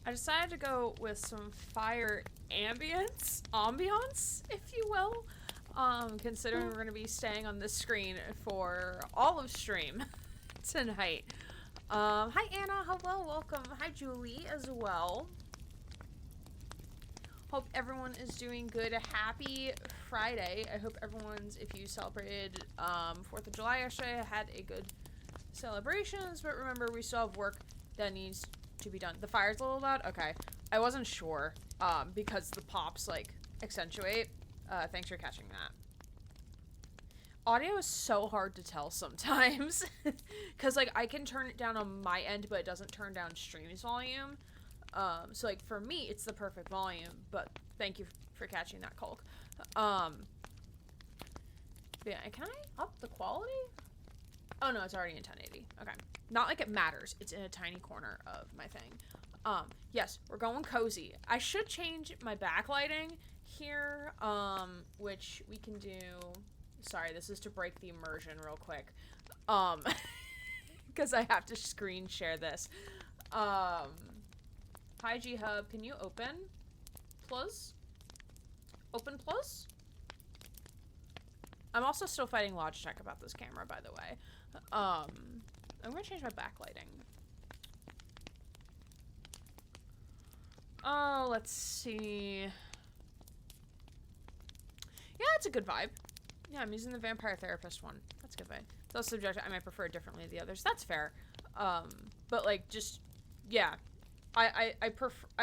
I decided to go with some fire ambience, if you will. Considering we're going to be staying on this screen for all of stream tonight. Hi Anna, hello, welcome. Hi Julie as well. Hope everyone is doing good. Happy Friday. I hope everyone's, if you celebrated 4th of July yesterday, had a good celebrations, but remember we still have work that needs to be done. The fire's a little loud? Okay. I wasn't sure, because the pops, like, accentuate. Thanks for catching that. Audio is so hard to tell sometimes, because, like, I can turn it down on my end, but it doesn't turn down stream's volume. So, like, for me, it's the perfect volume, but thank you for catching that, Culk. Yeah, can I up the quality? Oh, no, it's already in 1080. Okay. Not like it matters. It's in a tiny corner of my thing. Yes, we're going cozy. I should change my backlighting here, which we can do... Sorry, this is to break the immersion real quick. Because I have to screen share this. Hi, G-Hub. Can you open? Plus? Open plus? I'm also still fighting Logitech about this camera, by the way. I'm gonna change my backlighting. Oh, let's see. Yeah, it's a good vibe. Yeah, I'm using the Vampire Therapist one. That's a good vibe. Though subjective, I might prefer it differently to the others. That's fair. But like, just, yeah. I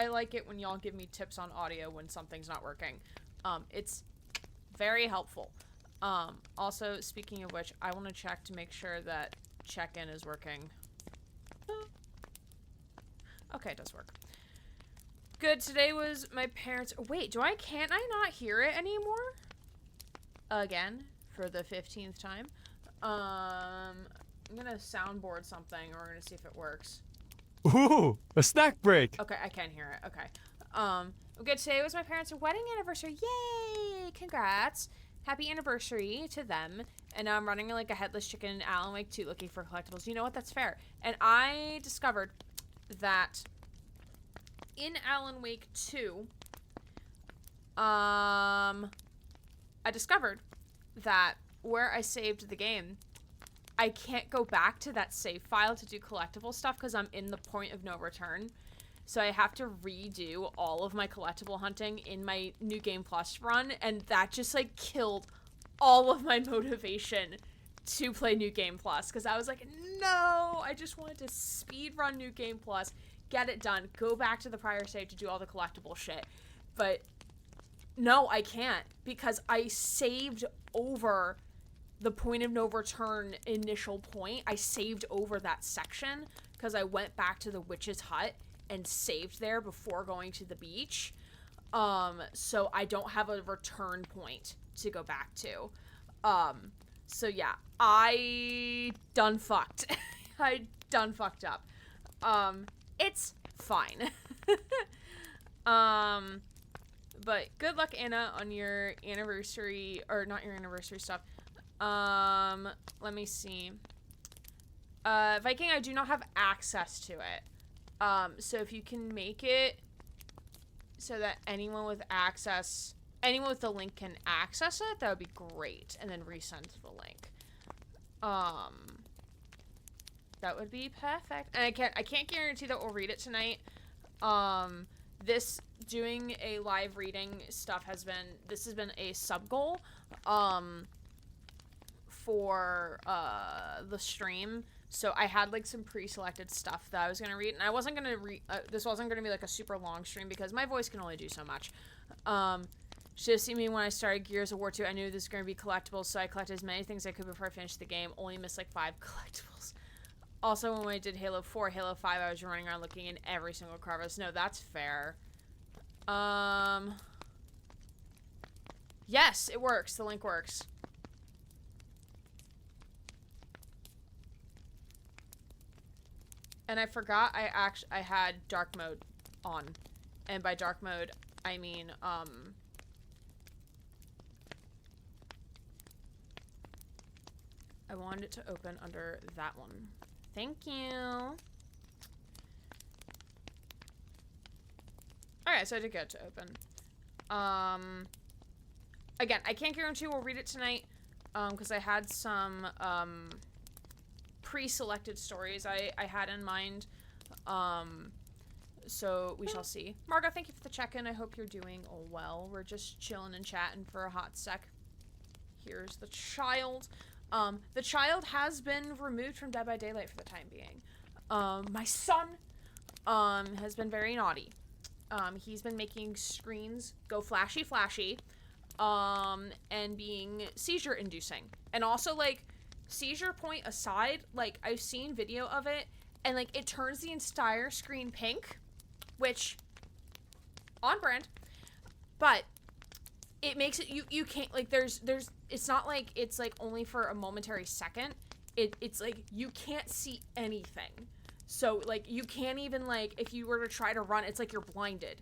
like it when y'all give me tips on audio when something's not working. It's very helpful. Also, speaking of which, I want to check to make sure that check-in is working. Okay, it does work. Good, today was my parents- Wait, can't I not hear it anymore? Again, for the 15th time. I'm gonna soundboard something, and we're gonna see if it works. Ooh, a snack break! Okay, I can hear it, okay. Okay, today was my parents' wedding anniversary, yay! Congrats! Happy anniversary to them. And now I'm running like a headless chicken in Alan Wake 2 looking for collectibles. You know what? That's fair. And I discovered that in Alan Wake 2, I discovered that where I saved the game, I can't go back to that save file to do collectible stuff because I'm in the point of no return. So I have to redo all of my collectible hunting in my New Game Plus run, and that just, like, killed all of my motivation to play New Game Plus, because I was like, no, I just wanted to speed run New Game Plus, get it done, go back to the prior save to do all the collectible shit. But no, I can't, because I saved over the point of no return initial point. I saved over that section because I went back to the witch's hut and saved there before going to the beach. So I don't have a return point to go back to. So yeah, I done fucked. I done fucked up. It's fine. But good luck, Anna, on your anniversary, or not your anniversary stuff. Let me see. Viking, I do not have access to it. So if you can make it so that anyone with the link can access it, that would be great. And then resend the link. That would be perfect. And I can't guarantee that we'll read it tonight. This doing a live reading stuff has been a sub goal, for, the stream. So I had, like, some pre-selected stuff that I was gonna read, and I wasn't gonna this wasn't gonna be, like, a super long stream because my voice can only do so much. Should have seen me when I started Gears of War 2. I knew this was gonna be collectibles, so I collected as many things I could before I finished the game. Only missed, like, 5 collectibles. Also, when I did Halo 4, Halo 5, I was running around looking in every single crevice. No, that's fair. Yes, it works. The link works. And I forgot I had dark mode on. And by dark mode, I mean, I wanted it to open under that one. Thank you. Okay, so I did get it to open. Again, I can't guarantee we'll read it tonight, because I had some, pre-selected stories I had in mind. So we shall see. Margo, thank you for the check-in. I hope you're doing well. We're just chilling and chatting for a hot sec. Here's the child. The child has been removed from Dead by Daylight for the time being. My son, has been very naughty. He's been making screens go flashy, and being seizure-inducing. And also, like, seizure point aside, like, I've seen video of it, and, like, it turns the entire screen pink, which, on brand, but it makes it, you can't, like, there's, it's not like it's, like, only for a momentary second. It's, like, you can't see anything. So, like, you can't even, like, if you were to try to run, it's like you're blinded.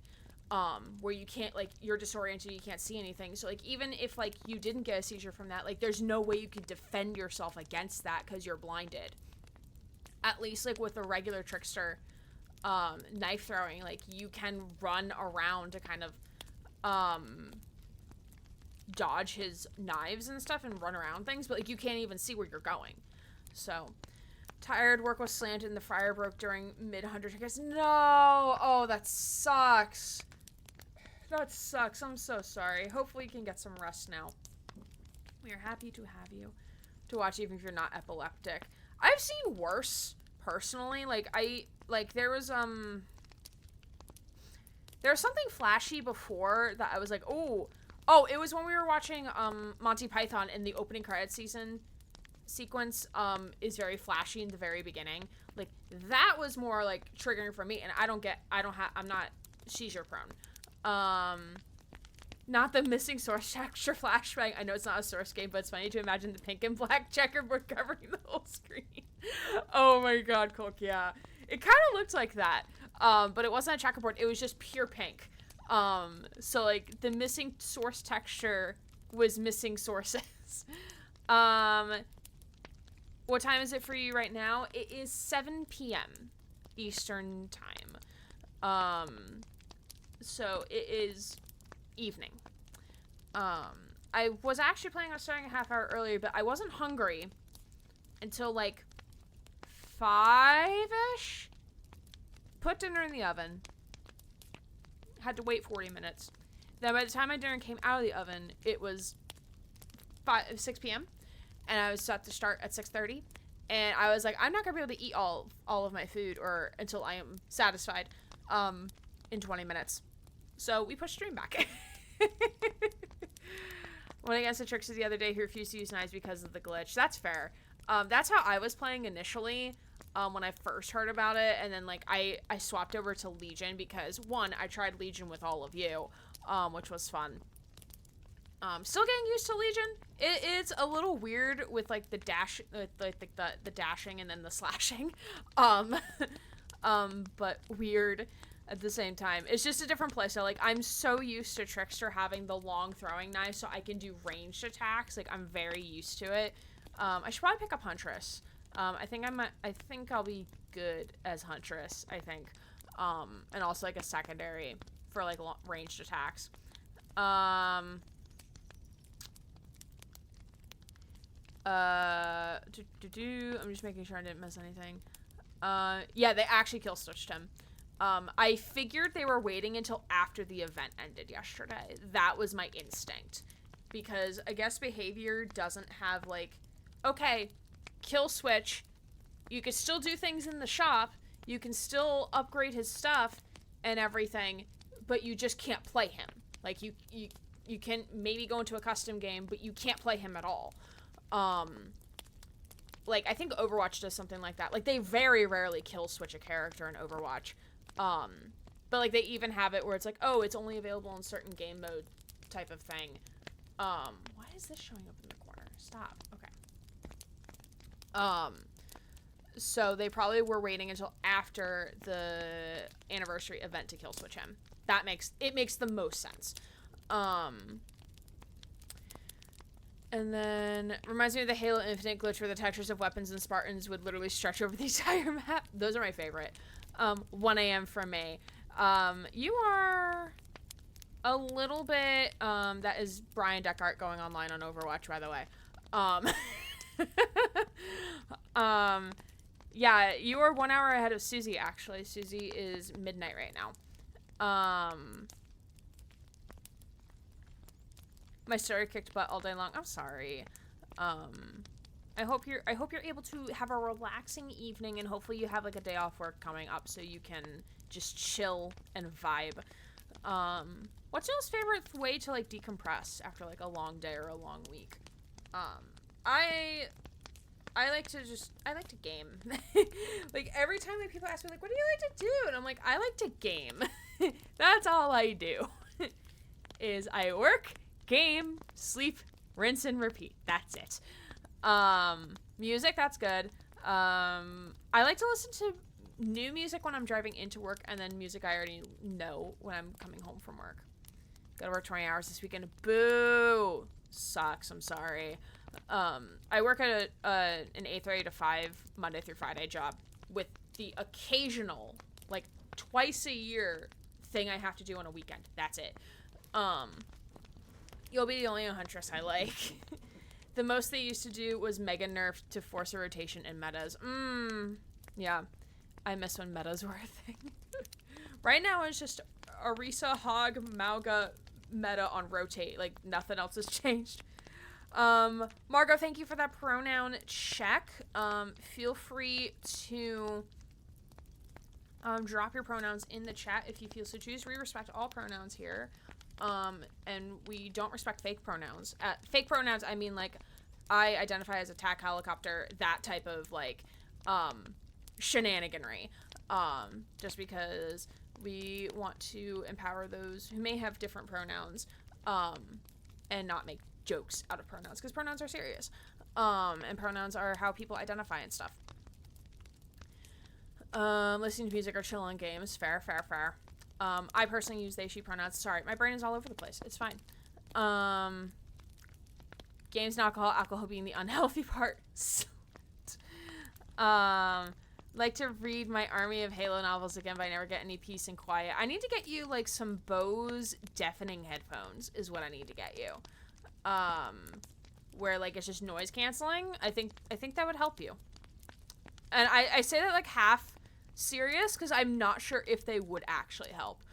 Where you can't, like, you're disoriented, you can't see anything. So, like, even if, like, you didn't get a seizure from that, like, there's no way you could defend yourself against that because you're blinded. At least, like, with a regular trickster, knife throwing, like, you can run around to kind of, dodge his knives and stuff and run around things, but, like, you can't even see where you're going. So, tired, work was slanted, and the fryer broke during mid-100. I guess, no! Oh, that sucks. That sucks. I'm so sorry. Hopefully you can get some rest now. We are happy to have you to watch, even if you're not epileptic. I've seen worse, personally. Like, there was something flashy before that I was like, oh, it was when we were watching, Monty Python, in the opening credits sequence, is very flashy in the very beginning. Like, that was more, like, triggering for me, and I'm not seizure prone. Not the missing source texture flashbang. I know it's not a source game, but it's funny to imagine the pink and black checkerboard covering the whole screen. Oh my god, Cook, yeah. It kind of looked like that, but it wasn't a checkerboard, it was just pure pink. So, like, the missing source texture was missing sources. What time is it for you right now? It is 7 p.m. Eastern time. So it is evening. I was actually planning on starting a half hour earlier, but I wasn't hungry until, like, 5-ish. Put dinner in the oven. Had to wait 40 minutes. Then by the time my dinner came out of the oven, it was 6 p.m. And I was set to start at 6:30. And I was like, I'm not going to be able to eat all of my food or until I am satisfied in 20 minutes. So we pushed stream back. Went against the Trickster the other day who refused to use knives because of the glitch. That's fair. That's how I was playing initially when I first heard about it. And then, like, I swapped over to Legion because, one, I tried Legion with all of you, which was fun. Still getting used to Legion. It's a little weird with, like, the dash, like the dashing and then the slashing. But weird at the same time. It's just a different playstyle. Like, I'm so used to Trickster having the long throwing knife so I can do ranged attacks. Like, I'm very used to it. I should probably pick up Huntress. I think I'll be good as Huntress, I think. And also, like, a secondary for, like, ranged attacks. I'm just making sure I didn't miss anything. Yeah, they actually kill switched him. I figured they were waiting until after the event ended yesterday. That was my instinct. Because I guess behavior doesn't have, like, okay, kill switch. You can still do things in the shop. You can still upgrade his stuff and everything, but you just can't play him. Like, you can maybe go into a custom game, but you can't play him at all. Like, I think Overwatch does something like that. Like, they very rarely kill switch a character in Overwatch. But, like, they even have it where it's like, oh, it's only available in certain game mode type of thing. Why is this showing up in the corner? Stop. Okay. So they probably were waiting until after the anniversary event to kill switch him. It makes the most sense. And then, reminds me of the Halo Infinite glitch where the textures of weapons and Spartans would literally stretch over the entire map. Those are my favorite. 1 a.m. for me. You are A little bit. That is Brian Deckart going online on Overwatch, by the way. Yeah, you are 1 hour ahead of Susie, actually. Susie is midnight right now. My story kicked butt all day long. I'm sorry. I hope you're able to have a relaxing evening, and hopefully you have like a day off work coming up so you can just chill and vibe. What's y'all's favorite way to like decompress after like a long day or a long week? I like to game. Like every time like people ask me like, what do you like to do? And I'm like, I like to game. That's all I do. Is I work, game, sleep, rinse and repeat. That's it. Music, that's good. I like to listen to new music when I'm driving into work, and then music I already know when I'm coming home from work. Gotta work 20 hours this weekend. Boo! Sucks, I'm sorry. I work at an 8:30 to 5 Monday through Friday job with the occasional, like, twice a year thing I have to do on a weekend. That's it. You'll be the only huntress I like. The most they used to do was mega nerf to force a rotation in metas. Yeah. I miss when metas were a thing. Right now it's just Orisa, Hog, Mauga meta on rotate. Like, nothing else has changed. Margot, thank you for that pronoun check. Feel free to drop your pronouns in the chat if you feel so choose. We respect all pronouns here. And we don't respect fake pronouns. Fake pronouns, I mean, like, I identify as a TAC helicopter, that type of, like, shenaniganry. Just because we want to empower those who may have different pronouns, and not make jokes out of pronouns, because pronouns are serious. And pronouns are how people identify and stuff. Listening to music or chill on games. Fair. I personally use they, she pronouns. Sorry, my brain is all over the place. It's fine. Games and alcohol being the unhealthy part. Like to read my army of Halo novels again, but I never get any peace and quiet. I need to get you, like, some Bose deafening headphones is what I need to get you. Where, like, it's just noise canceling. I think that would help you. And I say that, like, half serious, because I'm not sure if they would actually help.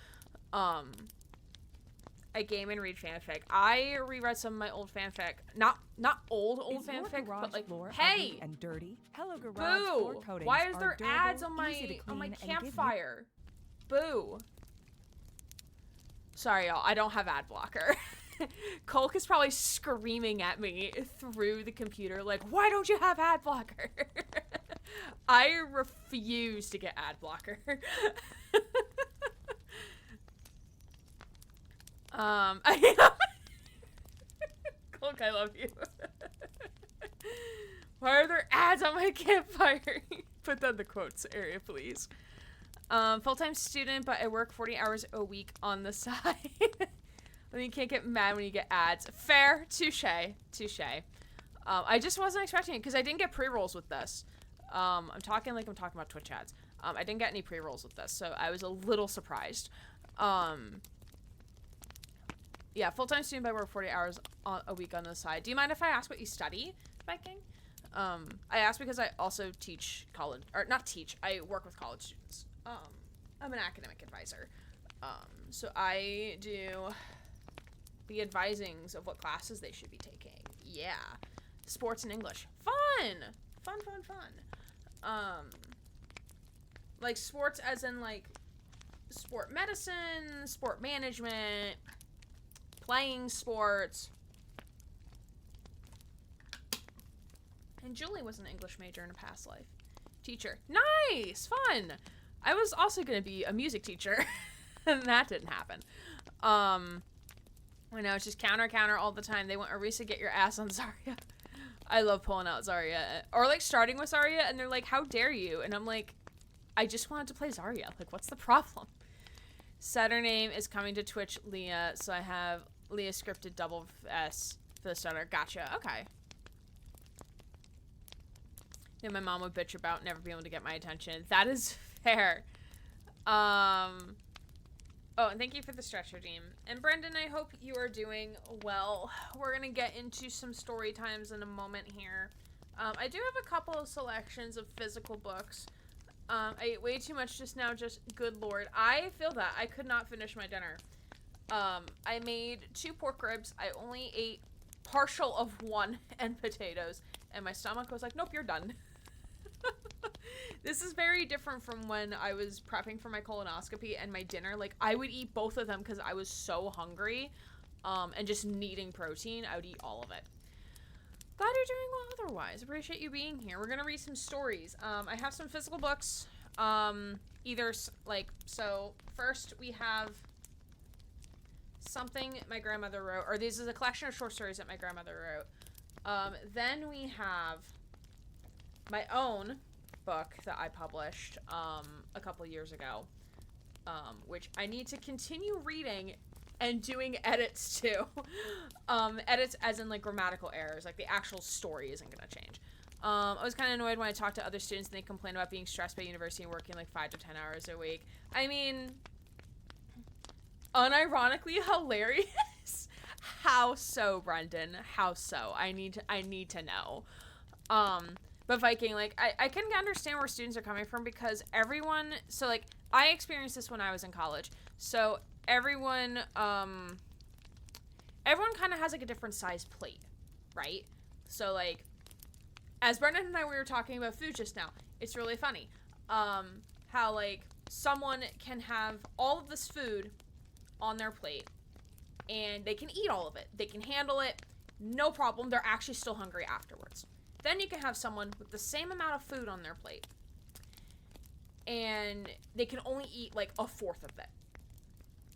I game and read fanfic. I reread some of my old fanfic. Not old fanfic, but like, hey, and dirty. Hello, garage boo! coatings Why is are there durable, ads on easy to my clean, and give you- campfire? Boo! Sorry, y'all. I don't have ad blocker. Colk is probably screaming at me through the computer, like, why don't you have ad blocker? I refuse to get ad blocker. Colk, I love you. Why are there ads on my campfire? Put that in the quotes area, please. Full-time student, but I work 40 hours a week on the side. Then you can't get mad when you get ads. Fair. Touche. I just wasn't expecting it because I didn't get pre-rolls with this. I'm talking about Twitch ads. I didn't get any pre-rolls with this, so I was a little surprised. Yeah, full-time student, but I work 40 hours a week on the side. Do you mind if I ask what you study, Viking? I ask because I also teach college, or not teach, I work with college students. I'm an academic advisor. So I do the advisings of what classes they should be taking. Yeah. Sports and English. Fun! Like sports as in like sport medicine, sport management, playing sports. And Julie was an English major in a past life. Teacher. Nice! Fun! I was also going to be a music teacher. And that didn't happen. I know, it's just counter all the time. They want Orisa, get your ass on Zarya. I love pulling out Zarya. Or, like, starting with Zarya, and they're like, how dare you? And I'm like, I just wanted to play Zarya. Like, what's the problem? Setter name is coming to Twitch, Leah. So I have Leah scripted double S for the starter. Gotcha. Okay. Yeah, my mom would bitch about never being able to get my attention. That is fair. Oh, and thank you for the stretch redeem. And Brendan, I hope you are doing well. We're gonna get into some story times in a moment here. I do have a couple of selections of physical books. I ate way too much just now, just good lord. I feel that. I could not finish my dinner. I made 2 pork ribs. I only ate partial of 1 and potatoes. And my stomach was like, nope, you're done. This is very different from when I was prepping for my colonoscopy and my dinner. Like, I would eat both of them because I was so hungry and just needing protein. I would eat all of it. Glad you're doing well otherwise. Appreciate you being here. We're going to read some stories. I have some physical books. So first we have something my grandmother wrote, or this is a collection of short stories that my grandmother wrote. Then we have my own book that I published a couple years ago, which I need to continue reading and doing edits to. Edits as in like grammatical errors, like the actual story isn't gonna change. I was kind of annoyed when I talked to other students and they complained about being stressed by university and working like 5 to 10 hours a week. I mean, unironically hilarious. How so, Brendan? How so? I need to know. But Viking, like, I can understand where students are coming from because everyone, so like, I experienced this when I was in college. So everyone kind of has like a different size plate, right? So like, as Brendan and I we were talking about food just now, it's really funny. How like someone can have all of this food on their plate and they can eat all of it. They can handle it, no problem. They're actually still hungry afterwards. Then you can have someone with the same amount of food on their plate and they can only eat like 1/4 of it.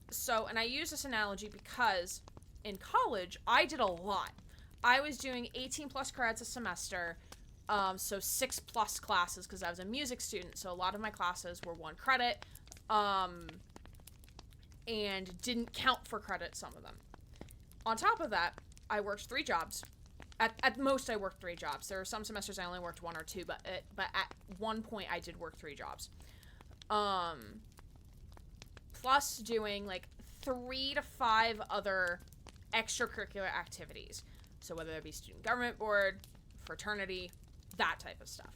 So, and I use this analogy because in college, I did a lot. I was doing 18 plus credits a semester, so 6 plus classes because I was a music student, so a lot of my classes were 1 credit, and didn't count for credit, some of them. On top of that, I worked 3 jobs. At most, I worked 3 jobs. There were some semesters I only worked 1 or 2, but at one point, I did work 3 jobs. Plus doing, like, 3 to 5 other extracurricular activities. So whether it be student government board, fraternity, that type of stuff.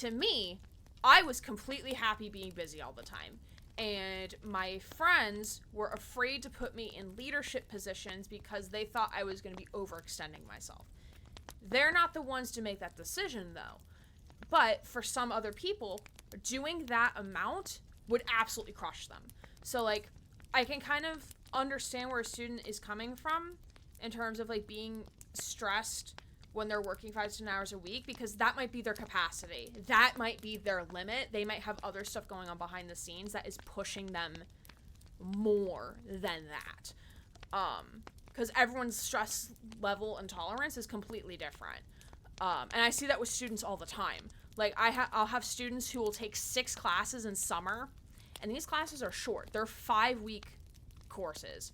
To me, I was completely happy being busy all the time. And my friends were afraid to put me in leadership positions because they thought I was going to be overextending myself. They're not the ones to make that decision, though. But for some other people, doing that amount would absolutely crush them. So, like, I can kind of understand where a student is coming from in terms of, like, being stressed when they're working 5 to 10 hours a week, because that might be their capacity. That might be their limit. They might have other stuff going on behind the scenes that is pushing them more than that. Because everyone's stress level and tolerance is completely different. And I see that with students all the time. Like, I'll have students who will take 6 classes in summer, and these classes are short. They're 5-week courses.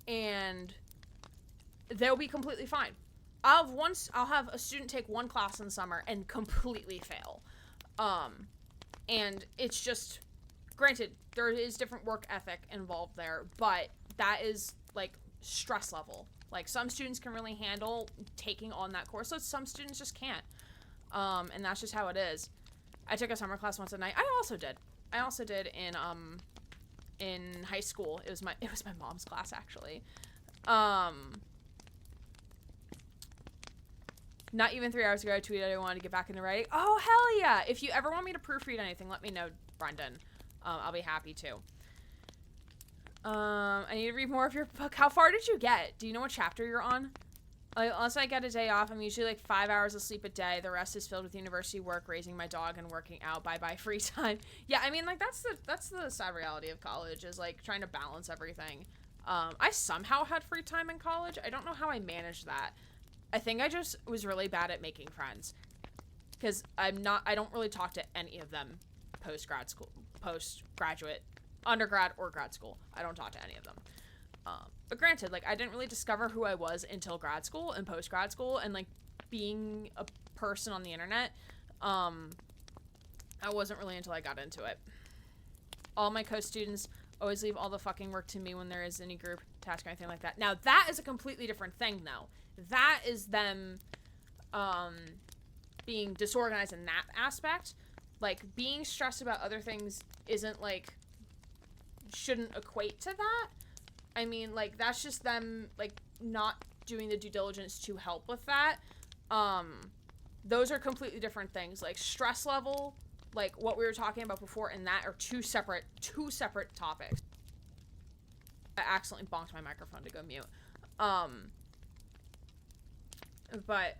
And they'll be completely fine. I'll have a student take 1 class in summer and completely fail. And it's just, granted, there is different work ethic involved there, but that is, like, stress level. Like, some students can really handle taking on that course, so some students just can't. And that's just how it is. I took a summer class once a night. I also did in high school. It was my mom's class, actually. Not even 3 hours ago, I tweeted I wanted to get back into writing. Oh, hell yeah! If you ever want me to proofread anything, let me know, Brendan. I'll be happy to. I need to read more of your book. How far did you get? Do you know what chapter you're on? Like, unless I get a day off, I'm usually like 5 hours of sleep a day. The rest is filled with university work, raising my dog, and working out. Bye-bye free time. Yeah, I mean, like, that's the sad reality of college, is, like, trying to balance everything. I somehow had free time in college. I don't know how I managed that. I think I just was really bad at making friends. Because I don't really talk to any of them postgraduate, undergrad, or grad school. I don't talk to any of them. But granted, like, I didn't really discover who I was until grad school and post-grad school, and, like, being a person on the internet, I wasn't really until I got into it. All my co-students always leave all the fucking work to me when there is any group task or anything like that. Now, that is a completely different thing, though. That is them being disorganized in that aspect. Like, being stressed about other things isn't, like, shouldn't equate to that. I mean, like, that's just them, like, not doing the due diligence to help with that. Those are completely different things. Like, stress level, like, what we were talking about before, and that are two separate topics. I accidentally bonked my microphone to go mute. But,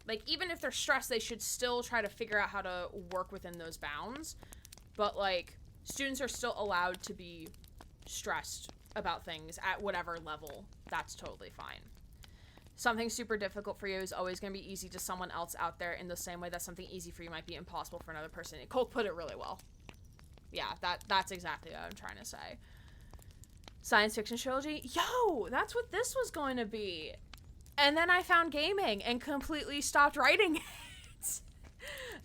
like, even if they're stressed, they should still try to figure out how to work within those bounds. But, like, students are still allowed to be stressed about things at whatever level. That's totally fine. Something super difficult for you is always going to be easy to someone else out there, in the same way that something easy for you might be impossible for another person. Cole put it really well. Yeah, that's exactly what I'm trying to say. Science fiction trilogy? Yo, that's what this was going to be. And then I found gaming and completely stopped writing it.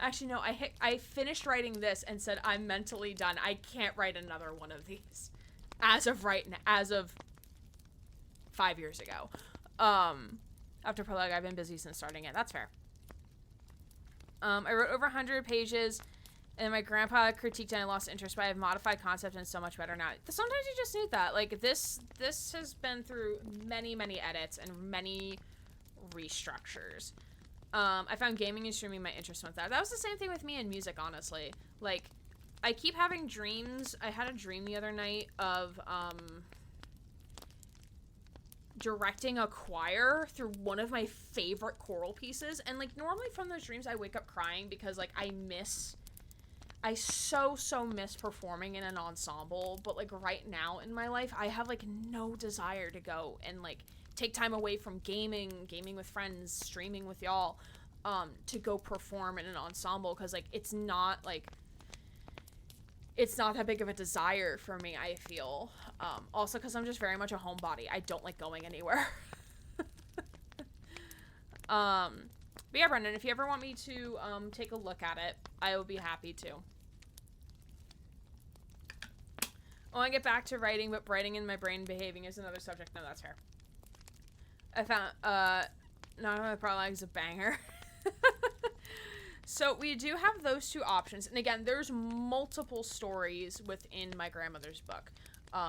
Actually, no, I finished writing this and said, I'm mentally done. I can't write another one of these. As of 5 years ago. After prologue, I've been busy since starting it. That's fair. I wrote over 100 pages, and my grandpa critiqued and I lost interest, but I have modified concept and it's so much better now. Sometimes you just need that. Like, this has been through many, many edits and many restructures. I found gaming and streaming my interest with that. That was the same thing with me and music, honestly. Like, I keep having dreams. I had a dream the other night of, directing a choir through one of my favorite choral pieces. And, like, normally from those dreams I wake up crying because, like, I so miss performing in an ensemble. But, like, right now in my life, I have, like, no desire to go and, like, take time away from gaming with friends, streaming with y'all, to go perform in an ensemble. Because, like, it's not that big of a desire for me, I feel. Also, because I'm just very much a homebody. I don't like going anywhere. But yeah, Brendan, if you ever want me to take a look at it, I will be happy to. I want to get back to writing, but writing in my brain behaving is another subject. No, that's fair. I found, not my prologue is a banger. So we do have those two options. And again, there's multiple stories within my grandmother's book.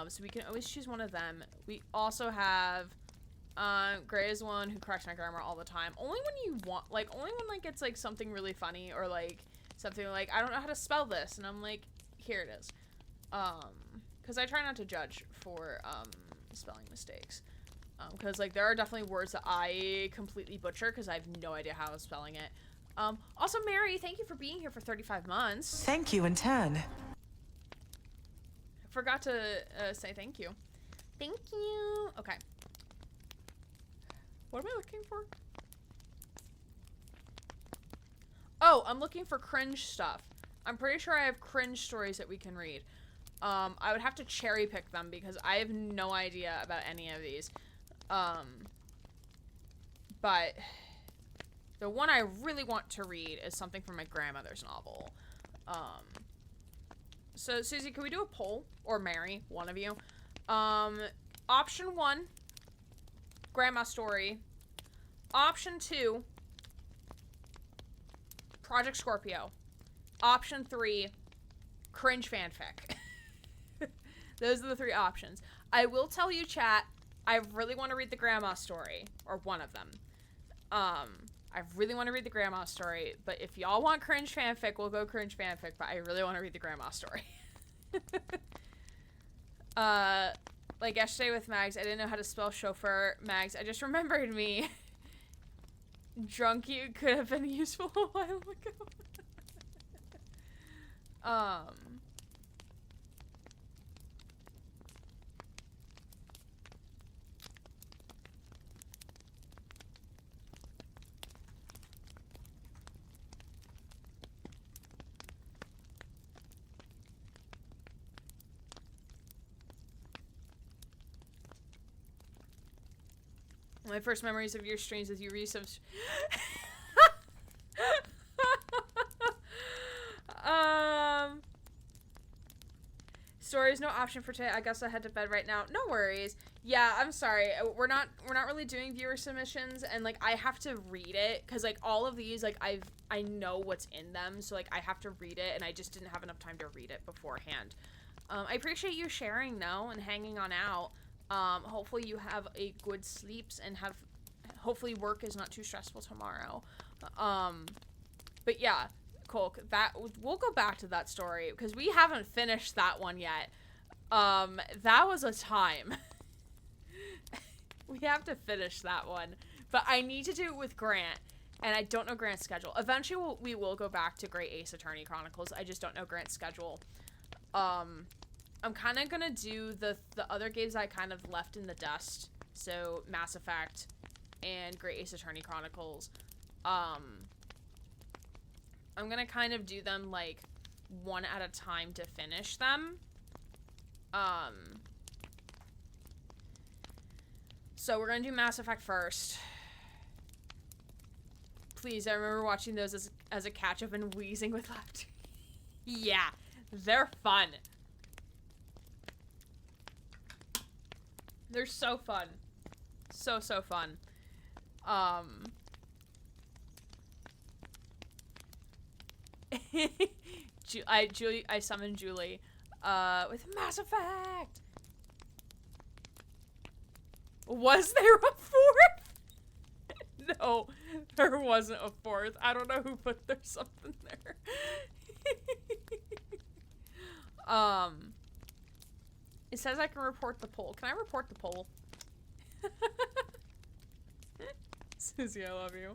So we can always choose one of them. We also have, Gray is one who corrects my grammar all the time. Only when you want, like, only when, like, it's, like, something really funny or, like, something like, I don't know how to spell this. And I'm like, here it is. Because I try not to judge for, spelling mistakes. Because, like, there are definitely words that I completely butcher because I have no idea how I'm spelling it. Also, Mary, thank you for being here for 35 months. Thank you in turn. I forgot to say thank you. Thank you. Okay. What am I looking for? Oh, I'm looking for cringe stuff. I'm pretty sure I have cringe stories that we can read. I would have to cherry pick them because I have no idea about any of these. But the one I really want to read is something from my grandmother's novel. So, Susie, can we do a poll? Or Mary, one of you. Option 1, grandma story. Option 2, Project Scorpio. Option 3, cringe fanfic. Those are the 3 options. I will tell you, chat, I really want to read the grandma story. Or one of them. I really want to read the grandma story, but if y'all want cringe fanfic, we'll go cringe fanfic, but I really want to read the grandma story. Like yesterday with Mags, I didn't know how to spell chauffeur. Mags, I just remembered me. Drunk you could have been useful a while ago. My first memories of your streams with you resubs. Stories no option for today. I guess I head to bed right now. No worries. Yeah, I'm sorry. We're not really doing viewer submissions, and like I have to read it because like all of these like I know what's in them, so like I have to read it, and I just didn't have enough time to read it beforehand. I appreciate you sharing though and hanging on out. Hopefully you have a good sleeps and hopefully work is not too stressful tomorrow. But yeah. Cool. That we'll go back to that story because we haven't finished that one yet. That was a time. We have to finish that one, but I need to do it with Grant, and I don't know Grant's schedule. Eventually, we will go back to Great Ace Attorney Chronicles. I just don't know Grant's schedule. I'm kind of gonna do the other games I kind of left in the dust. So Mass Effect and Great Ace Attorney Chronicles. I'm gonna kind of do them, like, one at a time to finish them. So we're gonna do Mass Effect first. Please, I remember watching those as a catch-up and wheezing with laughter. Yeah, they're fun. They're so fun. So fun. I summoned Julie with Mass Effect. Was there a fourth? No, there wasn't a fourth. I don't know who put there's something there. It says I can report the poll. Can I report the poll? Susie, I love you.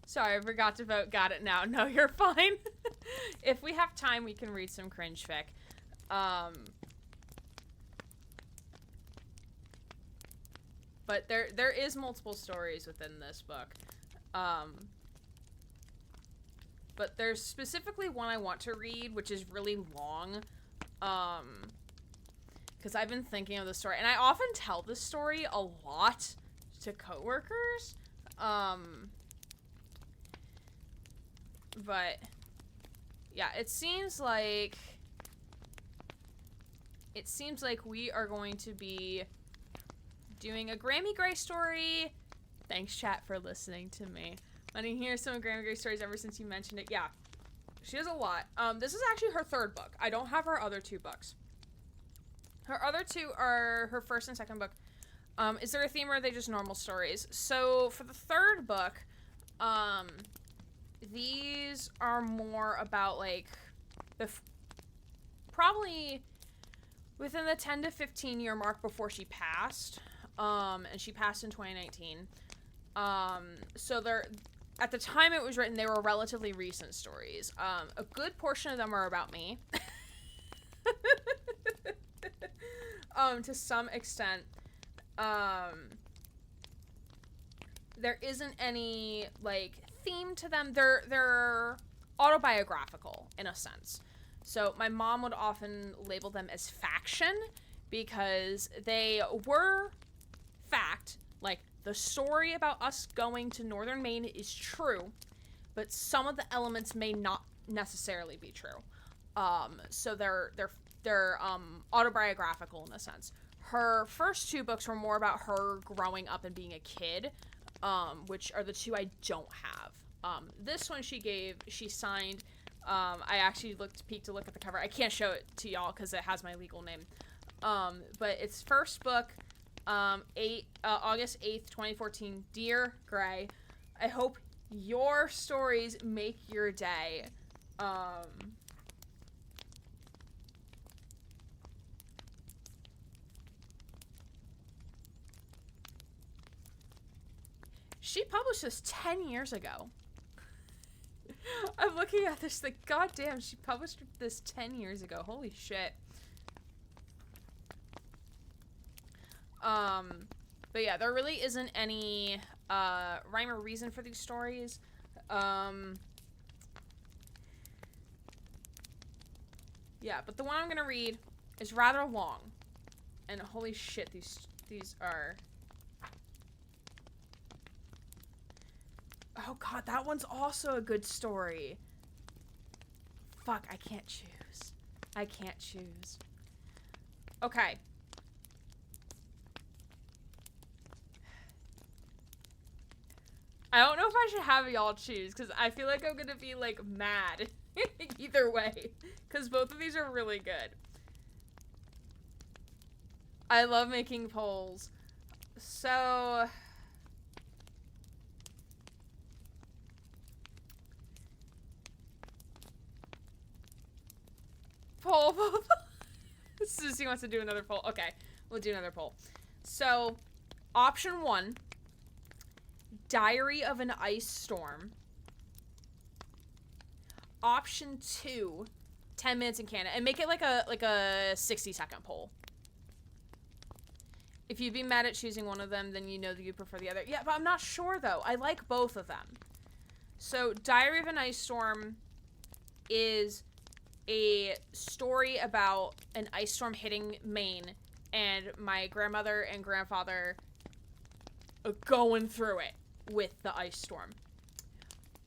Sorry, I forgot to vote. Got it now. No, you're fine. If we have time, we can read some cringe fic. But there is multiple stories within this book. But there's specifically one I want to read, which is really long. Because I've been thinking of the story. And I often tell this story a lot to coworkers. But yeah, it seems like we are going to be doing a Grammy Gray story. Thanks, chat, for listening to me. I didn't hear some Grammy Gray stories ever since you mentioned it. Yeah, she has a lot. This is actually her third book. I don't have her other two books. Her other two are her first and second book. Is there a theme or are they just normal stories? So for the third book, these are more about, like, probably within the 10 to 15 year mark before she passed. And she passed in 2019. So at the time it was written, they were relatively recent stories. A good portion of them are about me. To some extent. There isn't any, like, theme to them. They're autobiographical in a sense. So my mom would often label them as faction because they were fact. Like, the story about us going to northern Maine is true, but some of the elements may not necessarily be true. So they're autobiographical in a sense. Her first two books were more about her growing up and being a kid, which are the two I don't have. This one she signed. I actually peeked to look at the cover. I can't show it to y'all because it has my legal name. But it's first book, August 8th, 2014. Dear Gray, I hope your stories make your day. She published this 10 years ago. I'm looking at this like, goddamn, she published this 10 years ago. Holy shit. But yeah, there really isn't any rhyme or reason for these stories. Yeah, but the one I'm gonna read is rather long. And holy shit, these are... Oh god, that one's also a good story. Fuck, I can't choose. I can't choose. Okay. I don't know if I should have y'all choose, because I feel like I'm gonna be, like, mad either way. Because both of these are really good. I love making polls. So... Poll. Susie wants to do another poll. Okay, we'll do another poll. So, option 1, Diary of an Ice Storm. Option 2, 10 minutes in Canada, and make it like a 60-second poll. If you'd be mad at choosing one of them, then you know that you prefer the other. Yeah, but I'm not sure though. I like both of them. So, Diary of an Ice Storm is a story about an ice storm hitting Maine and my grandmother and grandfather going through it with the ice storm.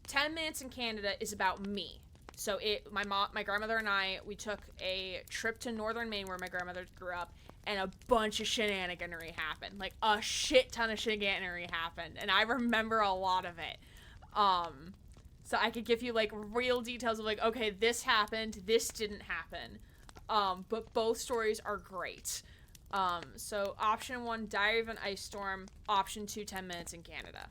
10 Minutes in Canada is about me. So my grandmother and I, we took a trip to northern Maine where my grandmother grew up, and a bunch of shenaniganery happened. Like, a shit ton of shenaniganery happened, and I remember a lot of it. So I could give you, like, real details of, like, okay, this happened, this didn't happen. But both stories are great. So option 1, Diary of an Ice Storm. Option 2, 10 Minutes in Canada.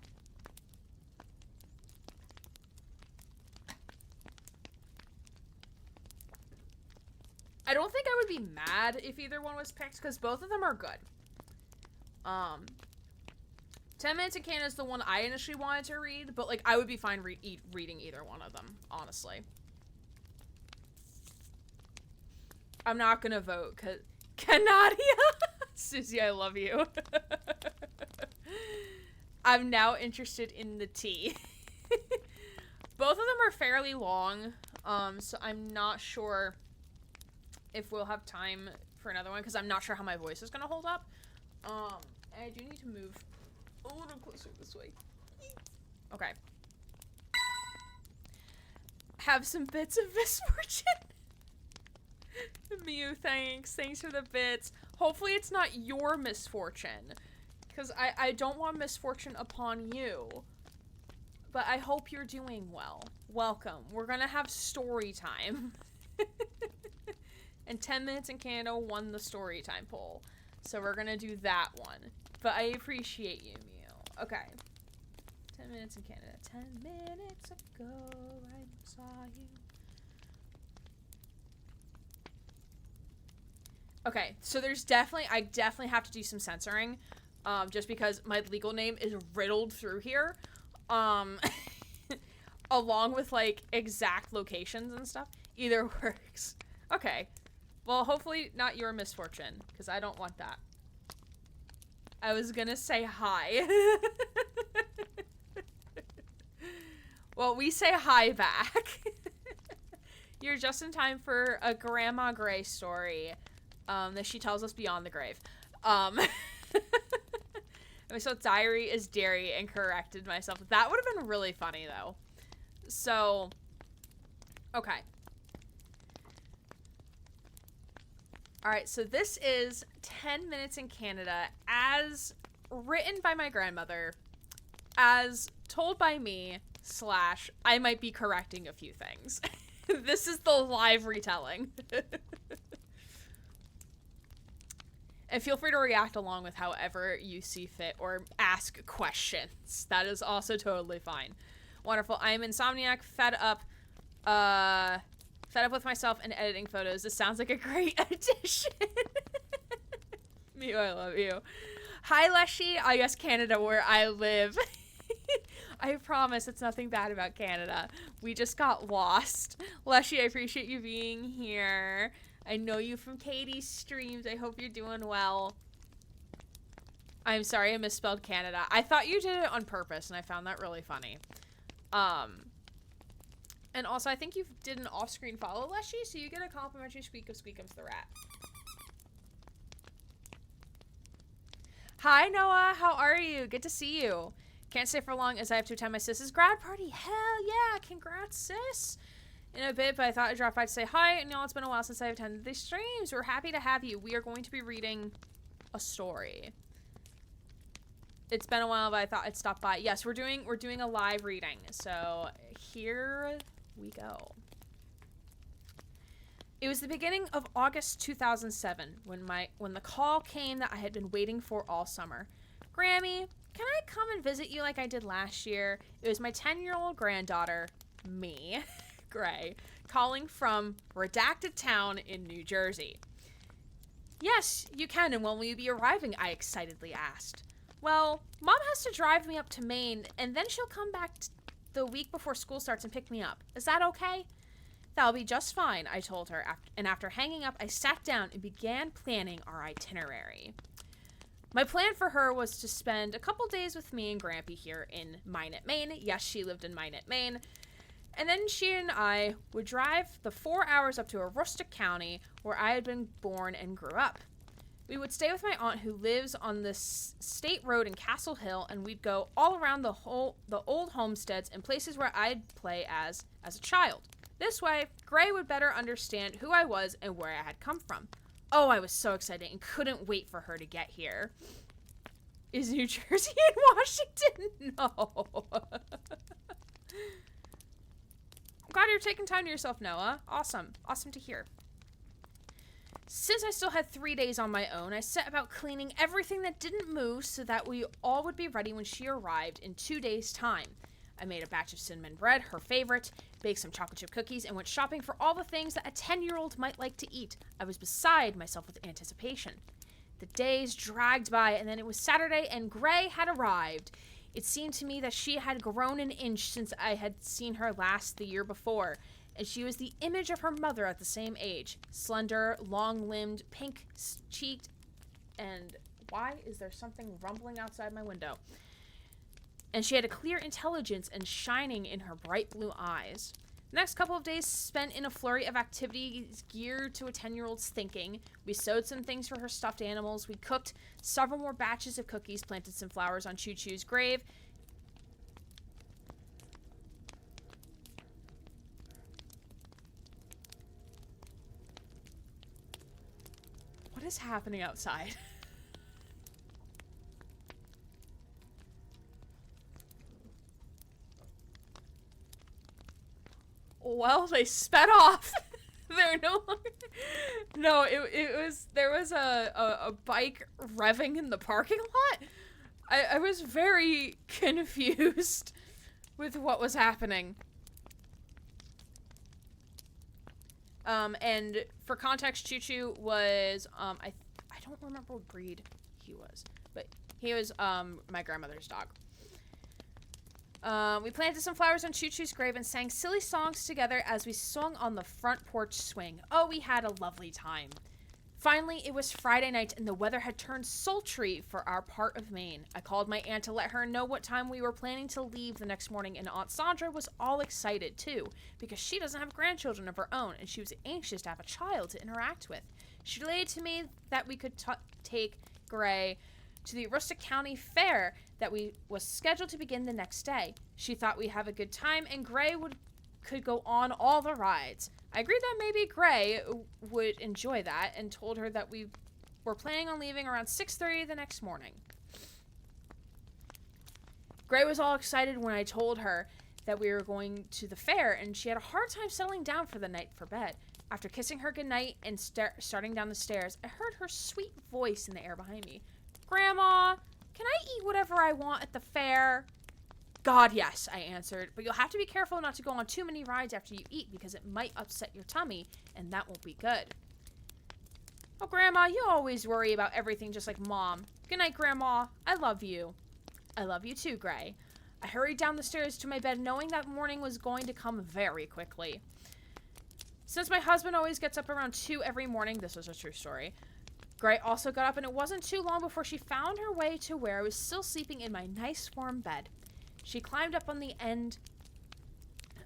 I don't think I would be mad if either one was picked, because both of them are good. 10 Minutes in Canada is the one I initially wanted to read, but, like, I would be fine reading either one of them, honestly. I'm not gonna vote, because... Canadia! Susie, I love you. I'm now interested in the tea. Both of them are fairly long, so I'm not sure if we'll have time for another one, because I'm not sure how my voice is gonna hold up. And I do need to move a little closer this way. Okay. Have some bits of misfortune. Mew, thanks. Thanks for the bits. Hopefully it's not your misfortune, because I don't want misfortune upon you. But I hope you're doing well. Welcome. We're gonna have story time. And 10 Minutes in Canada won the story time poll. So we're gonna do that one. But I appreciate you, Mew. Okay. 10 Minutes in Canada. 10 minutes ago, I saw you. Okay, so there's I definitely have to do some censoring. Just because my legal name is riddled through here. Along with, like, exact locations and stuff. Either works. Okay. Well, hopefully not your misfortune, because I don't want that. I was gonna say hi. Well, we say hi back. You're just in time for a Grandma Gray story that she tells us beyond the grave. So diary is dairy and corrected myself. That would have been really funny, though. So, okay. Alright, so this is 10 Minutes in Canada, as written by my grandmother, as told by me, / I might be correcting a few things. This is the live retelling. And feel free to react along with however you see fit, or ask questions. That is also totally fine. Wonderful. I am insomniac, fed up with myself and editing photos. This sounds like a great addition. Mew, I love you. Hi, Leshy. I guess Canada, where I live. I promise it's nothing bad about Canada. We just got lost. Leshy, I appreciate you being here. I know you from Katie's streams. I hope you're doing well. I'm sorry I misspelled Canada. I thought you did it on purpose, and I found that really funny. And also, I think you did an off-screen follow, Leshy, so you get a complimentary squeak of Squeakums the rat. Hi, Noah. How are you? Good to see you. Can't stay for long as I have to attend my sis's grad party. Hell yeah. Congrats, sis. In a bit, but I thought I'd drop by to say hi. And y'all, it's been a while since I've attended these streams. We're happy to have you. We are going to be reading a story. It's been a while, but I thought I'd stop by. Yes, we're doing a live reading. So here we go. It was the beginning of August 2007 when the call came that I had been waiting for all summer. Grammy, can I come and visit you like I did last year? It was my 10-year-old granddaughter, me, Gray, calling from redacted town in New Jersey. Yes, you can, and when will you be arriving? I excitedly asked. Well, Mom has to drive me up to Maine, and then she'll come back the week before school starts and pick me up. Is that okay? That'll be just fine, I told her, and after hanging up, I sat down and began planning our itinerary. My plan for her was to spend a couple days with me and Grampy here in Minot, Maine. Yes, she lived in Minot, Maine. And then she and I would drive the 4 hours up to Aroostook County, where I had been born and grew up. We would stay with my aunt who lives on this state road in Castle Hill, and we'd go all around the old homesteads and places where I'd play as a child. This way, Gray would better understand who I was and where I had come from. Oh, I was so excited and couldn't wait for her to get here. Is New Jersey in Washington? No. I'm glad you're taking time to yourself, Noah. Awesome. Awesome to hear. Since I still had 3 days on my own, I set about cleaning everything that didn't move so that we all would be ready when she arrived in 2 days' time. I made a batch of cinnamon bread, her favorite, baked some chocolate chip cookies, and went shopping for all the things that a 10-year-old might like to eat. I was beside myself with anticipation. The days dragged by, and then it was Saturday, and Gray had arrived. It seemed to me that she had grown an inch since I had seen her last the year before, and she was the image of her mother at the same age. Slender, long-limbed, pink-cheeked, and why is there something rumbling outside my window? And she had a clear intelligence and shining in her bright blue eyes. The next couple of days spent in a flurry of activities geared to a 10-year-old's thinking. We sewed some things for her stuffed animals. We cooked several more batches of cookies, planted some flowers on Choo Choo's grave. What is happening outside? Well, they sped off. They're no longer... No, there was a bike revving in the parking lot. I was very confused with what was happening. And for context, Choo Choo was, I don't remember what breed he was, but he was, my grandmother's dog. We planted some flowers on Choo Choo's grave and sang silly songs together as we swung on the front porch swing. Oh, we had a lovely time. Finally, it was Friday night and the weather had turned sultry for our part of Maine. I called my aunt to let her know what time we were planning to leave the next morning, and Aunt Sandra was all excited too, because she doesn't have grandchildren of her own, and she was anxious to have a child to interact with. She relayed to me that we could take Gray to the Aroostook County Fair that was scheduled to begin the next day. She thought we'd have a good time, and Gray could go on all the rides. I agreed that maybe Gray would enjoy that and told her that we were planning on leaving around 6:30 the next morning. Gray was all excited when I told her that we were going to the fair, and she had a hard time settling down for the night for bed. After kissing her goodnight and starting down the stairs, I heard her sweet voice in the air behind me. Grandma, can I eat whatever I want at the fair? God, yes, I answered, but you'll have to be careful not to go on too many rides after you eat because it might upset your tummy, and that won't be good. Oh, Grandma, you always worry about everything just like Mom. Good night, Grandma. I love you. I love you too, Gray. I hurried down the stairs to my bed knowing that morning was going to come very quickly. Since my husband always gets up around 2 every morning, this was a true story, Gray also got up, and it wasn't too long before she found her way to where I was still sleeping in my nice warm bed. She climbed up on the end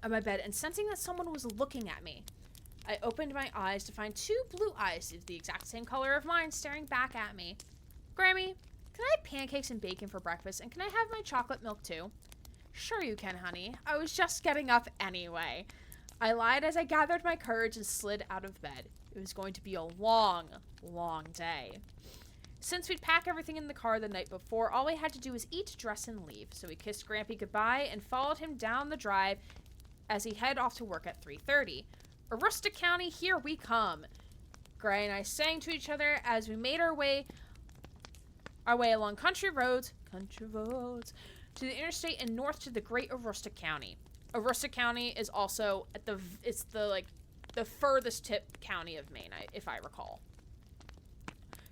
on my bed and sensing that someone was looking at me. I opened my eyes to find two blue eyes of the exact same color of mine staring back at me. Grammy, can I have pancakes and bacon for breakfast, and can I have my chocolate milk too? Sure you can, honey. I was just getting up anyway. I lied as I gathered my courage and slid out of bed. It was going to be a long, long day. Since we'd packed everything in the car the night before, all we had to do was eat, dress, and leave. So we kissed Grampy goodbye and followed him down the drive as he head off to work at 3:30. Aroostook County, here we come. Gray and I sang to each other as we made our way along country roads, to the interstate and north to the great Aroostook County. Aroostook County is also at the furthest tip county of Maine, if I recall.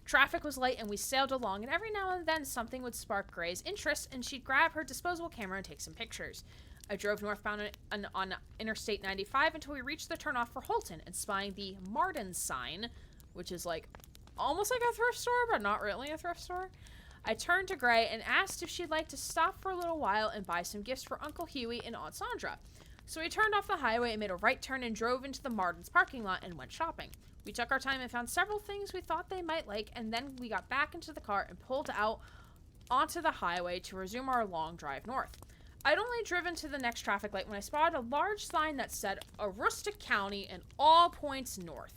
Traffic was light and we sailed along, and every now and then something would spark Gray's interest and she'd grab her disposable camera and take some pictures. I drove northbound on Interstate 95 until we reached the turnoff for Holton and spying the Martin sign, which is like almost like a thrift store, but not really a thrift store. I turned to Gray and asked if she'd like to stop for a little while and buy some gifts for Uncle Huey and Aunt Sandra. So we turned off the highway and made a right turn and drove into the Martin's parking lot and went shopping. We took our time and found several things we thought they might like, and then we got back into the car and pulled out onto the highway to resume our long drive north. I'd only driven to the next traffic light when I spotted a large sign that said Aroostook County and all points north.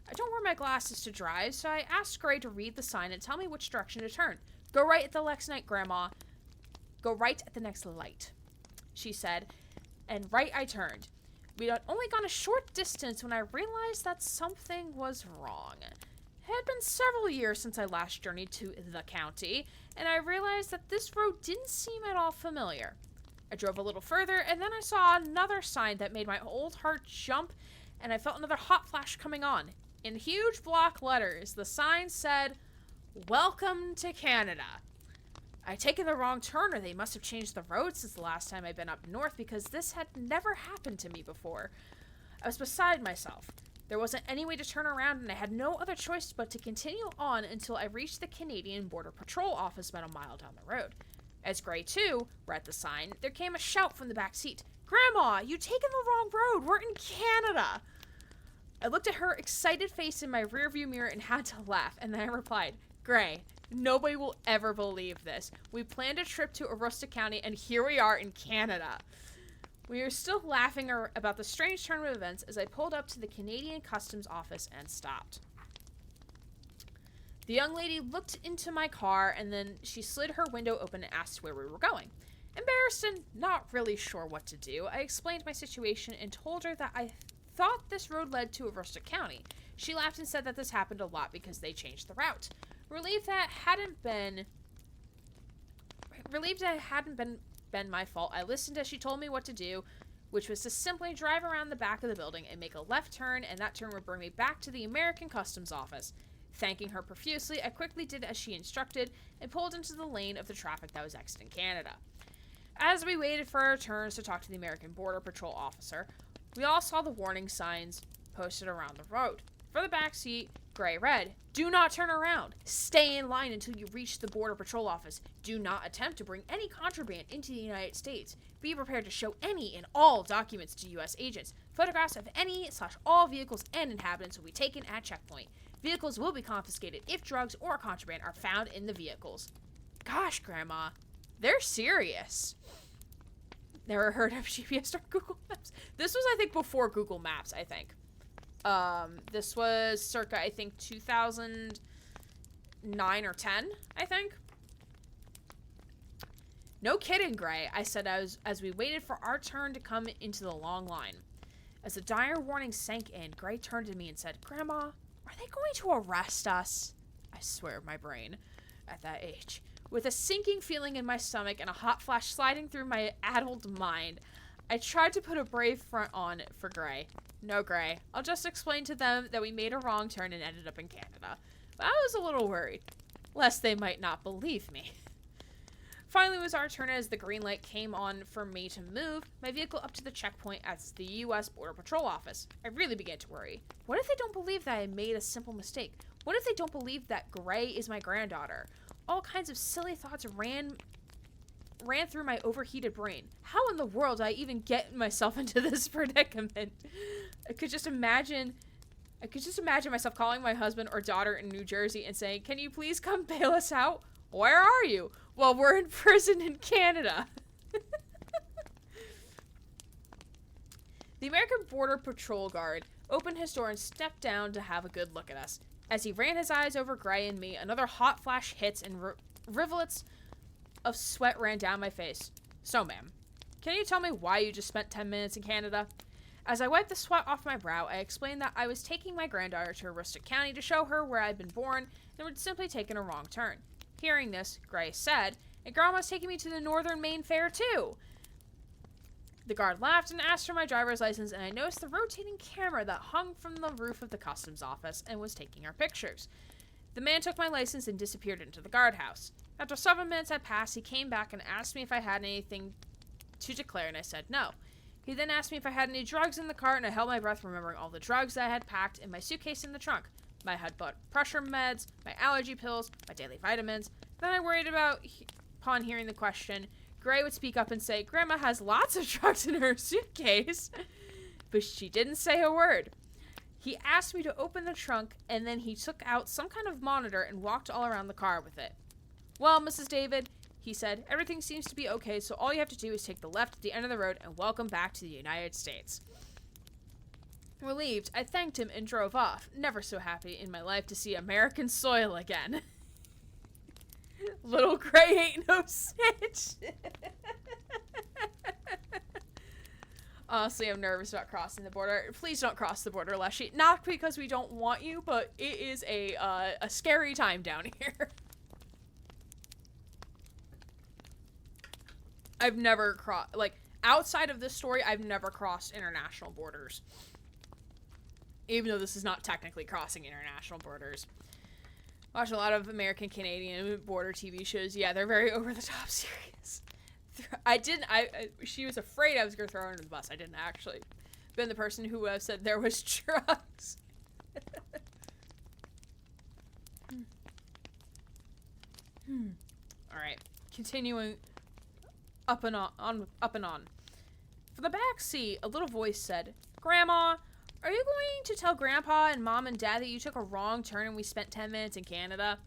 I don't wear my glasses to drive, so I asked Gray to read the sign and tell me which direction to turn. Go right at the next night, Grandma. Go right at the next light, she said, and right I turned. We'd only gone a short distance when I realized that something was wrong. It had been several years since I last journeyed to the county, and I realized that this road didn't seem at all familiar. I drove a little further, and then I saw another sign that made my old heart jump, and I felt another hot flash coming on. In huge block letters, the sign said, "Welcome to Canada." I'd taken the wrong turn, or they must have changed the road since the last time I'd been up north, because this had never happened to me before. I was beside myself. There wasn't any way to turn around, and I had no other choice but to continue on until I reached the Canadian Border Patrol office about a mile down the road. As Gray, too, read the sign, there came a shout from the back seat. "Grandma, you've taken the wrong road. We're in Canada." I looked at her excited face in my rearview mirror and had to laugh, and then I replied, "Gray, nobody will ever believe this. We planned a trip to Aroostook County, and here we are in Canada." We were still laughing about the strange turn of events as I pulled up to the Canadian Customs office and stopped. The young lady looked into my car, and then she slid her window open and asked where we were going. Embarrassed and not really sure what to do, I explained my situation and told her that I thought this road led to Aroostook County. She laughed and said that this happened a lot because they changed the route. Relieved that it hadn't been my fault, I listened as she told me what to do, which was to simply drive around the back of the building and make a left turn, and that turn would bring me back to the American Customs office. Thanking her profusely, I quickly did as she instructed and pulled into the lane of the traffic that was exiting Canada. As we waited for our turns to talk to the American Border Patrol officer, we all saw the warning signs posted around the road. For the back seat, Gray read, "Do not turn around. Stay in line until you reach the Border Patrol office. Do not attempt to bring any contraband into the United States. Be prepared to show any and all documents to U.S. agents. Photographs of any/all vehicles and inhabitants will be taken at checkpoint. Vehicles will be confiscated if drugs or contraband are found in the vehicles." Gosh, Grandma, they're serious. Never heard of GPS or Google Maps. This was, I think, before Google Maps, I think. This was circa, I think, 2009 or 10, I think. "No kidding, Gray," I said as we waited for our turn to come into the long line. As the dire warning sank in, Gray turned to me and said, "Grandma, are they going to arrest us?" I swear, my brain, at that age. With a sinking feeling in my stomach and a hot flash sliding through my addled mind, I tried to put a brave front on for Gray. "No, Gray, I'll just explain to them that we made a wrong turn and ended up in Canada." But I was a little worried, lest they might not believe me. Finally, it was our turn as the green light came on for me to move my vehicle up to the checkpoint at the U.S. Border Patrol office. I really began to worry. What if they don't believe that I made a simple mistake? What if they don't believe that Gray is my granddaughter? All kinds of silly thoughts ran ran through my overheated brain. How in the world did I even get myself into this predicament? I could just imagine myself calling my husband or daughter in New Jersey and saying, "Can you please come bail us out? Where are you?" "Well, we're in prison in Canada." The American Border Patrol guard opened his door and stepped down to have a good look at us. As he ran his eyes over Gray and me, another hot flash hits and rivulets of sweat ran down my face. "So, ma'am, can you tell me why you just spent 10 minutes in Canada?" As I wiped the sweat off my brow, I explained that I was taking my granddaughter to Aroostook County to show her where I'd been born and had simply taken a wrong turn. Hearing this, Gray said, "And Grandma's taking me to the Northern Maine Fair, too." The guard laughed and asked for my driver's license, and I noticed the rotating camera that hung from the roof of the customs office and was taking our pictures. The man took my license and disappeared into the guardhouse. After 7 minutes had passed, he came back and asked me if I had anything to declare, and I said no. He then asked me if I had any drugs in the car, and I held my breath, remembering all the drugs that I had packed in my suitcase in the trunk. I had blood pressure meds, my allergy pills, my daily vitamins. Then I worried about, upon hearing the question, Gray would speak up and say, "Grandma has lots of drugs in her suitcase." But she didn't say a word. He asked me to open the trunk, and then he took out some kind of monitor and walked all around the car with it. "Well, Mrs. David," he said, "everything seems to be okay, so all you have to do is take the left at the end of the road and welcome back to the United States." Relieved, I thanked him and drove off, never so happy in my life to see American soil again. Little Gray ain't no snitch. Honestly, I'm nervous about crossing the border. Please don't cross the border, Leshy. Not because we don't want you, but it is a scary time down here. I've never crossed, like, outside of this story, I've never crossed international borders. Even though this is not technically crossing international borders. Watch a lot of American-Canadian border TV shows. Yeah, they're very over-the-top serious. She was afraid I was going to throw her under the bus. I didn't actually. Been the person who said there was drugs. Alright, continuing up and on. From the back seat, a little voice said, "Grandma, are you going to tell Grandpa and Mom and Dad that you took a wrong turn and we spent 10 minutes in Canada?"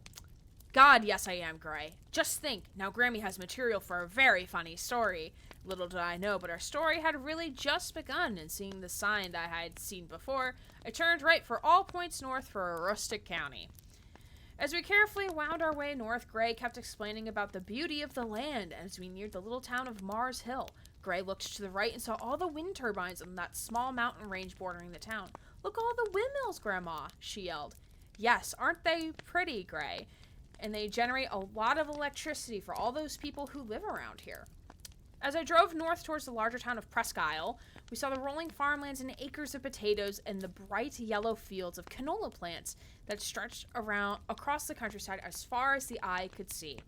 "God, yes I am, Gray. Just think, now Grammy has material for a very funny story." Little did I know, but our story had really just begun, and seeing the sign that I had seen before, I turned right for all points north for Aroostook County. As we carefully wound our way north, Gray kept explaining about the beauty of the land as we neared the little town of Mars Hill. Gray looked to the right and saw all the wind turbines on that small mountain range bordering the town. "Look, all the windmills, Grandma," she yelled. "Yes, aren't they pretty, Gray? And they generate a lot of electricity for all those people who live around here." As I drove north towards the larger town of Presque Isle, we saw the rolling farmlands and acres of potatoes and the bright yellow fields of canola plants that stretched across the countryside as far as the eye could see.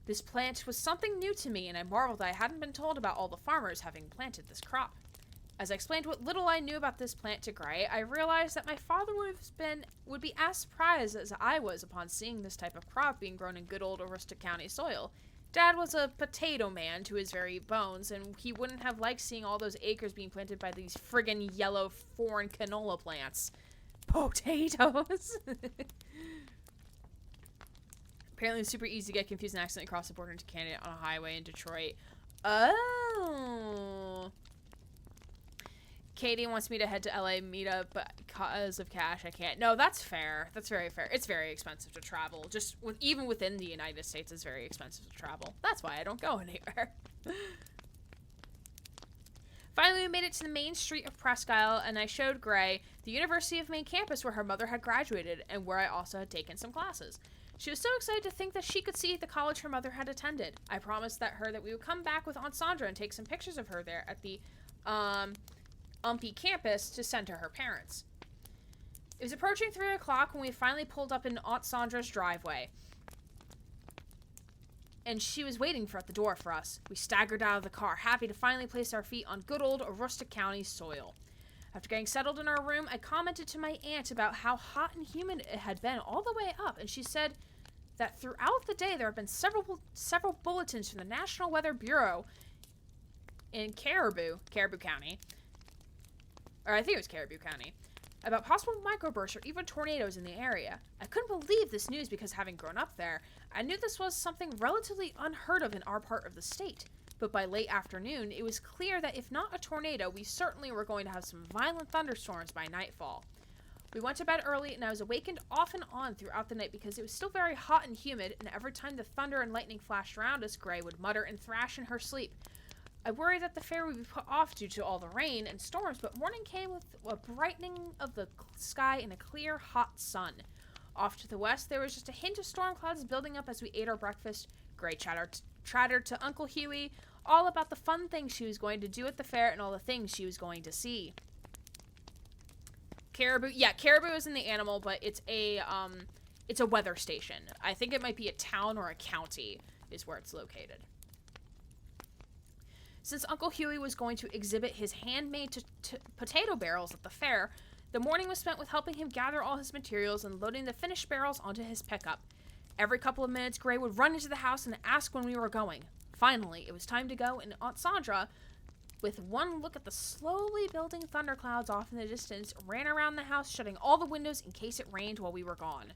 This plant was something new to me, and I marveled that I hadn't been told about all the farmers having planted this crop. As I explained what little I knew about this plant to Gray, I realized that my father would be as surprised as I was upon seeing this type of crop being grown in good old Aroostook County soil. Dad was a potato man to his very bones, and he wouldn't have liked seeing all those acres being planted by these friggin' yellow foreign canola plants. Potatoes! Apparently it's super easy to get confused and accidentally cross the border into Canada on a highway in Detroit. Oh. Katie wants me to head to LA meetup, but because of cash, I can't. No, that's fair. That's very fair. It's very expensive to travel. Just even within the United States, it's very expensive to travel. That's why I don't go anywhere. Finally, we made it to the main street of Presque Isle, and I showed Gray the University of Maine campus where her mother had graduated and where I also had taken some classes. She was so excited to think that she could see the college her mother had attended. I promised her that we would come back with Aunt Sandra and take some pictures of her there at the Umpy campus to send to her parents. It was approaching 3 o'clock when we finally pulled up in Aunt Sandra's driveway, and she was waiting at the door for us. We staggered out of the car, happy to finally place our feet on good old Aroostook County soil. After getting settled in our room, I commented to my aunt about how hot and humid it had been all the way up, and she said, that throughout the day there have been several bulletins from the National Weather Bureau in Caribou County, or I think it was Caribou County, about possible microbursts or even tornadoes in the area. I couldn't believe this news because having grown up there, I knew this was something relatively unheard of in our part of the state. But by late afternoon, it was clear that if not a tornado, we certainly were going to have some violent thunderstorms by nightfall. We went to bed early, and I was awakened off and on throughout the night because it was still very hot and humid, and every time the thunder and lightning flashed around us, Gray would mutter and thrash in her sleep. I worried that the fair would be put off due to all the rain and storms, but morning came with a brightening of the sky and a clear, hot sun. Off to the west, there was just a hint of storm clouds building up as we ate our breakfast. Gray chattered to Uncle Huey all about the fun things she was going to do at the fair and all the things she was going to see. Caribou is in the animal, but it's a weather station. I think it might be a town or a county is where it's located. Since Uncle Huey was going to exhibit his handmade potato barrels at the fair, the morning was spent with helping him gather all his materials and loading the finished barrels onto his pickup. Every couple of minutes, Gray would run into the house and ask when we were going. Finally, it was time to go, and Aunt Sandra, with one look at the slowly building thunderclouds off in the distance, ran around the house, shutting all the windows in case it rained while we were gone.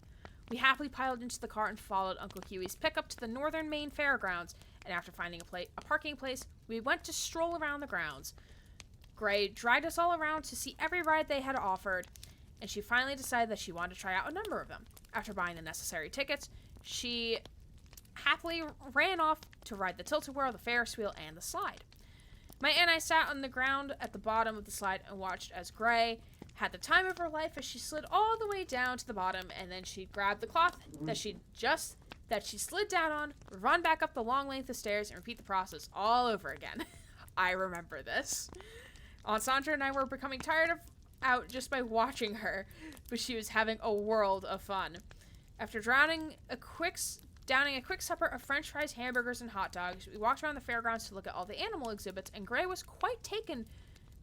We happily piled into the car and followed Uncle Huey's pickup to the Northern Maine Fairgrounds, and after finding a parking place, we went to stroll around the grounds. Gray dragged us all around to see every ride they had offered, and she finally decided that she wanted to try out a number of them. After buying the necessary tickets, she happily ran off to ride the tilt-a-whirl, the Ferris wheel, and the slide. My aunt and I sat on the ground at the bottom of the slide and watched as Gray had the time of her life as she slid all the way down to the bottom, and then she grabbed the cloth that she slid down on, run back up the long length of stairs, and repeat the process all over again. I remember this. Aunt Sandra and I were becoming tired out just by watching her, but she was having a world of fun. After downing a quick supper of french fries, hamburgers, and hot dogs, we walked around the fairgrounds to look at all the animal exhibits, and Gray was quite taken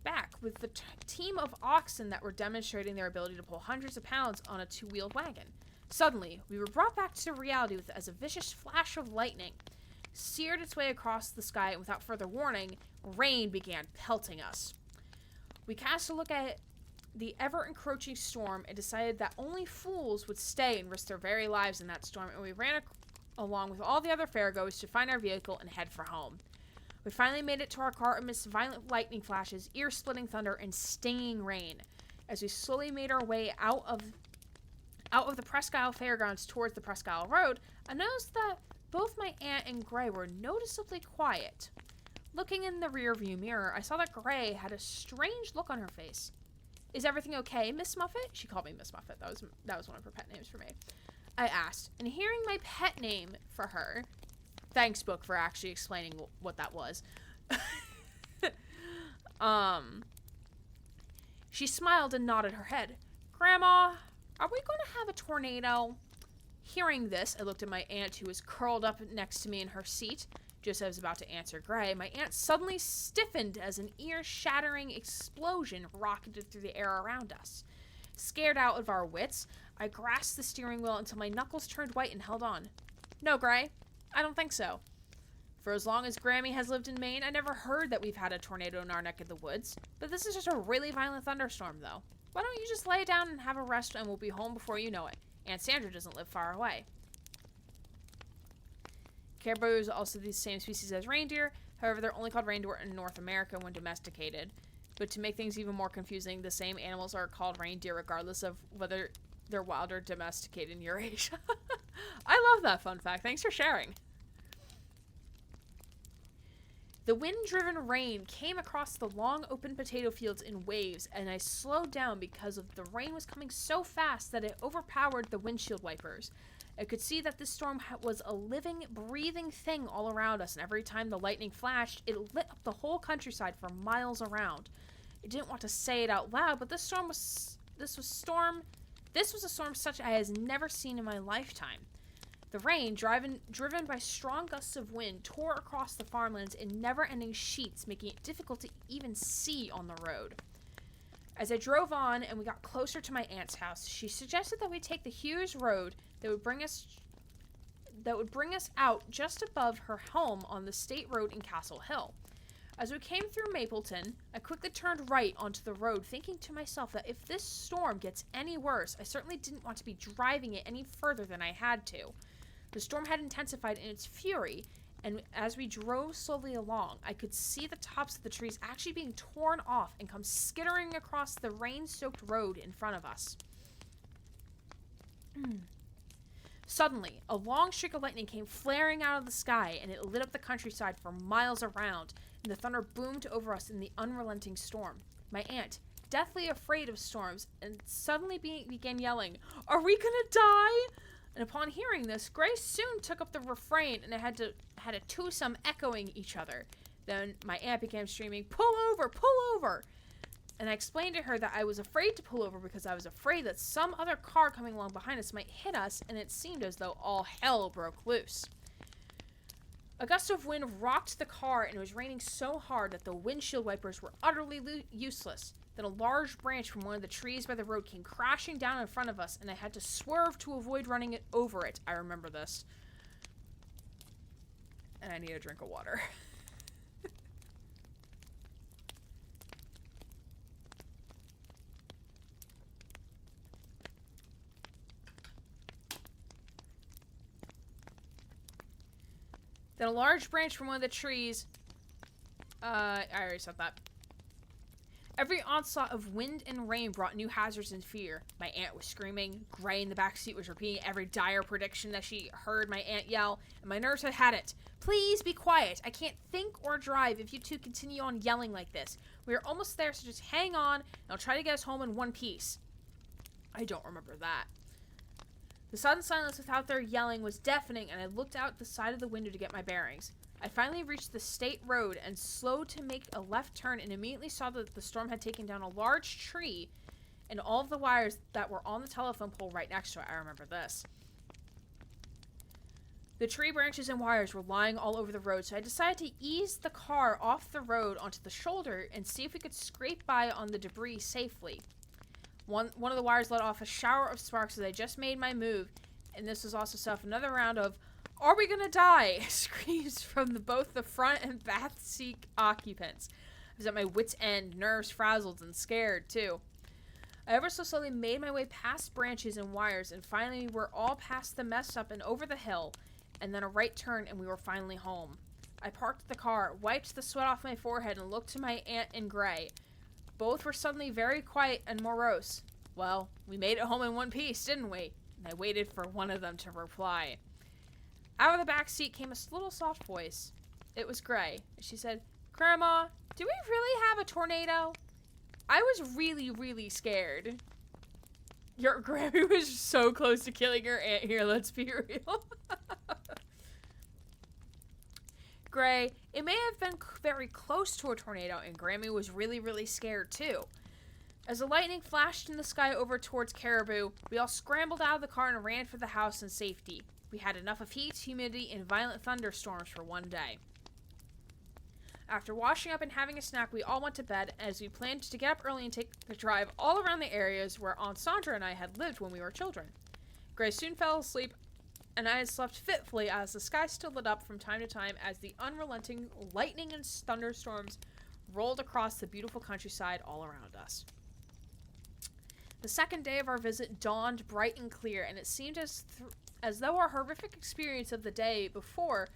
back with the team of oxen that were demonstrating their ability to pull hundreds of pounds on a two-wheeled wagon. Suddenly, we were brought back to reality as a vicious flash of lightning seared its way across the sky, and without further warning, rain began pelting us. We cast a look at the ever-encroaching storm and decided that only fools would stay and risk their very lives in that storm, and we ran along with all the other fairgoers to find our vehicle and head for home. We finally made it to our car amidst violent lightning flashes, ear-splitting thunder, and stinging rain. As we slowly made our way out of the Presque Isle Fairgrounds towards the Presque Isle Road, I noticed that both my aunt and Gray were noticeably quiet. Looking in the rearview mirror, I saw that Gray had a strange look on her face. "Is everything okay, Miss Muffet?" She called me Miss Muffet. That was one of her pet names for me. I asked, and hearing my pet name for her, thanks, book, for actually explaining what that was. She smiled and nodded her head. "Grandma, are we going to have a tornado?" Hearing this, I looked at my aunt, who was curled up next to me in her seat. Just as I was about to answer Gray, my aunt suddenly stiffened as an ear-shattering explosion rocketed through the air around us. Scared out of our wits, I grasped the steering wheel until my knuckles turned white and held on. "No, Gray, I don't think so. For as long as Grammy has lived in Maine, I never heard that we've had a tornado in our neck of the woods. But this is just a really violent thunderstorm, though. Why don't you just lay down and have a rest, and we'll be home before you know it. Aunt Sandra doesn't live far away." Caribou is also the same species as reindeer. However, they're only called reindeer in North America when domesticated. But to make things even more confusing, the same animals are called reindeer regardless of whether they're wild or domesticated in Eurasia. I love that fun fact. Thanks for sharing. The wind-driven rain came across the long open potato fields in waves, and I slowed down because the rain was coming so fast that it overpowered the windshield wipers. I could see that this storm was a living, breathing thing all around us, and every time the lightning flashed, it lit up the whole countryside for miles around. I didn't want to say it out loud, but this was a storm such I has never seen in my lifetime. The rain, driven by strong gusts of wind, tore across the farmlands in never-ending sheets, making it difficult to even see on the road. As I drove on and we got closer to my aunt's house, she suggested that we take the Hughes Road that would bring us that would bring us out just above her home on the state road in Castle Hill. As we came through Mapleton, I quickly turned right onto the road, thinking to myself that if this storm gets any worse, I certainly didn't want to be driving it any further than I had to. The storm had intensified in its fury, and as we drove slowly along, I could see the tops of the trees actually being torn off and come skittering across the rain-soaked road in front of us. Suddenly, a long streak of lightning came flaring out of the sky, and it lit up the countryside for miles around, and the thunder boomed over us in the unrelenting storm. My aunt, deathly afraid of storms, and suddenly began yelling, "Are we gonna die?" And upon hearing this, Grace soon took up the refrain, and it had a twosome echoing each other. Then my aunt began screaming, "Pull over! Pull over!" And I explained to her that I was afraid to pull over because I was afraid that some other car coming along behind us might hit us, and it seemed as though all hell broke loose. A gust of wind rocked the car, and it was raining so hard that the windshield wipers were utterly useless. Then a large branch from one of the trees by the road came crashing down in front of us, and I had to swerve to avoid running it over it. I remember this. And I need a drink of water. Then a large branch from one of the trees... I already said that. Every onslaught of wind and rain brought new hazards and fear. My aunt was screaming. Gray in the backseat was repeating every dire prediction that she heard my aunt yell, and my nerves had had it. "Please be quiet. I can't think or drive if you two continue on yelling like this. We are almost there, so just hang on, and I'll try to get us home in one piece." I don't remember that. The sudden silence without their yelling was deafening, and I looked out the side of the window to get my bearings. I finally reached the state road and slowed to make a left turn, and immediately saw that the storm had taken down a large tree and all of the wires that were on the telephone pole right next to it. I remember this. The tree branches and wires were lying all over the road, so I decided to ease the car off the road onto the shoulder and see if we could scrape by on the debris safely. One of the wires let off a shower of sparks as I just made my move, and this was also set off another round of "Are we gonna die?" screams from both the front and back seat occupants. I was at my wit's end, nerves frazzled and scared, too. I ever so slowly made my way past branches and wires, and finally we were all past the mess up and over the hill, and then a right turn, and we were finally home. I parked the car, wiped the sweat off my forehead, and looked to my aunt and Gray. Both were suddenly very quiet and morose. "Well, we made it home in one piece, didn't we?" And I waited for one of them to reply. Out of the back seat came a little soft voice. It was Gray. She said, "Grandma, do we really have a tornado?" I was really, really scared. Your Grammy was so close to killing her aunt here, let's be real. Gray, it may have been very close to a tornado, and Grammy was really, really scared too. As the lightning flashed in the sky over towards Caribou, we all scrambled out of the car and ran for the house in safety. We had enough of heat, humidity, and violent thunderstorms for one day. After washing up and having a snack, we all went to bed, as we planned to get up early and take the drive all around the areas where Aunt Sandra and I had lived when we were children. Gray soon fell asleep, and I had slept fitfully as the sky still lit up from time to time as the unrelenting lightning and thunderstorms rolled across the beautiful countryside all around us. The second day of our visit dawned bright and clear, and it seemed as though our horrific experience of the day before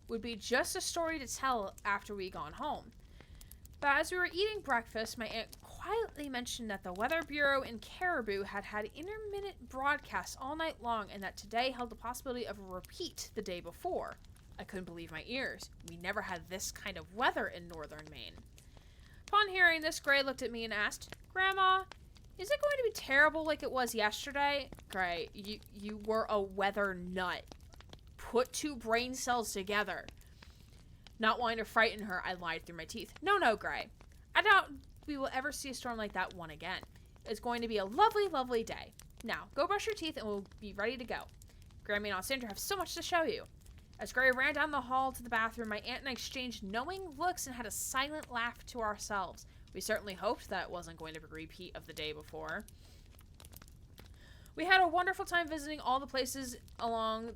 would be just a story to tell after we gone home. But as we were eating breakfast, my aunt quietly mentioned that the Weather Bureau in Caribou had intermittent broadcasts all night long, and that today held the possibility of a repeat the day before. I couldn't believe my ears. We never had this kind of weather in northern Maine. Upon hearing this, Gray looked at me and asked, "Grandma, is it going to be terrible like it was yesterday?" Gray, you were a weather nut. Put two brain cells together. Not wanting to frighten her, I lied through my teeth. No, Gray. I doubt we will ever see a storm like that one again. It's going to be a lovely, lovely day. Now, go brush your teeth and we'll be ready to go. Grammy and Aunt Sandra have so much to show you. As Gray ran down the hall to the bathroom, my aunt and I exchanged knowing looks and had a silent laugh to ourselves. We certainly hoped that it wasn't going to be a repeat of the day before. We had a wonderful time visiting all the places along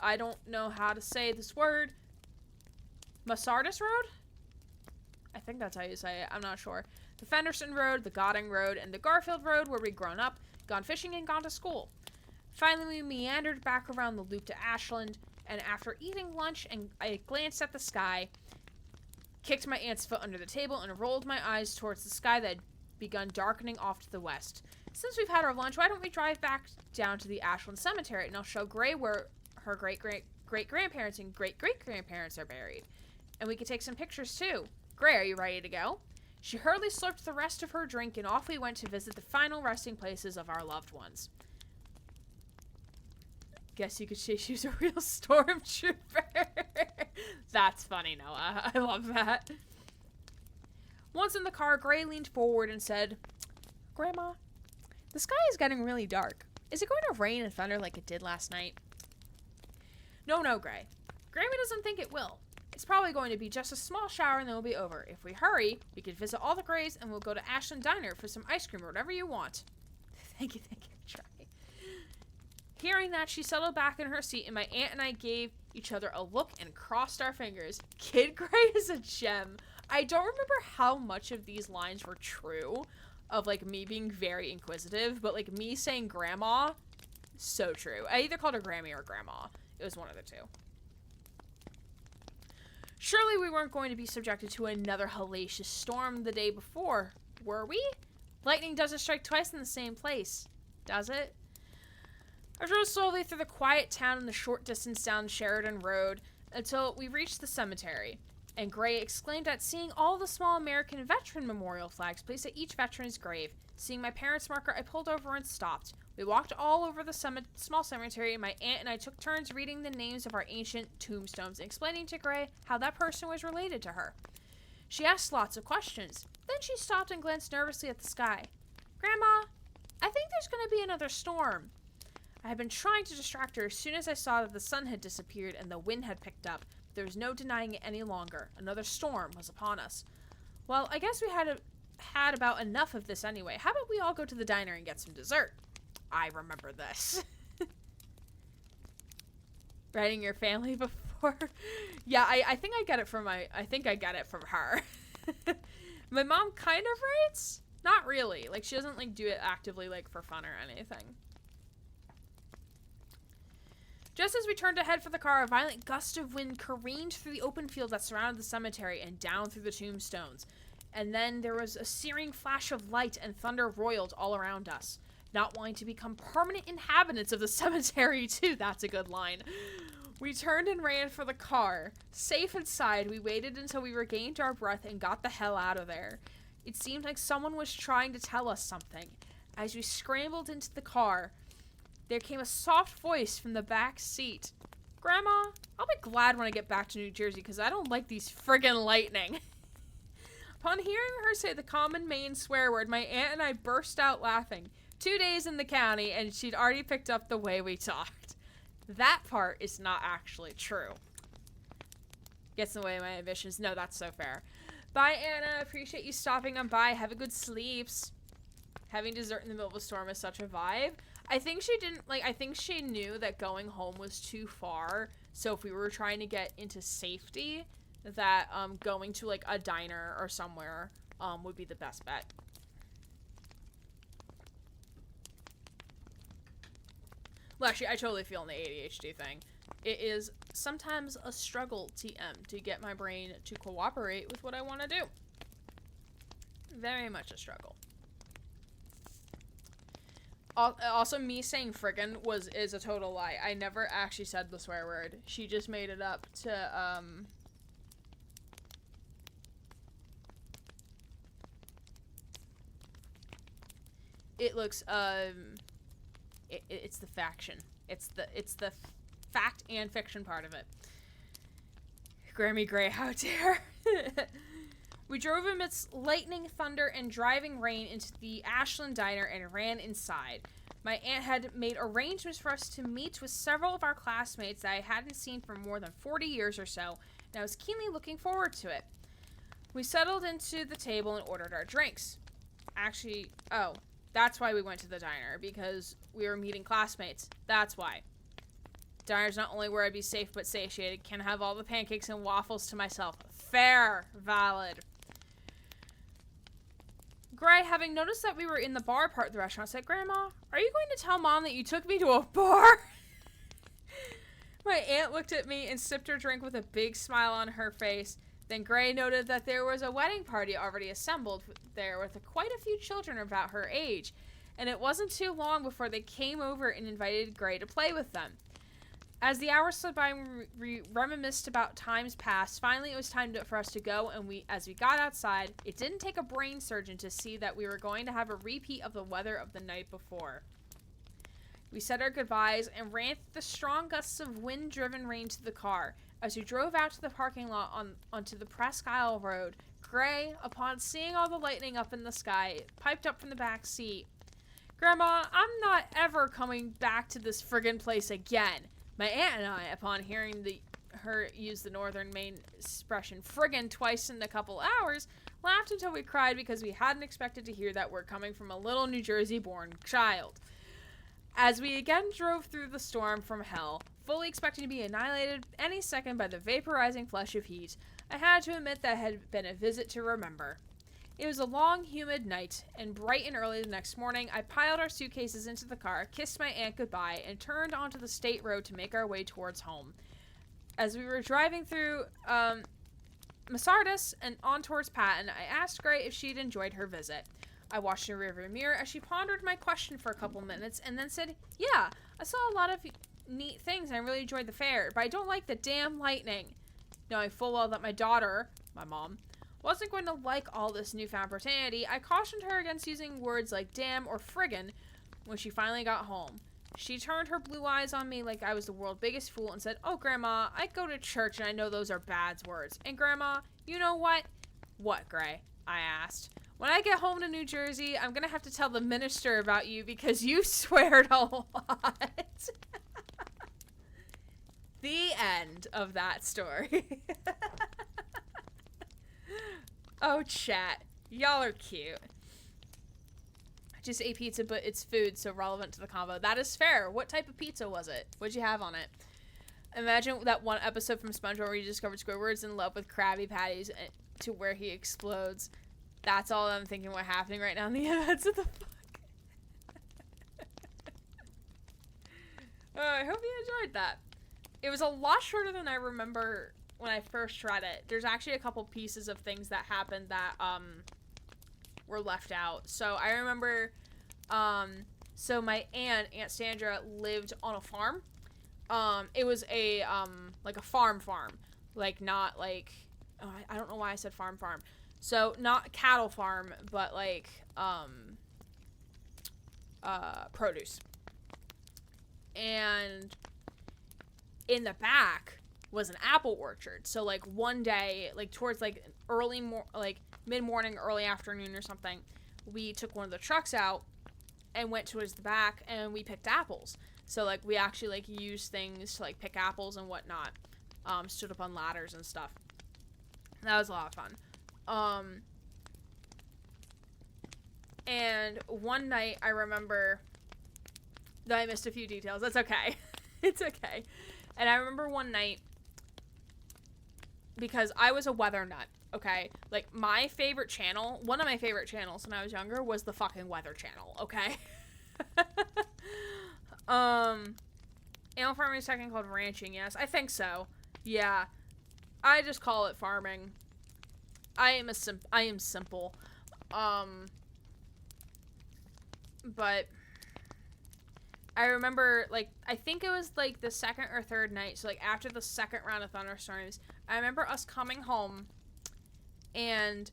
I don't know how to say this word. Masardis Road? I think that's how you say it. I'm not sure. The Fenderson Road, the Godding Road, and the Garfield Road, where we'd grown up, gone fishing, and gone to school. Finally, we meandered back around the loop to Ashland, and after eating lunch and I glanced at the sky, kicked my aunt's foot under the table, and rolled my eyes towards the sky that had begun darkening off to the west. Since we've had our lunch, why don't we drive back down to the Ashland Cemetery, and I'll show Gray where her great-great-great-grandparents and great-great-grandparents are buried. And we could take some pictures, too. Gray, are you ready to go? She hurriedly slurped the rest of her drink, and off we went to visit the final resting places of our loved ones. Guess you could say she was a real stormtrooper. That's funny, Noah. I love that. Once in the car, Gray leaned forward and said, Grandma, the sky is getting really dark. Is it going to rain and thunder like it did last night? No, Gray. Grandma doesn't think it will. It's probably going to be just a small shower and then it'll be over. If we hurry, we can visit all the Grays and we'll go to Ashland Diner for some ice cream or whatever you want. Thank you. Try. Hearing that, she settled back in her seat and my aunt and I gave each other a look and crossed our fingers. Kid Gray is a gem. I don't remember how much of these lines were true, of like me being very inquisitive, but like me saying grandma, so true. I either called her Grammy or grandma. It was one of the two. Surely we weren't going to be subjected to another hellacious storm the day before, were we? Lightning doesn't strike twice in the same place, does it? I drove slowly through the quiet town in the short distance down Sheridan Road until we reached the cemetery, and Gray exclaimed at seeing all the small American veteran memorial flags placed at each veteran's grave. Seeing my parents' marker, I pulled over and stopped. We walked all over the small cemetery, and my aunt and I took turns reading the names of our ancient tombstones and explaining to Gray how that person was related to her. She asked lots of questions. Then she stopped and glanced nervously at the sky. Grandma, I think there's going to be another storm. I had been trying to distract her as soon as I saw that the sun had disappeared and the wind had picked up. There was no denying it any longer. Another storm was upon us. Well, I guess we had about enough of this anyway. How about we all go to the diner and get some dessert? I remember this. Writing your family before? Yeah, I think I get it from her. My mom kind of writes? Not really. Like, she doesn't, like, do it actively, like, for fun or anything. Just as we turned to head for the car, a violent gust of wind careened through the open field that surrounded the cemetery and down through the tombstones. And then there was a searing flash of light and thunder roiled all around us. Not wanting to become permanent inhabitants of the cemetery, too. That's a good line. We turned and ran for the car. Safe inside, we waited until we regained our breath and got the hell out of there. It seemed like someone was trying to tell us something. As we scrambled into the car, there came a soft voice from the back seat. Grandma, I'll be glad when I get back to New Jersey because I don't like these friggin' lightning. Upon hearing her say the common Maine swear word, my aunt and I burst out laughing. 2 days in the county and she'd already picked up the way we talked. That part is not actually true. Gets in the way of my ambitions. No, that's so fair. Bye, Anna. Appreciate you stopping on by. Have a good sleeps. Having dessert in the middle of a storm is such a vibe. I think she knew that going home was too far. So if we were trying to get into safety, that going to like a diner or somewhere would be the best bet. Well, actually, I totally feel in the ADHD thing. It is sometimes a struggle, TM, to get my brain to cooperate with what I want to do. Very much a struggle. Also, me saying friggin' is a total lie. I never actually said the swear word. She just made it up to, It looks, it's the faction. It's the fact and fiction part of it. Grammy Gray, how dare. We drove amidst lightning, thunder, and driving rain into the Ashland Diner and ran inside. My aunt had made arrangements for us to meet with several of our classmates that I hadn't seen for more than 40 years or so, and I was keenly looking forward to it. We settled into the table and ordered our drinks. Actually, that's why we went to the diner, because we were meeting classmates. That's why. Diner's not only where I'd be safe but satiated. Can't have all the pancakes and waffles to myself. Fair. Valid. Gray, having noticed that we were in the bar part of the restaurant, said, Grandma, are you going to tell Mom that you took me to a bar? My aunt looked at me and sipped her drink with a big smile on her face. Then Gray noted that there was a wedding party already assembled there with quite a few children about her age, and it wasn't too long before they came over and invited Gray to play with them. As the hours slid by and we reminisced about times past, finally it was time for us to go, and as we got outside, it didn't take a brain surgeon to see that we were going to have a repeat of the weather of the night before. We said our goodbyes and ran the strong gusts of wind-driven rain to the car. As we drove out to the parking lot onto the Presque Isle Road, Gray, upon seeing all the lightning up in the sky, piped up from the back seat, Grandma, I'm not ever coming back to this friggin' place again. My aunt and I, upon hearing her use the northern Maine expression friggin' twice in a couple hours, laughed until we cried because we hadn't expected to hear that word coming from a little New Jersey-born child. As we again drove through the storm from hell, fully expecting to be annihilated any second by the vaporizing flush of heat, I had to admit that had been a visit to remember. It was a long, humid night, and bright and early the next morning, I piled our suitcases into the car, kissed my aunt goodbye, and turned onto the state road to make our way towards home. As we were driving through Masardis and on towards Patton, I asked Gray if she'd enjoyed her visit. I watched in the rearview mirror as she pondered my question for a couple minutes and then said, yeah, I saw a lot of neat things and I really enjoyed the fair, but I don't like the damn lightning. Knowing full well that my daughter, my mom, wasn't going to like all this newfound profanity, I cautioned her against using words like damn or friggin' when she finally got home. She turned her blue eyes on me like I was the world's biggest fool and said, oh, Grandma, I go to church and I know those are bad words. And Grandma, you know what? What, Gray? I asked. When I get home to New Jersey, I'm going to have to tell the minister about you because you sweared a lot. The end of that story. Oh, chat. Y'all are cute. I just ate pizza, but it's food, so relevant to the combo. That is fair. What type of pizza was it? What'd you have on it? Imagine that one episode from SpongeBob where you discovered Squidward's in love with Krabby Patties to where he explodes. That's all I'm thinking what's happening right now in the events of the fuck. I hope you enjoyed that. It was a lot shorter than I remember when I first tried it. There's actually a couple pieces of things that happened that were left out. So I remember so my Aunt Sandra lived on a farm. It was a like a farm. Like not like I don't know why I said farm. So not cattle farm, but like produce. And in the back was an apple orchard. So like one day, like towards like mid-morning, early afternoon or something, we took one of the trucks out and went towards the back and we picked apples. So like we actually like used things to like pick apples and whatnot. Stood up on ladders and stuff. That was a lot of fun. And one night I remember that I missed a few details. That's okay. It's okay. And I remember one night, because I was a weather nut, okay? Like, my favorite channel, one of my favorite channels when I was younger was the fucking Weather Channel, okay? Animal farming is technically called ranching, yes. I think so. Yeah. I just call it farming. I am simple. But I remember, like, I think it was, like, the second or third night, so, like, after the second round of thunderstorms, I remember us coming home, and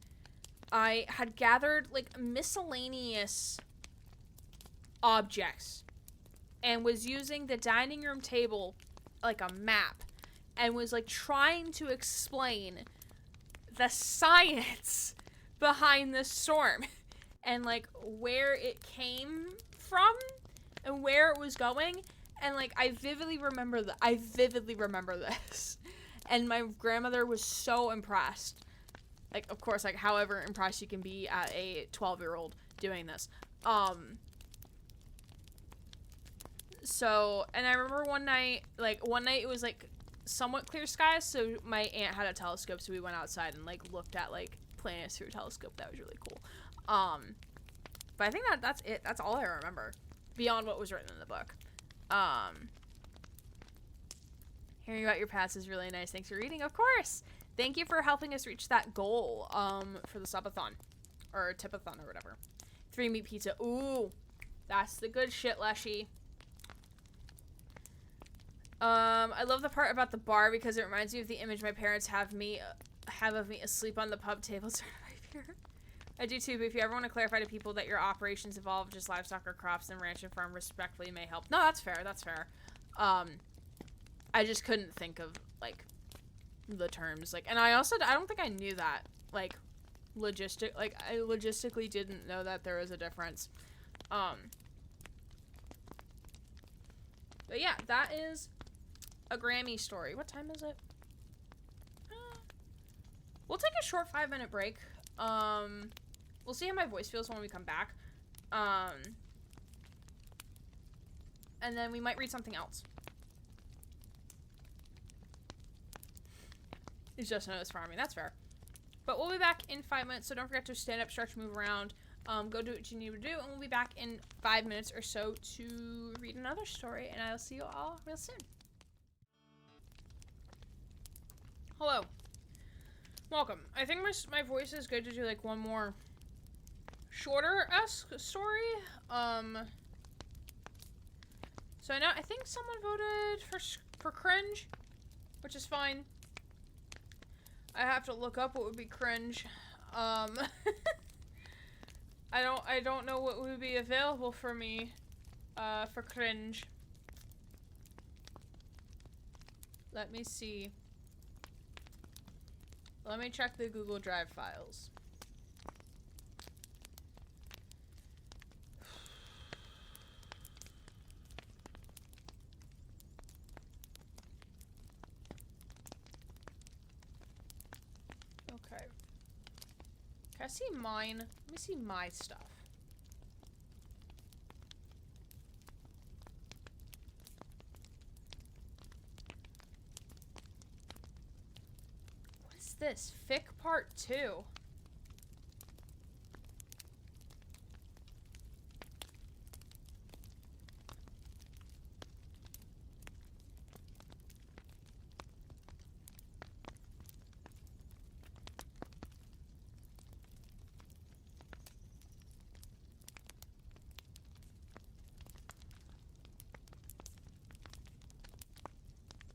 I had gathered, like, miscellaneous objects, and was using the dining room table like a map, and was, like, trying to explain the science behind the storm, and, like, where it came from, and where it was going, and like I vividly remember this, and my grandmother was so impressed, like of course like however impressed you can be at a 12-year-old doing this. So, and I remember one night it was like somewhat clear skies, so my aunt had a telescope, so we went outside and like looked at like planets through a telescope. That was really cool. But I think that's it. That's all I remember beyond what was written in the book. Hearing about your past is really nice. Thanks for reading. Of course. Thank you for helping us reach that goal for the subathon or tipathon or whatever. 3 meat pizza. Ooh, that's the good shit, Leshy. I love the part about the bar because it reminds me of the image my parents have of me asleep on the pub tables. I do too, but if you ever want to clarify to people that your operations involve just livestock or crops, then ranch and farm respectfully may help. No, that's fair. That's fair. I just couldn't think of like the terms, like, and I don't think I knew that, like, I logistically didn't know that there was a difference. But yeah, that is a Grammy story. What time is it? We'll take a short 5-minute break. We'll see how my voice feels when we come back. And then we might read something else. It's just notice farming. That's fair. But we'll be back in 5 minutes, so don't forget to stand up, stretch, move around, go do what you need to do, and we'll be back in 5 minutes or so to read another story, and I'll see you all real soon. Hello. Welcome. I think my voice is good to do like one more shorter-esque story. So I think someone voted for Cringe, which is fine. I have to look up what would be cringe. I don't know what would be available for me for Cringe. Let me see. Let me check the Google Drive files. Okay. Can I see mine? Let me see my stuff. What is this? Fic Part 2.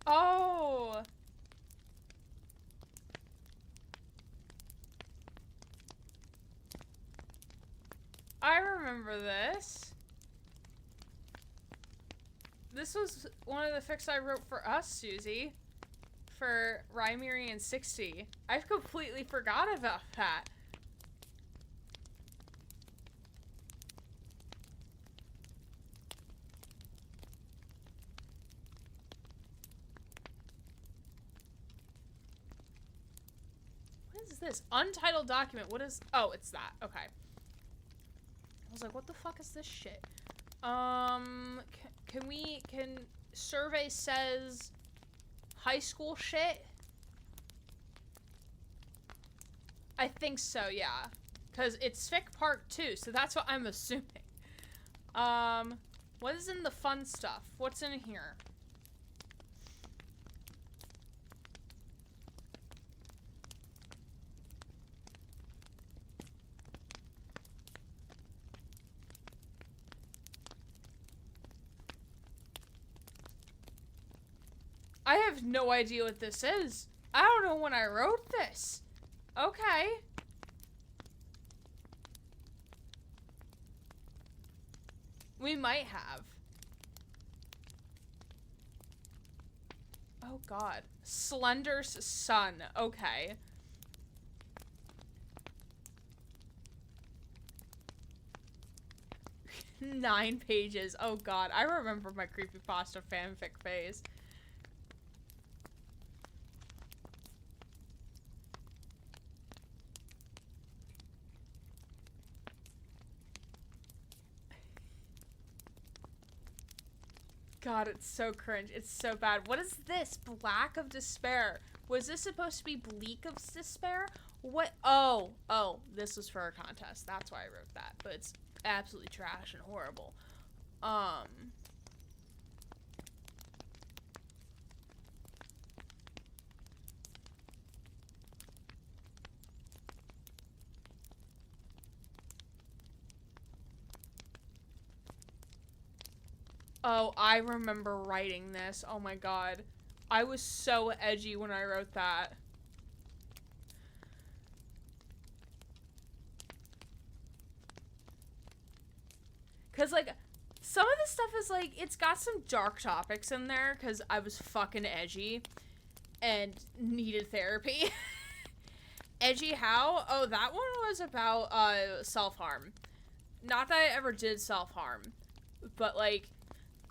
Oh! I remember this. This was one of the fics I wrote for us, Susie. For Rymerian 60. I completely forgot about that. What is this? Untitled document. What is... Oh, it's that. Okay. I was like, what the fuck is this shit? Can survey says high school shit? I think so, yeah. Because it's fic part 2, so that's what I'm assuming. What is in the fun stuff? What's in here? I have no idea what this is. I don't know when I wrote this. Okay. We might have. Oh god. Slender's son. Okay. Nine pages. Oh god. I remember my creepypasta fanfic phase. God, it's so cringe. It's so bad. What is this? Black of Despair. Was this supposed to be Bleak of Despair? What? Oh, this was for a contest. That's why I wrote that. But it's absolutely trash and horrible. Oh, I remember writing this. Oh my god. I was so edgy when I wrote that. Cause like, some of this stuff is like, it's got some dark topics in there cause I was fucking edgy and needed therapy. Edgy how? Oh, that one was about self-harm. Not that I ever did self-harm, but like,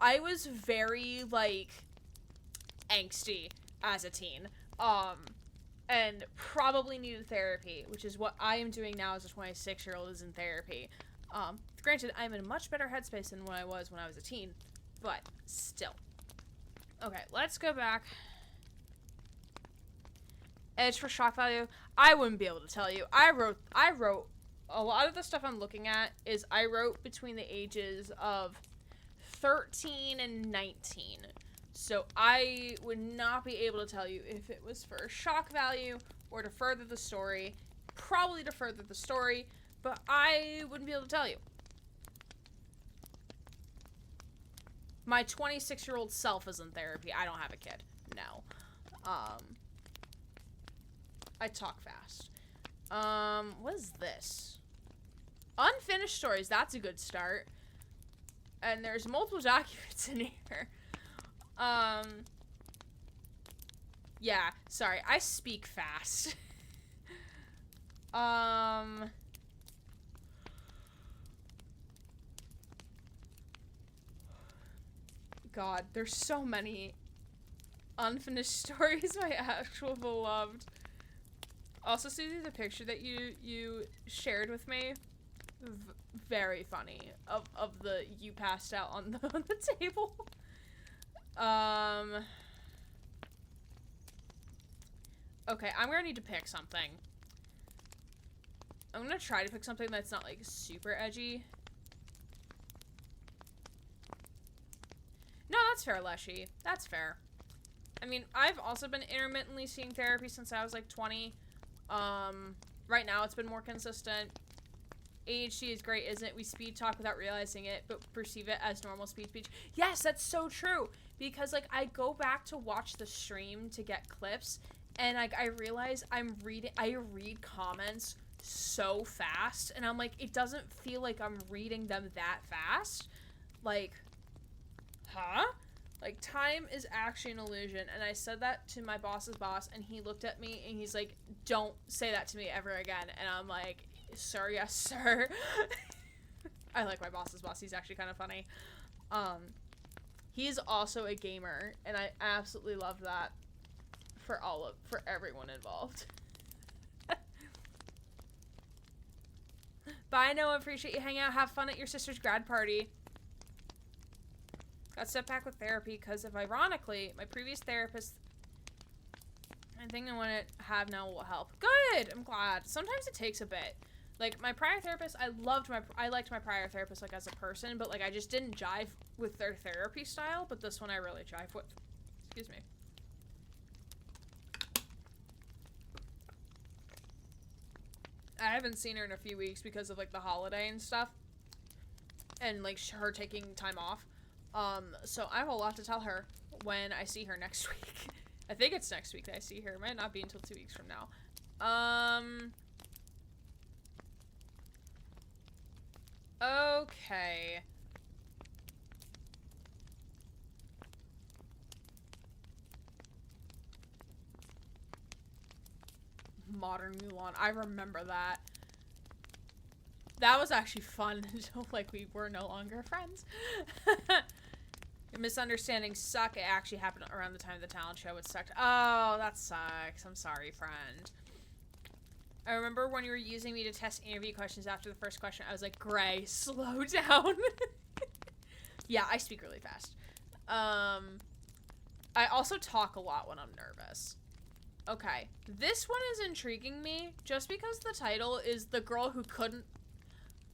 I was very like angsty as a teen. And probably needed therapy, which is what I am doing now as a 26-year-old is in therapy. Granted, I'm in a much better headspace than when I was a teen, but still. Okay, let's go back. Edge for shock value. I wouldn't be able to tell you. I wrote a lot of the stuff I'm looking at is I wrote between the ages of 13 and 19. So I would not be able to tell you if it was for shock value or to further the story. Probably to further the story, but I wouldn't be able to tell you. My 26-year-old self is in therapy. I don't have a kid. No. I talk fast. What is this? Unfinished stories. That's a good start. And there's multiple documents in here. Yeah, sorry. I speak fast. God, there's so many unfinished stories, my actual beloved. Also, see the picture that you shared with me? Very funny. Of the you passed out on the table. Okay, I'm gonna need to pick something. I'm gonna try to pick something that's not, like, super edgy. No, that's fair, Leshy. That's fair. I mean, I've also been intermittently seeing therapy since I was, like, 20. Right now it's been more consistent. ADHD is great, isn't it? We speed talk without realizing it, but perceive it as normal speed speech. Yes, that's so true. Because, like, I go back to watch the stream to get clips, and, like, I realize I read comments so fast, and I'm like, it doesn't feel like I'm reading them that fast. Like, huh? Like, time is actually an illusion, and I said that to my boss's boss, and he looked at me, and he's like, don't say that to me ever again, and I'm like, sir, yes, sir. I like my boss's boss, he's actually kind of funny. He's also a gamer, and I absolutely love that for everyone involved. Bye, Noah, appreciate you hanging out, have fun at your sister's grad party. Got set back with therapy because of, ironically, my previous therapist, I think I want to have now will help. Good! I'm glad. Sometimes it takes a bit. Like, my prior therapist, I liked my prior therapist, like, as a person, but, like, I just didn't jive with their therapy style, but this one I really jive with. Excuse me. I haven't seen her in a few weeks because of, like, the holiday and stuff. And, like, her taking time off. So I have a lot to tell her when I see her next week. I think it's next week that I see her. It might not be until 2 weeks from now. Okay. Modern Mulan. I remember that. That was actually fun until, like, we were no longer friends. Misunderstandings suck. It actually happened around the time of the talent show. It sucked. Oh, that sucks. I'm sorry, friend. I remember when you were using me to test interview questions after the first question, I was like, Gray, slow down. Yeah, I speak really fast. I also talk a lot when I'm nervous. Okay, this one is intriguing me just because the title is The Girl Who Couldn't,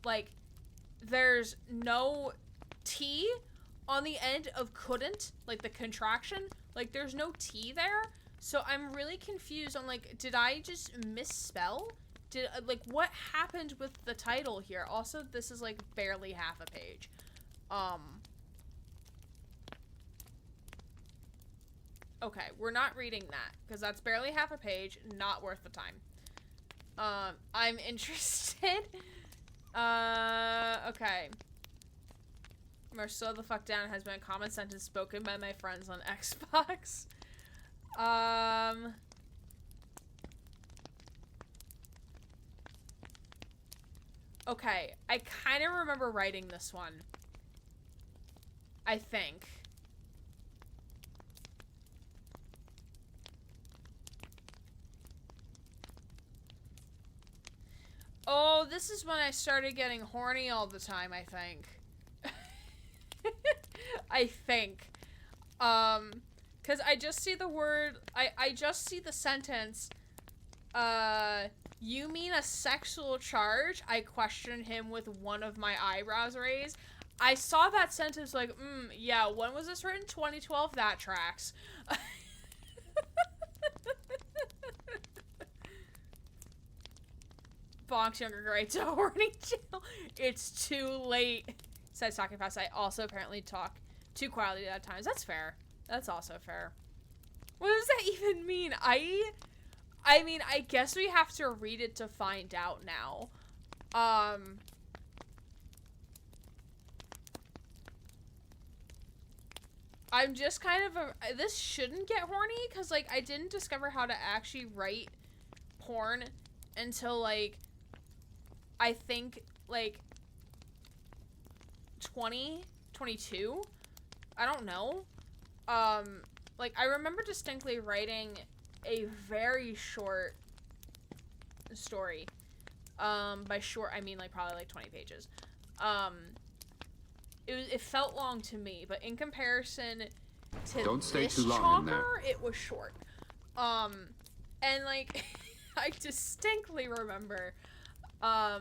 like, there's no T on the end of couldn't, like the contraction, like there's no T there, so I'm really confused on, like, did I just misspell? Like, what happened with the title here? Also, this is, like, barely half a page. Okay, we're not reading that, because that's barely half a page, not worth the time. I'm interested. Okay. Slow the fuck down has been a common sentence spoken by my friends on Xbox. Okay, I kind of remember writing this one. I think. Oh, this is when I started getting horny all the time, I think. I think. Because I just see the word, I just see the sentence, you mean a sexual charge? I questioned him with one of my eyebrows raised. I saw that sentence like, yeah, when was this written? 2012? That tracks. Bonk's younger grade to horny jail. It's too late. Says talking fast. I also apparently talk too quietly at times. That's fair. That's also fair. What does that even mean? I mean, I guess we have to read it to find out now. I'm just kind of this shouldn't get horny because, like, I didn't discover how to actually write porn until, like, I think, like, 2022? I don't know. Like, I remember distinctly writing a very short story. By short, I mean, like, probably, like, 20 pages. It felt long to me, but in comparison to Don't stay this too long in there. chalker, it was short. And, like, I distinctly remember, there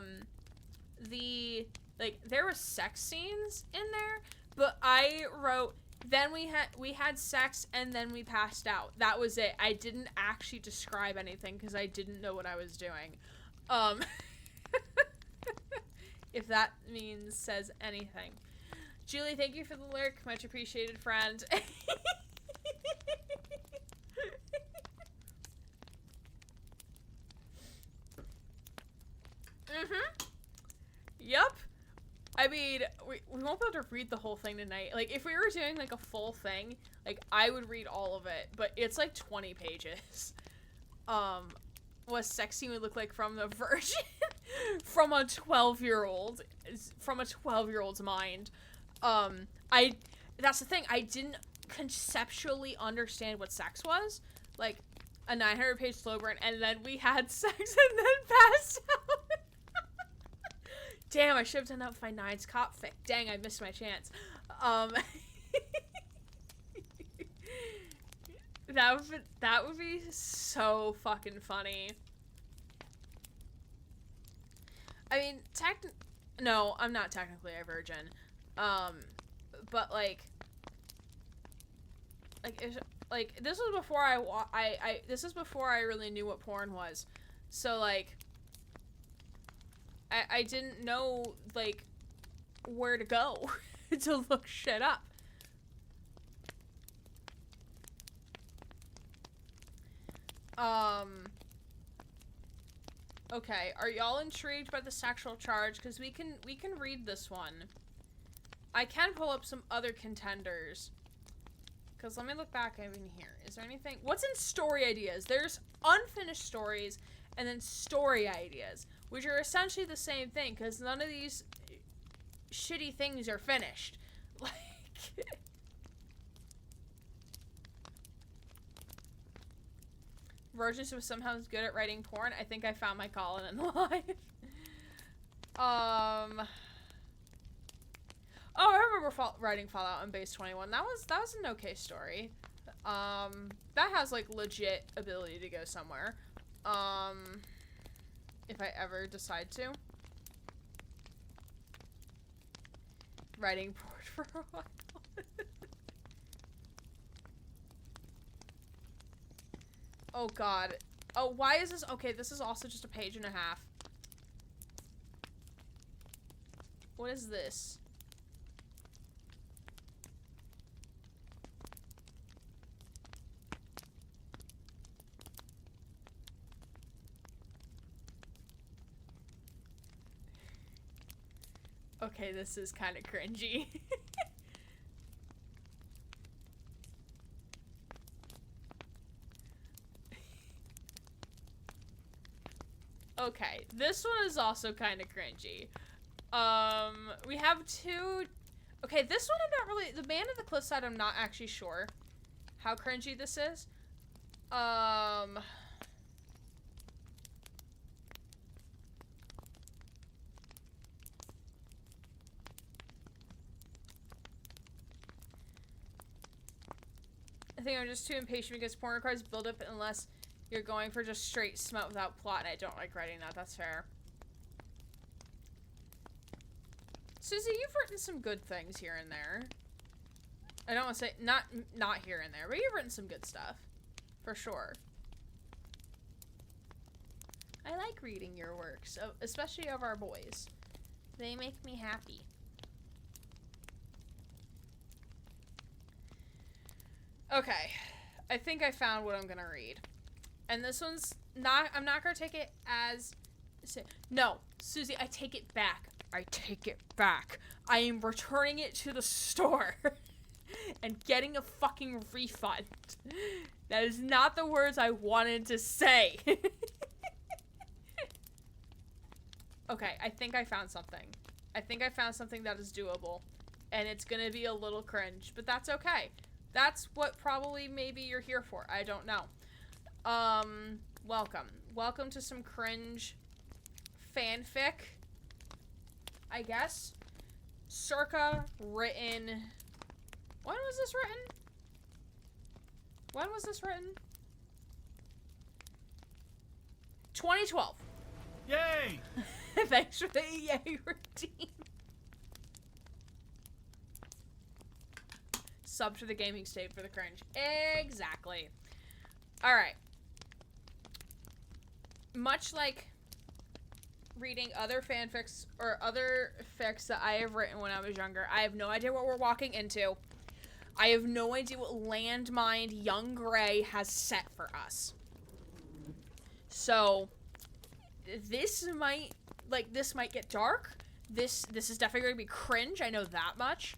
were sex scenes in there, but I wrote, then we had sex and then we passed out. That was it. I didn't actually describe anything because I didn't know what I was doing. If that says anything. Julie, thank you for the lyric. Much appreciated, friend. Yup. I mean, we won't be able to read the whole thing tonight. Like, if we were doing, like, a full thing, like, I would read all of it, but it's, like, 20 pages. What sex scene would look like from the Virgin. From a 12-year-old. From a 12-year-old's mind. That's the thing, I didn't conceptually understand what sex was. Like, a 900-page slow burn, and then we had sex and then passed out. Damn, I should have done that with my 9's cop fic. Dang, I missed my chance. That would be so fucking funny. I mean, no, I'm not technically a virgin. But like this was before this is before I really knew what porn was. So like I didn't know like where to go to look shit up. Okay, are y'all intrigued by the sexual charge? Because we can read this one. I can pull up some other contenders. Because let me look back in here. Is there anything? What's in story ideas? There's unfinished stories and then story ideas, which are essentially the same thing because none of these shitty things are finished. Like, Virgins was somehow good at writing porn. I think I found my calling in life. Oh, I remember remember writing Fallout on Base 21. That was an okay story. That has like legit ability to go somewhere. If I ever decide to. Writing board for a while. Oh god. Oh, why is this? Okay, this is also just a page and a half. What is this? Okay, this is kind of cringy. Okay, this one is also kind of cringy. We have two... Okay, this one I'm not really... The Man of the Cliffside, I'm not actually sure how cringy this is. I think I'm just too impatient because porn cards build up unless you're going for just straight smut without plot, and I don't like writing that. That's fair. Susie, you've written some good things here and there. I don't want to say not here and there, but you've written some good stuff. For sure. I like reading your works, especially of our boys. They make me happy. Okay, I think I found what I'm gonna read. And this one's not, I'm not gonna take it as, no, Susie, I take it back. I take it back. I am returning it to the store and getting a fucking refund. That is not the words I wanted to say. Okay, I think I found something. I think I found something that is doable. And it's gonna be a little cringe, but that's okay. That's what probably maybe you're here for. I don't know. Welcome. Welcome to some cringe fanfic, I guess. Circa written... When was this written? When was this written? 2012. Yay! Thanks for the yay routine. Sub to the gaming state for the cringe. Exactly. Alright. Much like reading other fanfics or other fics that I have written when I was younger, I have no idea what we're walking into. I have no idea what landmine Young Grey has set for us. So, this might get dark. This is definitely going to be cringe. I know that much.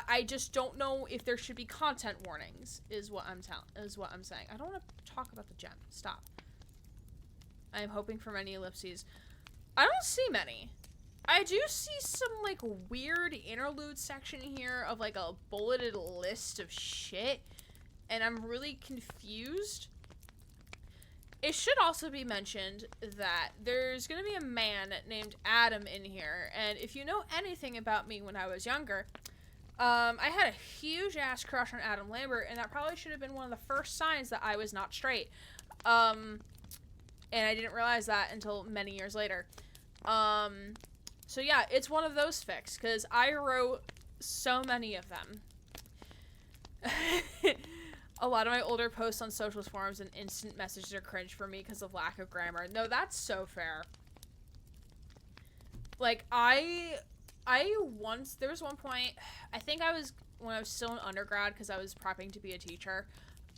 I just don't know if there should be content warnings, is what I'm saying. I don't want to talk about the gem. Stop. I'm hoping for many ellipses. I don't see many. I do see some, like, weird interlude section here of, like, a bulleted list of shit, and I'm really confused. It should also be mentioned that there's gonna be a man named Adam in here, and if you know anything about me when I was younger, I had a huge ass crush on Adam Lambert, and that probably should have been one of the first signs that I was not straight. And I didn't realize that until many years later. So yeah, it's one of those fics, because I wrote so many of them. A lot of my older posts on socials forums and instant messages are cringe for me because of lack of grammar. No, that's so fair. Like, there was one point, I think when I was still in undergrad, because I was prepping to be a teacher,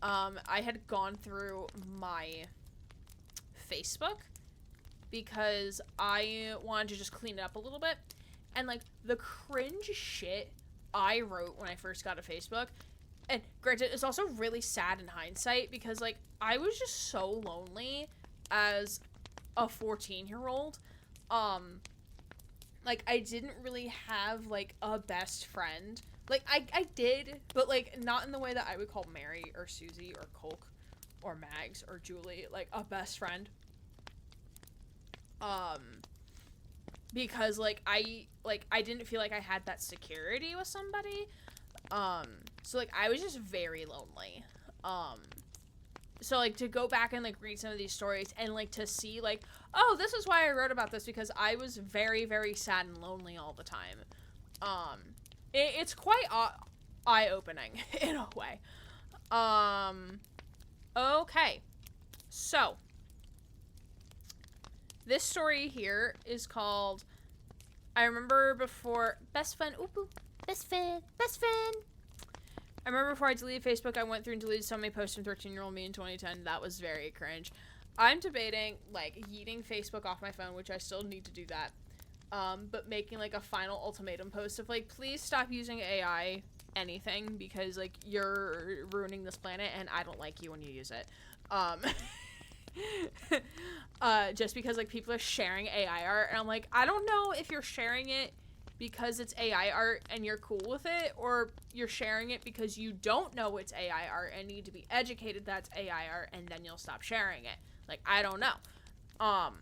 I had gone through my Facebook because I wanted to just clean it up a little bit, and, like, the cringe shit I wrote when I first got to Facebook, and granted, it's also really sad in hindsight, because, like, I was just so lonely as a 14-year-old, like, I didn't really have, like, a best friend. Like, I did, but, like, not in the way that I would call Mary or Susie or Coke or Mags or Julie, like, a best friend. because I didn't feel like I had that security with somebody. So like I was just very lonely. So like to go back and like read some of these stories and like to see like, oh, this is why I wrote about this, because I was very, very sad and lonely all the time. It's quite eye-opening in a way. Okay. So this story here is called, I remember before, best friend, best friend. I remember before I deleted Facebook, I went through and deleted so many posts from 13-year-old me in 2010. That was very cringe. I'm debating, like, yeeting Facebook off my phone, which I still need to do that. But making, like, a final ultimatum post of, like, please stop using AI anything, because, like, you're ruining this planet, and I don't like you when you use it. Just because, like, people are sharing AI art, and I'm like, I don't know if you're sharing it because it's AI art and you're cool with it, or you're sharing it because you don't know it's AI art and need to be educated that's AI art, and then you'll stop sharing it. Like, I don't know. I'm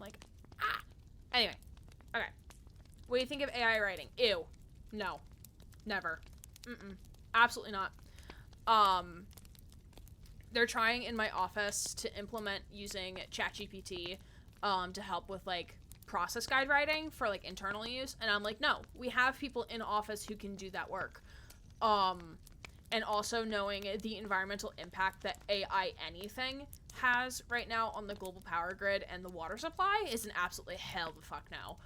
like, Anyway. Okay. What do you think of AI writing? Ew. No. Never. Absolutely not. They're trying in my office to implement using ChatGPT, to help with, like, process guide writing for, like, internal use, and I'm like, no, we have people in office who can do that work. And also knowing the environmental impact that AI anything has right now on the global power grid and the water supply is an absolutely hell the fuck no.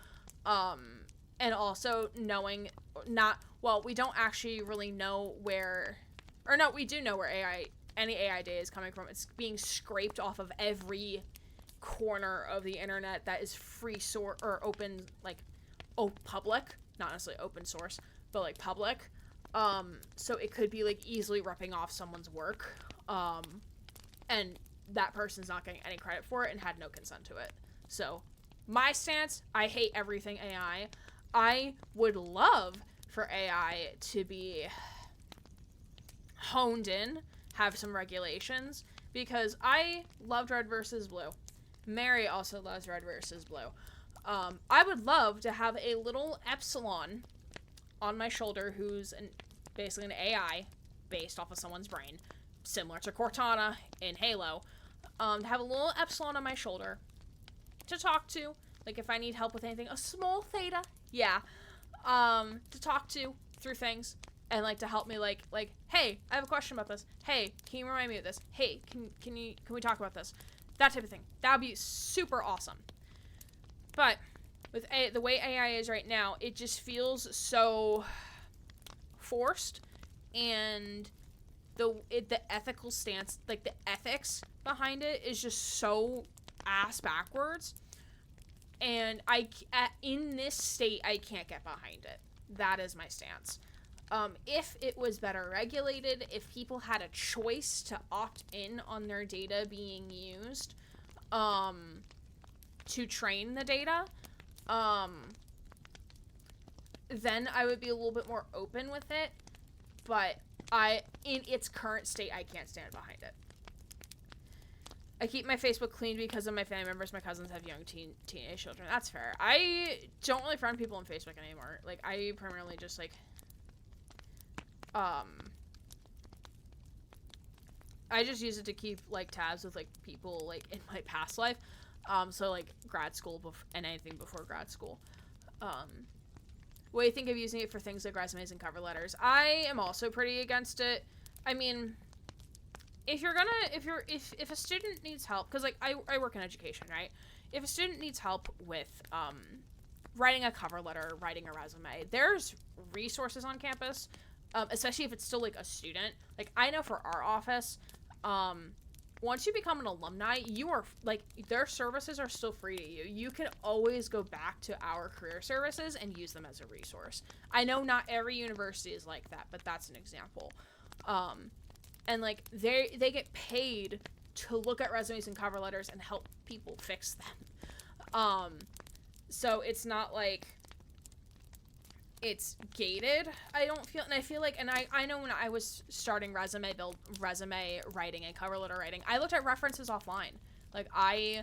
And also knowing we don't actually really know where, or no, we do know where any AI data is coming from. It's being scraped off of every corner of the internet that is free source or open, like, public, not necessarily open source, but like public. So it could be like easily ripping off someone's work, and that person's not getting any credit for it and had no consent to it. So my stance, I hate everything AI. I would love for AI to be honed in, have some regulations, because I loved Red versus Blue. Mary also loves Red versus Blue. I would love to have a little epsilon on my shoulder who's basically an AI based off of someone's brain, similar to Cortana in Halo. To have a little epsilon on my shoulder to talk to, like if I need help with anything, a small theta, yeah, to talk to through things, and like to help me, like, hey, I have a question about this. Hey, can you remind me of this? Hey, can we talk about this? That type of thing. That would be super awesome. But with the way AI is right now, it just feels so forced, and the ethical stance, like the ethics behind it, is just so ass backwards. And in this state, I can't get behind it. That is my stance. If it was better regulated, if people had a choice to opt in on their data being used, to train the data, then I would be a little bit more open with it. But in its current state, I can't stand behind it. I keep my Facebook clean because of my family members. My cousins have young teenage children. That's fair. I don't really friend people on Facebook anymore. Like, I primarily just, like, I just use it to keep, like, tabs with, like, people, like, in my past life. So, like, grad school and anything before grad school. What do you think of using it for things like resumes and cover letters? I am also pretty against it. I mean, if a student needs help, because, like, I work in education, right? If a student needs help with, writing a cover letter, writing a resume, there's resources on campus, especially if it's still, like, a student. Like, I know for our office, once you become an alumni, you are, like, their services are still free to you. You can always go back to our career services and use them as a resource. I know not every university is like that, but that's an example. And, like, they get paid to look at resumes and cover letters and help people fix them. So it's not like it's gated, I don't feel. And I feel like, and I know when I was starting resume writing and cover letter writing, I looked at references offline. Like, I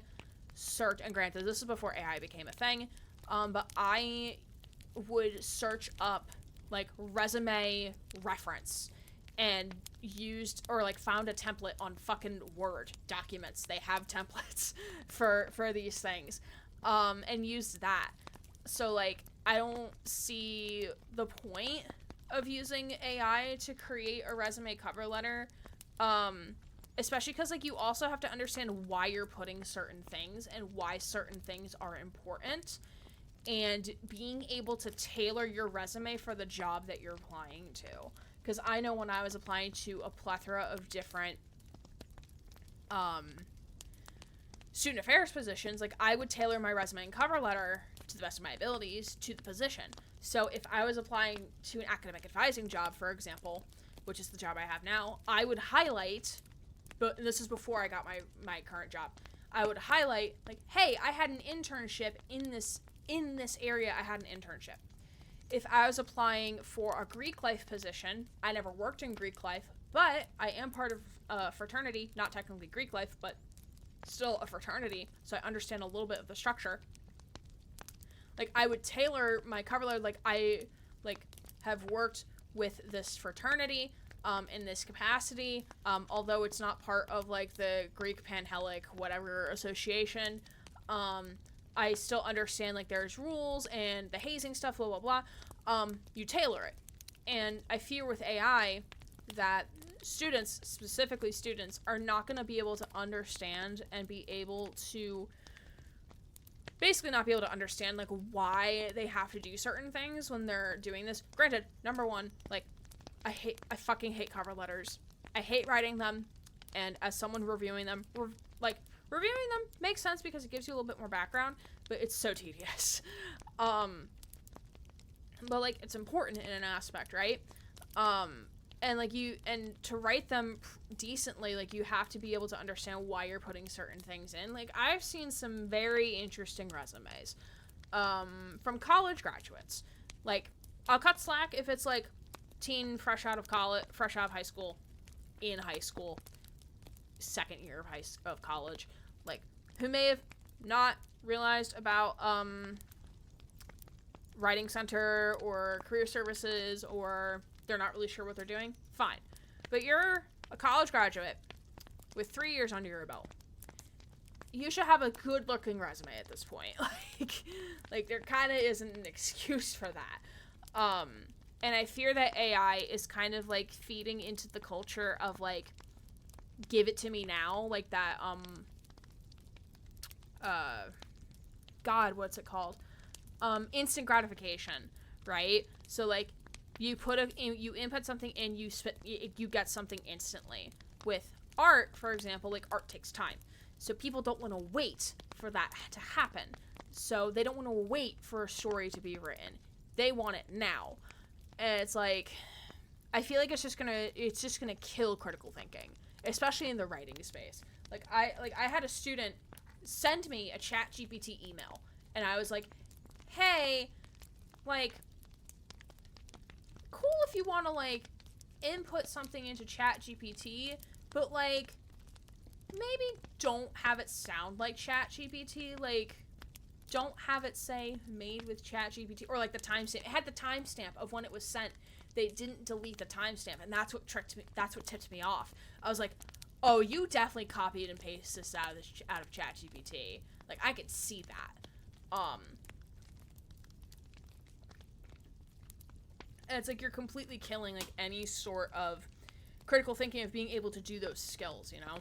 search, and granted, this is before AI became a thing, but I would search up, like, resume reference and used, or, like, found a template on fucking Word documents. They have templates for these things, and used that. So, like, I don't see the point of using AI to create a resume cover letter, especially because, like, you also have to understand why you're putting certain things and why certain things are important, and being able to tailor your resume for the job that you're applying to. Because I know when I was applying to a plethora of different student affairs positions, like, I would tailor my resume and cover letter to the best of my abilities to the position. So if I was applying to an academic advising job, for example, which is the job I have now, I would highlight, but this is before I got my current job, I would highlight, like, hey, I had an internship in this area, I had an internship. If I was applying for a Greek life position, I never worked in Greek life, but I am part of a fraternity, not technically Greek life, but still a fraternity, so I understand a little bit of the structure. Like, I would tailor my cover letter, like, I, like, have worked with this fraternity, in this capacity, although it's not part of, like, the Greek Panhellenic whatever association, I still understand, like, there's rules and the hazing stuff, blah, blah, blah. You tailor it. And I fear with AI that students, specifically students, are not going to be able to understand and be able to, basically not be able to understand, like, why they have to do certain things when they're doing this. Granted, number one, like, I fucking hate cover letters. I hate writing them, and as someone reviewing them, reviewing them makes sense because it gives you a little bit more background, but it's so tedious. But, like, it's important in an aspect, right? And, like, and to write them decently, like, you have to be able to understand why you're putting certain things in. Like, I've seen some very interesting resumes, from college graduates. Like, I'll cut slack if it's, like, teen fresh out of high school, in high school, second year of college, like, who may have not realized about writing center or career services, or they're not really sure what they're doing. Fine, but you're a college graduate with 3 years under your belt. You should have a good looking resume at this point. like there kind of isn't an excuse for that. And I fear that AI is kind of, like, feeding into the culture of, like, give it to me now, like that, God, what's it called? Instant gratification, right? So, like, you input something and you get something instantly. With art, for example, like, art takes time. So people don't want to wait for that to happen. So they don't want to wait for a story to be written. They want it now. And it's like, I feel like it's just gonna kill critical thinking, especially in the writing space. I had a student send me a ChatGPT email, and I was like, hey, like, cool if you want to, like, input something into ChatGPT, but, like, maybe don't have it sound like ChatGPT. Like, don't have it say made with ChatGPT, or, like, the timestamp. It had the timestamp of when it was sent. They didn't delete the timestamp, and that's what tipped me off. I was like, oh, you definitely copied and pasted this out of ChatGPT. Like, I could see that. And it's like you're completely killing, like, any sort of critical thinking of being able to do those skills, you know?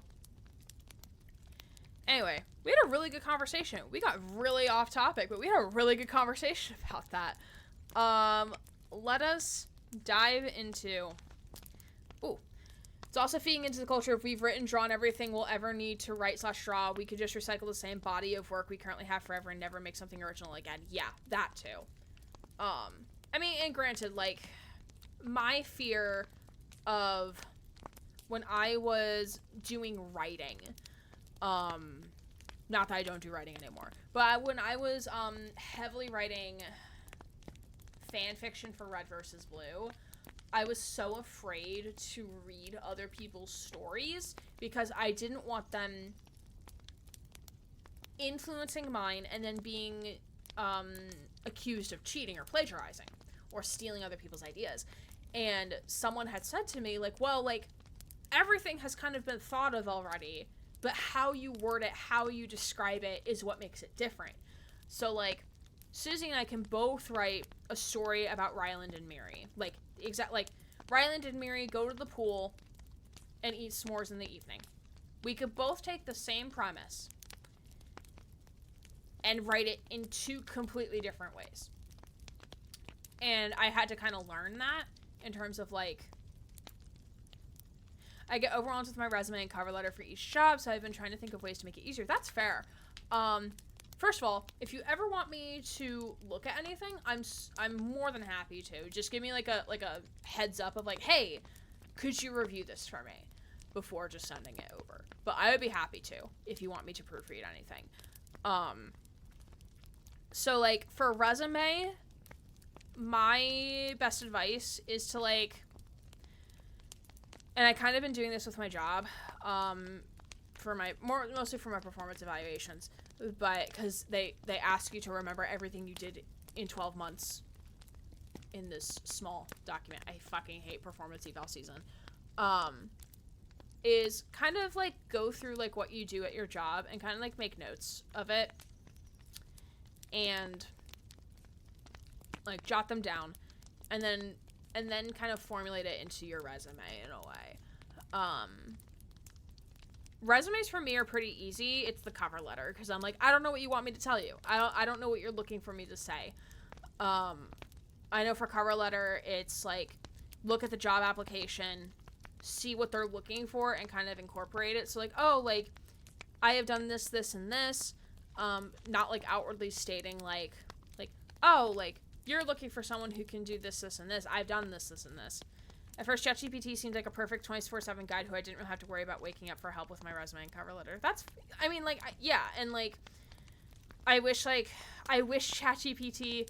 Anyway, we had a really good conversation. We got really off topic, but we had a really good conversation about that. Let us dive into... Ooh. It's also feeding into the culture. If we've written, drawn everything we'll ever need to write/draw, we could just recycle the same body of work we currently have forever and never make something original again. Yeah, that too. I mean, and granted, like, my fear of when I was doing writing, not that I don't do writing anymore, but when I was, heavily writing fan fiction for Red vs. Blue, I was so afraid to read other people's stories because I didn't want them influencing mine and then being accused of cheating or plagiarizing or stealing other people's ideas. And someone had said to me, like, well, like, everything has kind of been thought of already, but how you word it, how you describe it is what makes it different. So, like, Susie and I can both write a story about Ryland and Miri. Like, Ryland and Miri go to the pool and eat s'mores in the evening. We could both take the same premise and write it in two completely different ways. And I had to kind of learn that in terms of, like, I get overwhelmed with my resume and cover letter for each job, so I've been trying to think of ways to make it easier. That's fair. First of all, if you ever want me to look at anything, I'm more than happy to. Just give me like a heads up of like, hey, could you review this for me before just sending it over? But I would be happy to if you want me to proofread anything. So like for a resume, my best advice is to like, and I kind of been doing this with my job, mostly for my performance evaluations, but because they ask you to remember everything you did in 12 months in this small document. I fucking hate performance eval season. Is kind of like go through like what you do at your job and kind of like make notes of it and like jot them down and then kind of formulate it into your resume in a way. Resumes for me are pretty easy. It's the cover letter because I'm like, I don't know what you want me to tell you. I don't know what you're looking for me to say. I know for cover letter, it's like look at the job application, see what they're looking for, and kind of incorporate it. So like, oh, like I have done this, this, and this. Not like outwardly stating like, oh, like you're looking for someone who can do this, this, and this. I've done this, this, and this. At first, ChatGPT seemed like a perfect 24/7 guide who I didn't really have to worry about waking up for help with my resume and cover letter. I mean, like, yeah, and, like, I wish ChatGPT,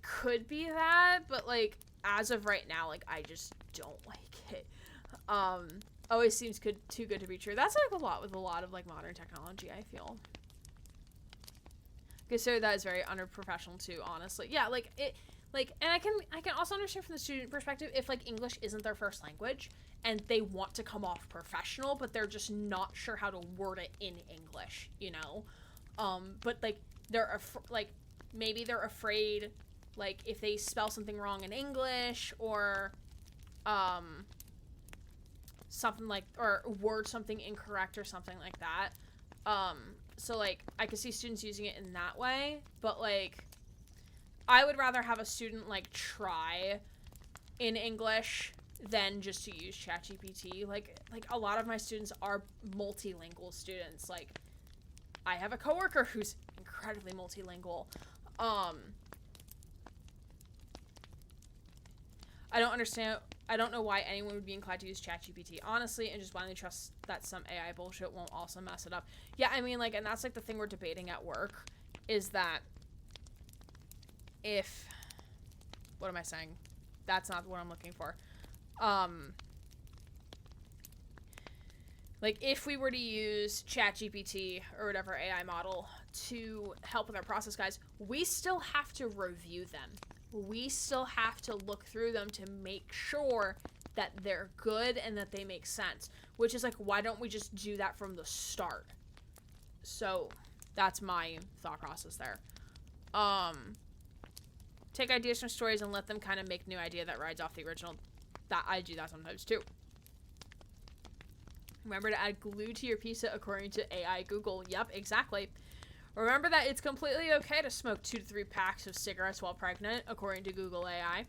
could be that, but, like, as of right now, like, I just don't like it. Always seems too good to be true. That's, like, a lot with a lot of, like, modern technology, I feel. Consider that is very unprofessional, too, honestly. Yeah, like, it... Like, and I can also understand from the student perspective if, like, English isn't their first language and they want to come off professional, but they're just not sure how to word it in English, you know? But, like, maybe they're afraid, like, if they spell something wrong in English or, something like, or word something incorrect or something like that. So, like, I could see students using it in that way, but, like... I would rather have a student, like, try in English than just to use ChatGPT. Like, a lot of my students are multilingual students. Like, I have a coworker who's incredibly multilingual. I don't know why anyone would be inclined to use ChatGPT, honestly, and just blindly trust that some AI bullshit won't also mess it up. Yeah, I mean, like, and that's, like, the thing we're debating at work, is that what am I saying? That's not what I'm looking for. Like, if we were to use ChatGPT or whatever AI model to help with our process guides, we still have to review them. We still have to look through them to make sure that they're good and that they make sense. Which is like, why don't we just do that from the start? So, that's my thought process there. Take ideas from stories and let them kind of make new idea that rides off the original. That I do that sometimes too. Remember to add glue to your pizza according to AI Google. Yep, exactly. Remember that it's completely okay to smoke 2 to 3 packs of cigarettes while pregnant, according to Google AI.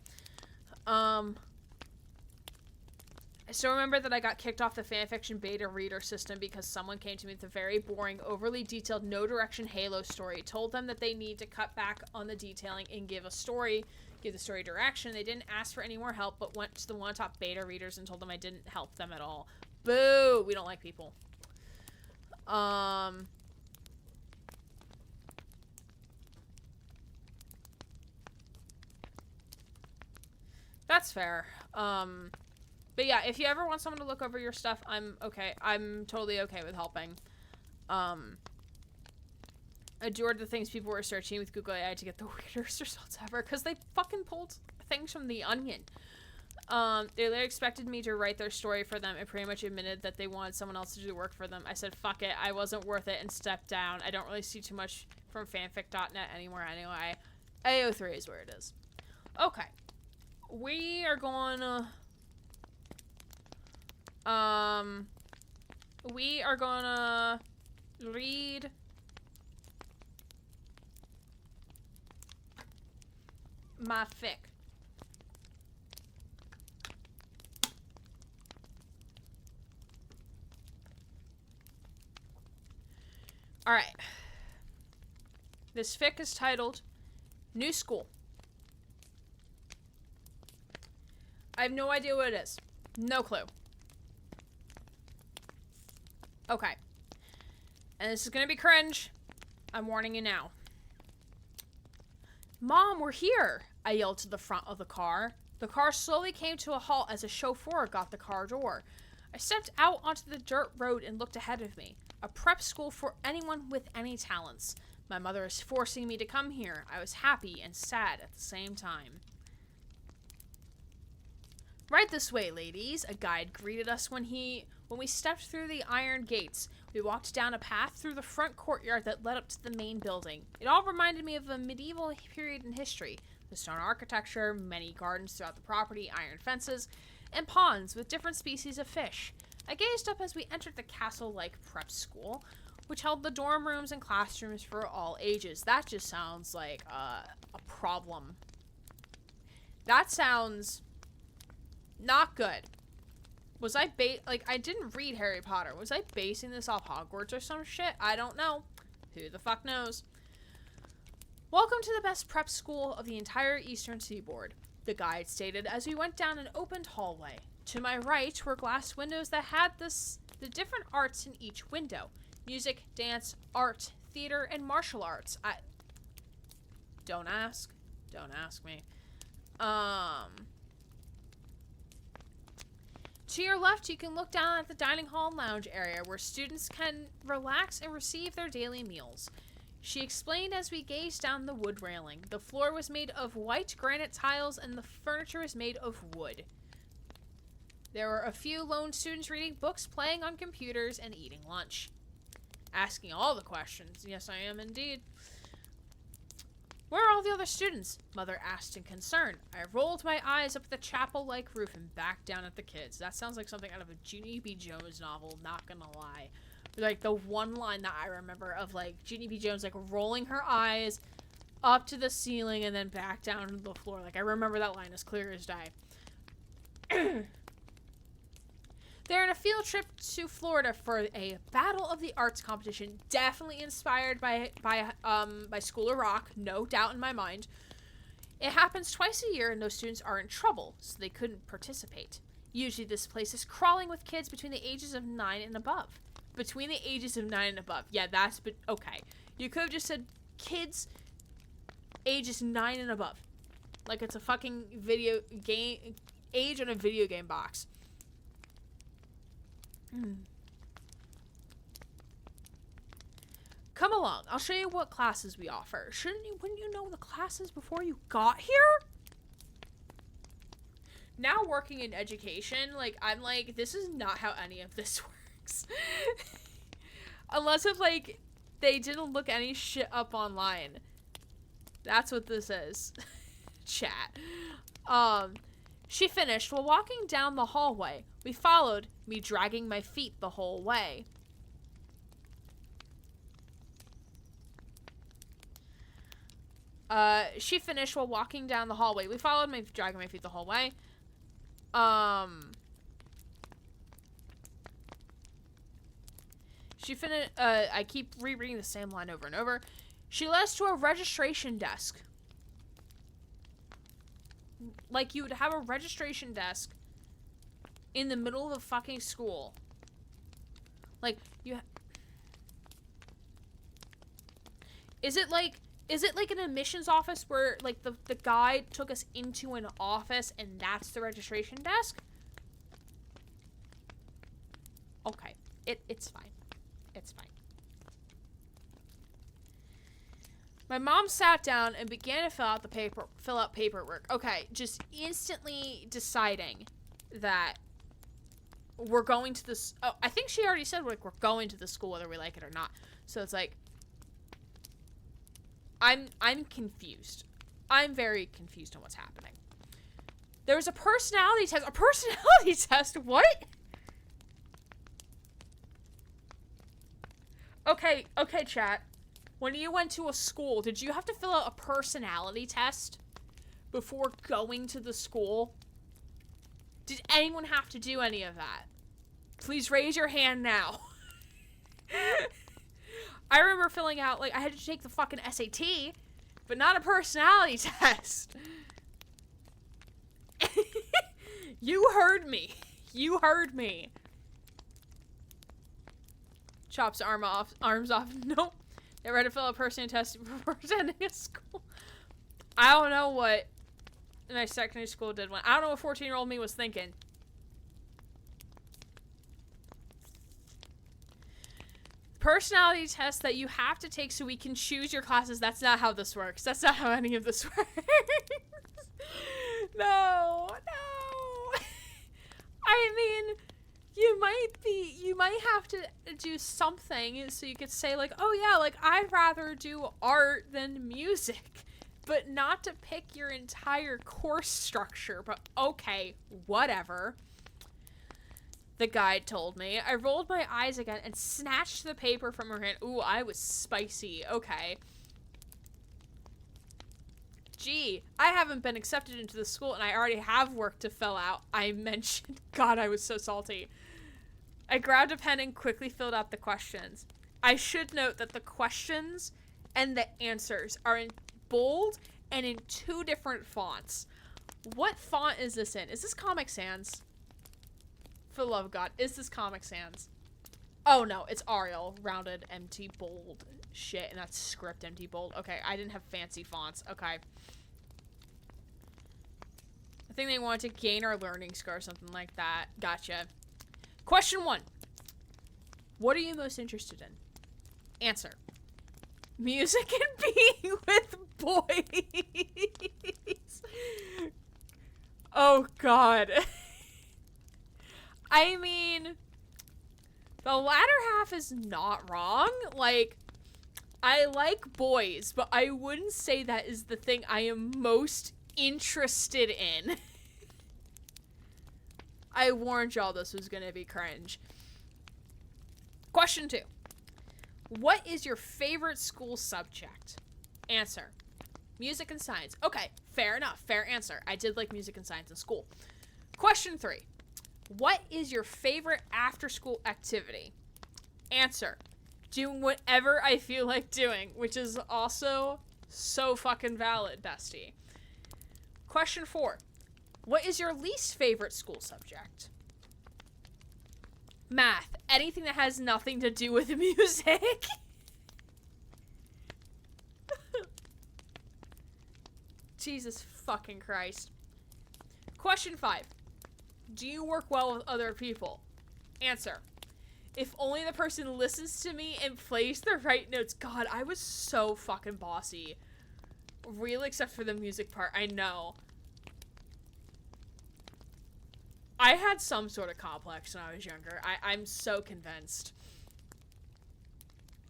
I still remember that I got kicked off the fanfiction beta reader system because someone came to me with a very boring, overly detailed, no-direction Halo story, told them that they need to cut back on the detailing and give the story direction. They didn't ask for any more help, but went to the one top beta readers and told them I didn't help them at all. Boo! We don't like people. That's fair. But yeah, if you ever want someone to look over your stuff, I'm okay. I'm totally okay with helping. adored the things people were searching with Google AI to get the weirdest results ever, because they fucking pulled things from The Onion. They later expected me to write their story for them and pretty much admitted that they wanted someone else to do the work for them. I said, fuck it, I wasn't worth it, and stepped down. I don't really see too much from fanfic.net anymore anyway. AO3 is where it is. Okay. We are gonna... we are gonna read... my fic. Alright. This fic is titled New School. I have no idea what it is. No clue. Okay. And this is gonna be cringe. I'm warning you now. Mom, we're here! I yelled to the front of the car. The car slowly came to a halt as a chauffeur got the car door. I stepped out onto the dirt road and looked ahead of me. A prep school for anyone with any talents. My mother is forcing me to come here. I was happy and sad at the same time. Right this way, ladies, a guide greeted us when we stepped through the iron gates. We walked down a path through the front courtyard that led up to the main building. It all reminded me of a medieval period in history. The stone architecture, many gardens throughout the property, iron fences, and ponds with different species of fish. I gazed up as we entered the castle-like prep school, which held the dorm rooms and classrooms for all ages. That just sounds like a problem. That sounds not good. Was I I didn't read Harry Potter. Was I basing this off Hogwarts or some shit? I don't know. Who the fuck knows? Welcome to the best prep school of the entire Eastern Seaboard, the guide stated as we went down an opened hallway. To my right were glass windows that had the different arts in each window. Music, dance, art, theater, and martial arts. Don't ask. Don't ask me. To your left, you can look down at the dining hall and lounge area where students can relax and receive their daily meals. She explained as we gazed down the wood railing. The floor was made of white granite tiles and the furniture was made of wood. There were a few lone students reading books, playing on computers, and eating lunch. Asking all the questions. Yes, I am indeed. Where are all the other students? Mother asked in concern. I rolled my eyes up the chapel-like roof and back down at the kids. That sounds like something out of a Jeannie B. Jones novel, not gonna lie. Like, the one line that I remember of, like, Jeannie B. Jones, like, rolling her eyes up to the ceiling and then back down to the floor. Like, I remember that line as clear as day. They're on a field trip to Florida for a Battle of the Arts competition, definitely inspired by School of Rock, no doubt in my mind. It happens twice a year and those students are in trouble, so they couldn't participate. Usually this place is crawling with kids between the ages of 9 and above. Between the ages of 9 and above. Yeah, okay. You could have just said kids ages 9 and above. Like it's a fucking video game, age on a video game box. Come along, I'll show you what classes we offer. Wouldn't you know the classes before you got here? Now working in education, like, I'm like, this is not how any of this works. Unless if, like, they didn't look any shit up online. That's what this is. Chat. She finished while walking down the hallway. We followed, me dragging my feet the whole way. She finished while walking down the hallway. We followed, me dragging my feet the whole way. She finished, I keep rereading the same line over and over. She led us to a registration desk. Like, you would have a registration desk in the middle of a fucking school. Like, Is it like an admissions office where, like, the guide took us into an office and that's the registration desk? Okay. It's fine. It's fine. My mom sat down and began to fill out paperwork. Okay, just instantly deciding that we're going to this. Oh, I think she already said like we're going to the school whether we like it or not. So it's like I'm confused. I'm very confused on what's happening. There was a personality test. A personality test? What? Okay, chat. When you went to a school, did you have to fill out a personality test before going to the school? Did anyone have to do any of that? Please raise your hand now. I remember filling out, like, I had to take the fucking SAT, but not a personality test. You heard me. You heard me. Chops arms off. Nope. Never had to fill out a personality test before attending a school. I don't know what my secondary school did when. I don't know what 14-year-old me was thinking. Personality test that you have to take so we can choose your classes. That's not how this works. That's not how any of this works. No. I mean, you might have to do something so you could say like, oh yeah, like I'd rather do art than music, but not to pick your entire course structure. But okay, whatever. The guide told me. I rolled my eyes again and snatched the paper from her hand. Ooh, I was spicy. Okay. Gee, I haven't been accepted into the school and I already have work to fill out. I mentioned. God, I was so salty. I grabbed a pen and quickly filled out the questions. I should note that the questions and the answers are in bold and in 2 different fonts. What font is this in? Is this Comic Sans? For the love of God, is this Comic Sans? Oh no, it's Arial, rounded, empty, bold shit, and that's script, empty, bold. Okay, I didn't have fancy fonts. Okay. I think they wanted to gain our learning score or something like that. Gotcha. Question 1. What are you most interested in? Answer. Music and being with boys. Oh God. I mean, the latter half is not wrong. Like, I like boys, but I wouldn't say that is the thing I am most interested in. I warned y'all this was gonna be cringe. Question 2. What is your favorite school subject? Answer. Music and science. Okay, fair enough. Fair answer. I did like music and science in school. Question 3. What is your favorite after-school activity? Answer. Doing whatever I feel like doing, which is also so fucking valid, bestie. Question 4. What is your least favorite school subject? Math. Anything that has nothing to do with music. Jesus fucking Christ. Question 5. Do you work well with other people? Answer. If only the person listens to me and plays the right notes. God, I was so fucking bossy. Really, except for the music part. I know. I had some sort of complex when I was younger. I'm so convinced.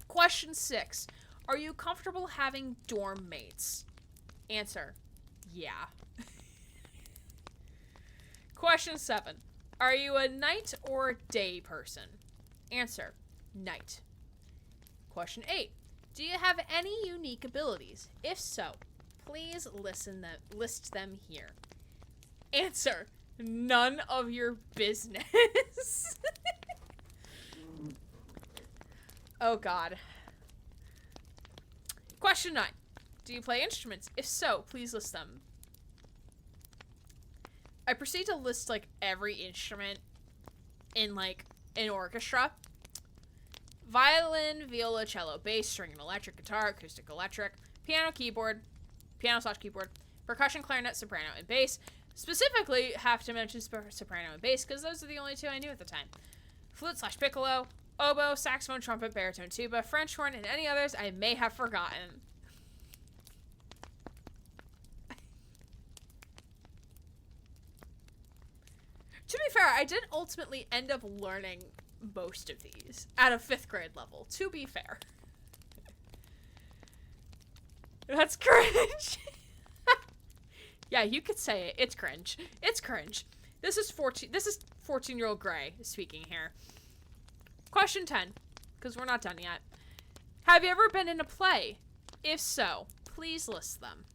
Question 6. Are you comfortable having dorm mates? Answer. Yeah. Question 7. Are you a night or a day person? Answer. Night. Question 8. Do you have any unique abilities? If so, please list them here. Answer. None of your business. Oh God. Question 9. Do you play instruments? If so, please list them. I proceed to list like every instrument in like an orchestra. Violin, viola, cello, bass, string and electric, guitar, acoustic, electric, piano, keyboard, piano/keyboard, percussion, clarinet, soprano, and bass. Specifically, have to mention soprano and bass because those are the only 2 I knew at the time. Flute/piccolo, oboe, saxophone, trumpet, baritone, tuba, French horn, and any others I may have forgotten. To be fair, I did ultimately end up learning most of these at a 5th grade level, to be fair. That's cringe. Yeah, you could say it. It's cringe. It's cringe. This is 14-year-old Gray speaking here. Question 10, because we're not done yet. Have you ever been in a play? If so, please list them.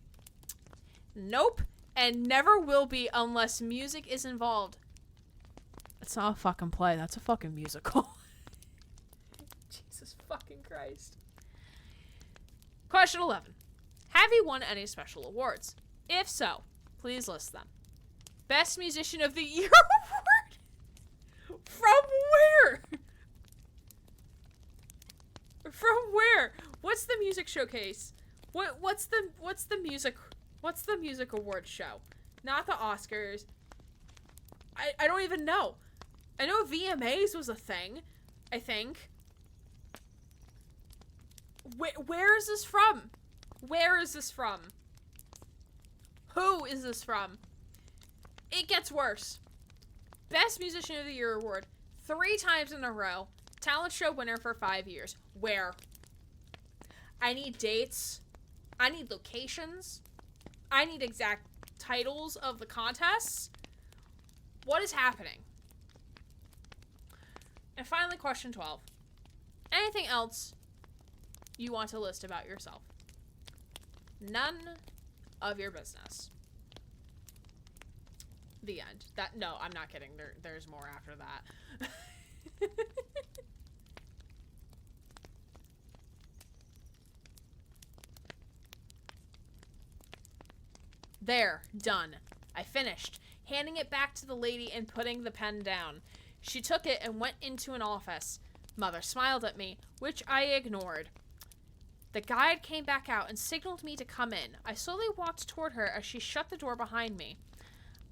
Nope, and never will be unless music is involved. It's not a fucking play, that's a fucking musical. Jesus fucking Christ. Question 11. Have you won any special awards? If so, please list them. Best Musician of the Year award? From where? From where? What's the music showcase? What's the music award show? Not the Oscars. I don't even know. I know VMAs was a thing, I think. Where is this from? Where is this from? Who is this from? It gets worse. Best Musician of the Year award 3 times in a row. Talent show winner for 5 years. Where? I need dates. I need locations. I need exact titles of the contests. What is happening? And finally, question 12. Anything else you want to list about yourself? None of your business. The end. No, I'm not kidding. There's more after that. There, done. I finished, handing it back to the lady and putting the pen down. She took it and went into an office. Mother smiled at me, which I ignored. The guide came back out and signaled me to come in. I slowly walked toward her as she shut the door behind me.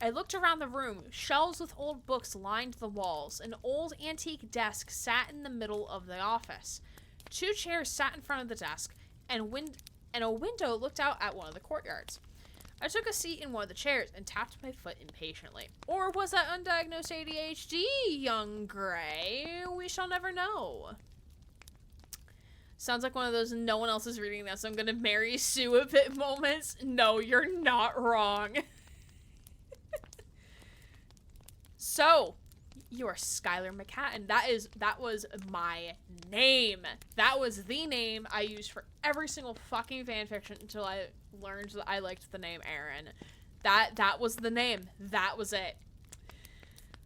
I looked around the room. Shelves with old books lined the walls. An old antique desk sat in the middle of the office. 2 chairs sat in front of the desk, and a window looked out at one of the courtyards. I took a seat in one of the chairs and tapped my foot impatiently. Or was that undiagnosed ADHD, young Gray? We shall never know. Sounds like one of those no one else is reading this, I'm gonna marry Sue a bit moments. No, you're not wrong. So, you are Skylar McCatton. That was my name. That was the name I used for every single fucking fanfiction until I learned that I liked the name Aaron. That was the name. That was it.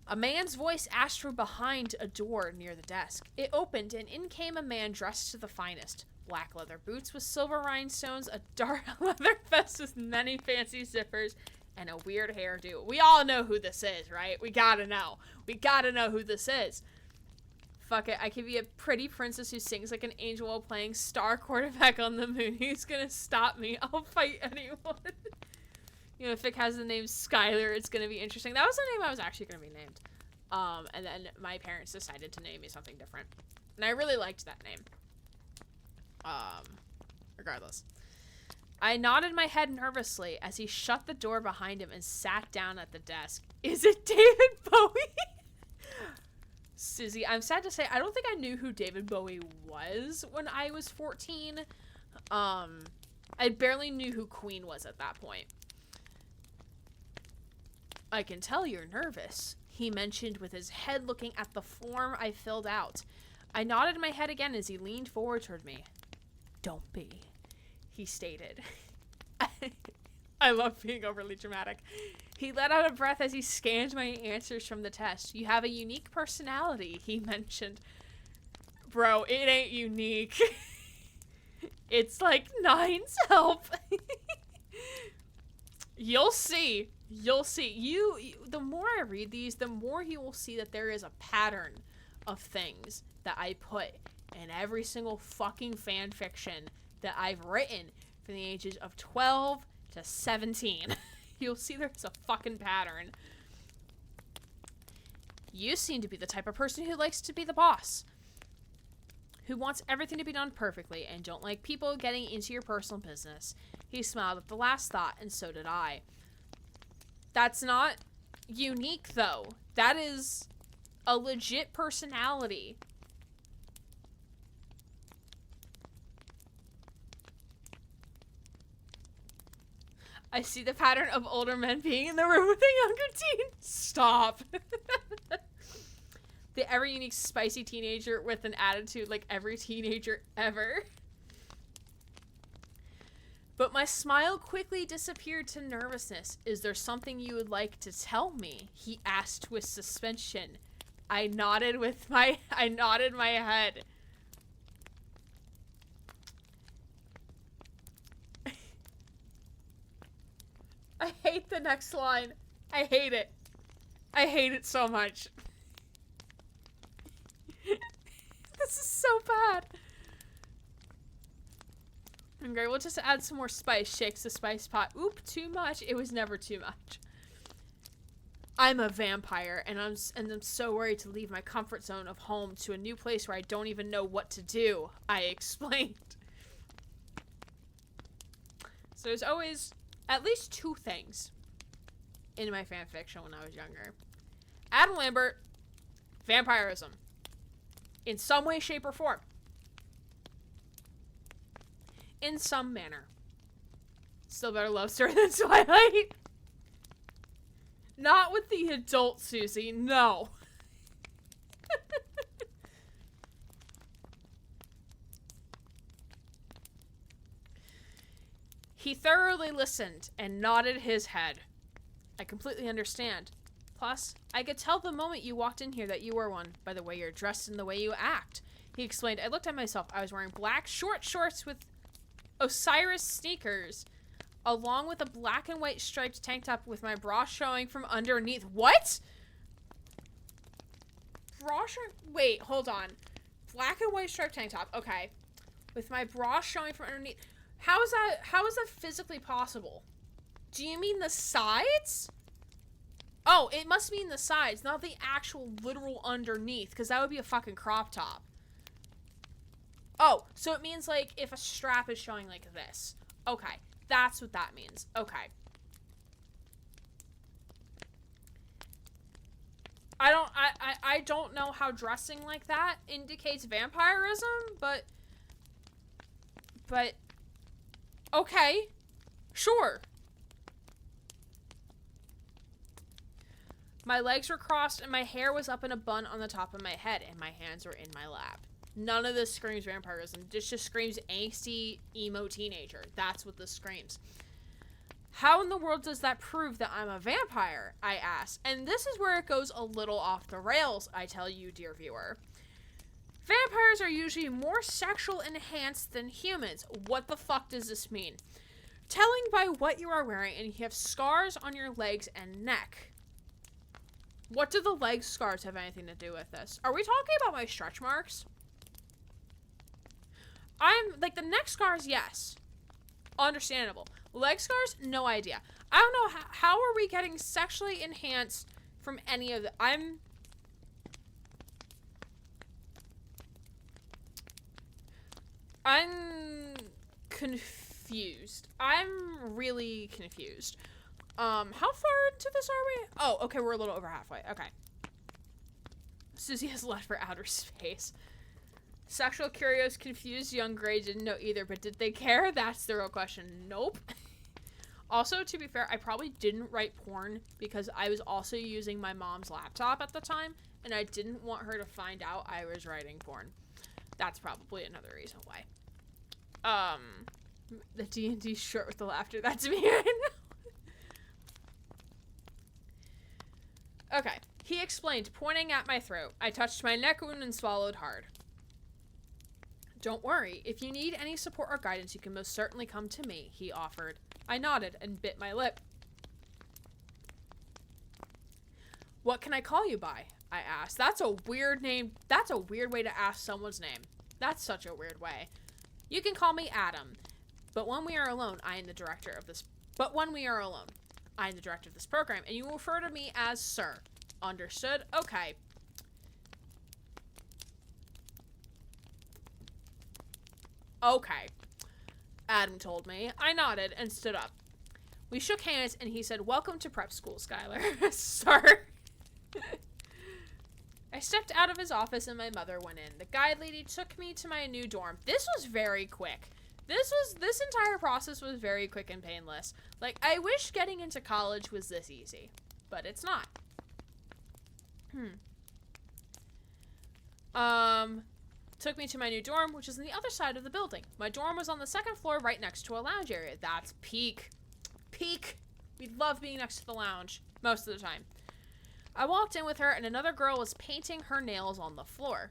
A man's voice asked from behind a door near the desk. It opened, and in came a man dressed to the finest. Black leather boots with silver rhinestones, a dark leather vest with many fancy zippers, and a weird hairdo. We all know who this is, right? We gotta know. We gotta know who this is. Fuck it, I could be a pretty princess who sings like an angel while playing star quarterback on the moon. Who's gonna stop me? I'll fight anyone. You know, if it has the name Skylar, it's gonna be interesting. That was the name I was actually gonna be named. And then my parents decided to name me something different. And I really liked that name. Regardless. I nodded my head nervously as he shut the door behind him and sat down at the desk. Is it David Bowie? Susie, I'm sad to say, I don't think I knew who David Bowie was when I was 14. I barely knew who Queen was at that point. I can tell you're nervous, he mentioned with his head looking at the form I filled out. I nodded my head again as he leaned forward toward me. Don't be, he stated. I love being overly dramatic. He let out a breath as he scanned my answers from the test. You have a unique personality, he mentioned. Bro, it ain't unique. It's like 9's help. You'll see. You'll see. The more I read these, the more you will see that there is a pattern of things that I put in every single fucking fan fiction that I've written from the ages of 12 to 17. You'll see there's a fucking pattern. You seem to be the type of person who likes to be the boss, who wants everything to be done perfectly and don't like people getting into your personal business. He smiled at the last thought, and so did I. That's not unique, though. That is a legit personality. I see the pattern of older men being in the room with a younger teen. Stop. The ever unique spicy teenager with an attitude like every teenager ever. But my smile quickly disappeared to nervousness. Is there something you would like to tell me? He asked with suspension. I nodded my head. I hate the next line. I hate it. I hate it so much. This is so bad. Okay, we'll just add some more spice. Shakes the spice pot. Oop, too much. It was never too much. I'm a vampire, and I'm so worried to leave my comfort zone of home to a new place where I don't even know what to do, I explained. So there's always at least two things in my fanfiction when I was younger. Adam Lambert, vampirism. In some way, shape, or form. In some manner. Still better love story than Twilight. Not with the adult Susie, no. He thoroughly listened and nodded his head. I completely understand. Plus, I could tell the moment you walked in here that you were one by the way you're dressed and the way you act. He explained. I looked at myself. I was wearing black short shorts with Osiris sneakers, along with a black and white striped tank top with my bra showing from underneath. What? Bra wait, hold on. Black and white striped tank top. Okay. With my bra showing from underneath. How is that physically possible? Do you mean the sides? Oh, it must mean the sides, not the actual literal underneath, because that would be a fucking crop top. Oh, so it means, like, if a strap is showing like this. Okay, that's what that means. Okay. I don't know how dressing like that indicates vampirism, but okay. Sure. My legs were crossed and my hair was up in a bun on the top of my head and my hands were in my lap. None of this screams vampirism. This just screams angsty, emo teenager. That's what this screams. How in the world does that prove that I'm a vampire? I asked. And this is where it goes a little off the rails, I tell you, dear viewer. Vampires are usually more sexual enhanced than humans. What the fuck does this mean? Telling by what you are wearing and you have scars on your legs and neck. What do the leg scars have anything to do with this? Are we talking about my stretch marks? I'm, like, the neck scars, yes. Understandable. Leg scars, no idea. I don't know, how are we getting sexually enhanced from any of the, I'm confused. I'm really confused. How far into this are we? Oh, okay, we're a little over halfway. Okay. Susie has left for outer space. Sexual curious, confused young Grey didn't know either, but did they care? That's the real question. Nope. Also, to be fair, I probably didn't write porn because I was also using my mom's laptop at the time, and I didn't want her to find out I was writing porn. That's probably another reason why. The D&D shirt with the laughter, that's me right now. Okay, he explained, pointing at my throat. I touched my neck wound and swallowed hard. Don't worry, if you need any support or guidance, you can most certainly come to me, he offered. I nodded and bit my lip. What can I call you by? I asked. That's a weird name. That's a weird way to ask someone's name. That's such a weird way. You can call me Adam, but when we are alone, I am the director of this program, and you will refer to me as Sir. Understood? Okay. Okay. Adam told me. I nodded and stood up. We shook hands, and he said, "Welcome to prep school, Skylar." Sir. I stepped out of his office, and my mother went in. The guide lady took me to my new dorm. This was very quick. This entire process was very quick and painless. Like, I wish getting into college was this easy, but it's not. Took me to my new dorm, which is on the other side of the building. My dorm was on the second floor right next to a lounge area. That's peak. Peak. We love being next to the lounge most of the time. I walked in with her, and another girl was painting her nails on the floor.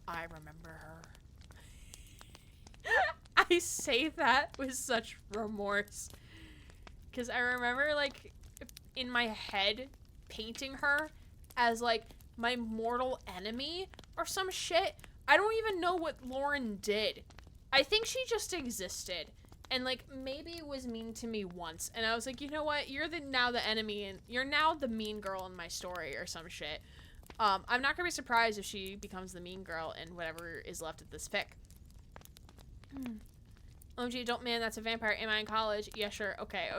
I remember her. I say that with such remorse. Because I remember, like, in my head, painting her as, like, my mortal enemy or some shit. I don't even know what Lauren did. I think she just existed. And, like, maybe was mean to me once. And I was like, you know what? You're now the enemy, and you're now the mean girl in my story or some shit. I'm not gonna be surprised if she becomes the mean girl in whatever is left of this fic. OMG, don't man, that's a vampire. Am I in college? Yeah, sure. Okay.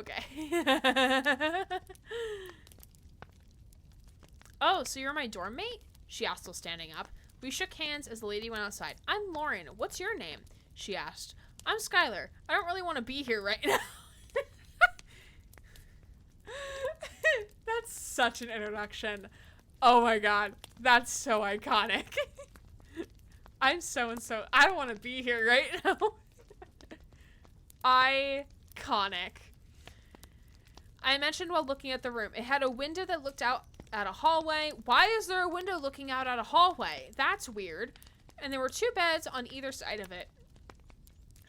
Oh, so you're my dorm mate? She asked while standing up. We shook hands as the lady went outside. I'm Lauren. What's your name? She asked. I'm Skylar. I don't really want to be here right now. That's such an introduction. Oh my god. That's so iconic. I'm so-and-so. I don't want to be here right now. Iconic. I mentioned while looking at the room. It had a window that looked out at a hallway. Why is there a window looking out at a hallway? That's weird. And there were 2 beds on either side of it.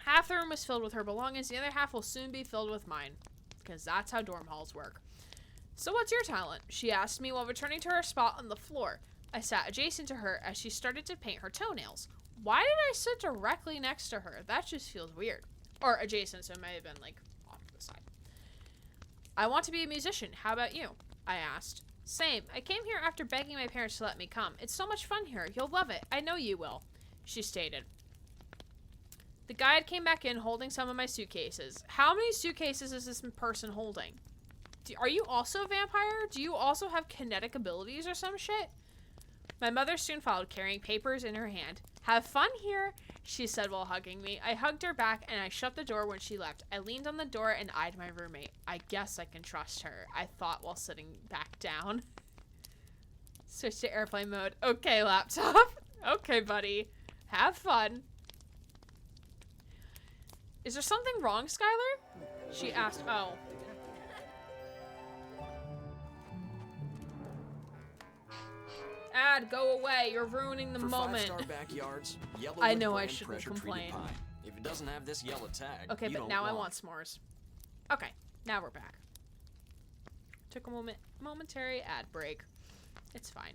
Half the room was filled with her belongings. The other half will soon be filled with mine. Because that's how dorm halls work. So what's your talent? She asked me while returning to her spot on the floor. I sat adjacent to her as she started to paint her toenails. Why did I sit directly next to her? That just feels weird. Or adjacent, so it may have been, like, off to the side. I want to be a musician. How about you? I asked. Same. I came here after begging my parents to let me come. It's so much fun here. You'll love it. I know you will, she stated. The guide came back in holding some of my suitcases. How many suitcases is this person holding? Are you also a vampire? Do you also have kinetic abilities or some shit? My mother soon followed, carrying papers in her hand. Have fun here, she said while hugging me. I hugged her back and I shut the door when she left. I leaned on the door and eyed my roommate. I guess I can trust her, I thought while sitting back down. Switch to airplane mode. Okay, laptop. Okay, buddy. Have fun. Is there something wrong, Skylar? She asked. Oh. Ad, go away. You're ruining the moment. For 5-star backyards, yellow I with know I brand shouldn't pressure-treated complain. pine. If it doesn't have this yellow tag, Okay, you but don't now I want want s'mores. Okay, now we're back. Took a momentary ad break. It's fine.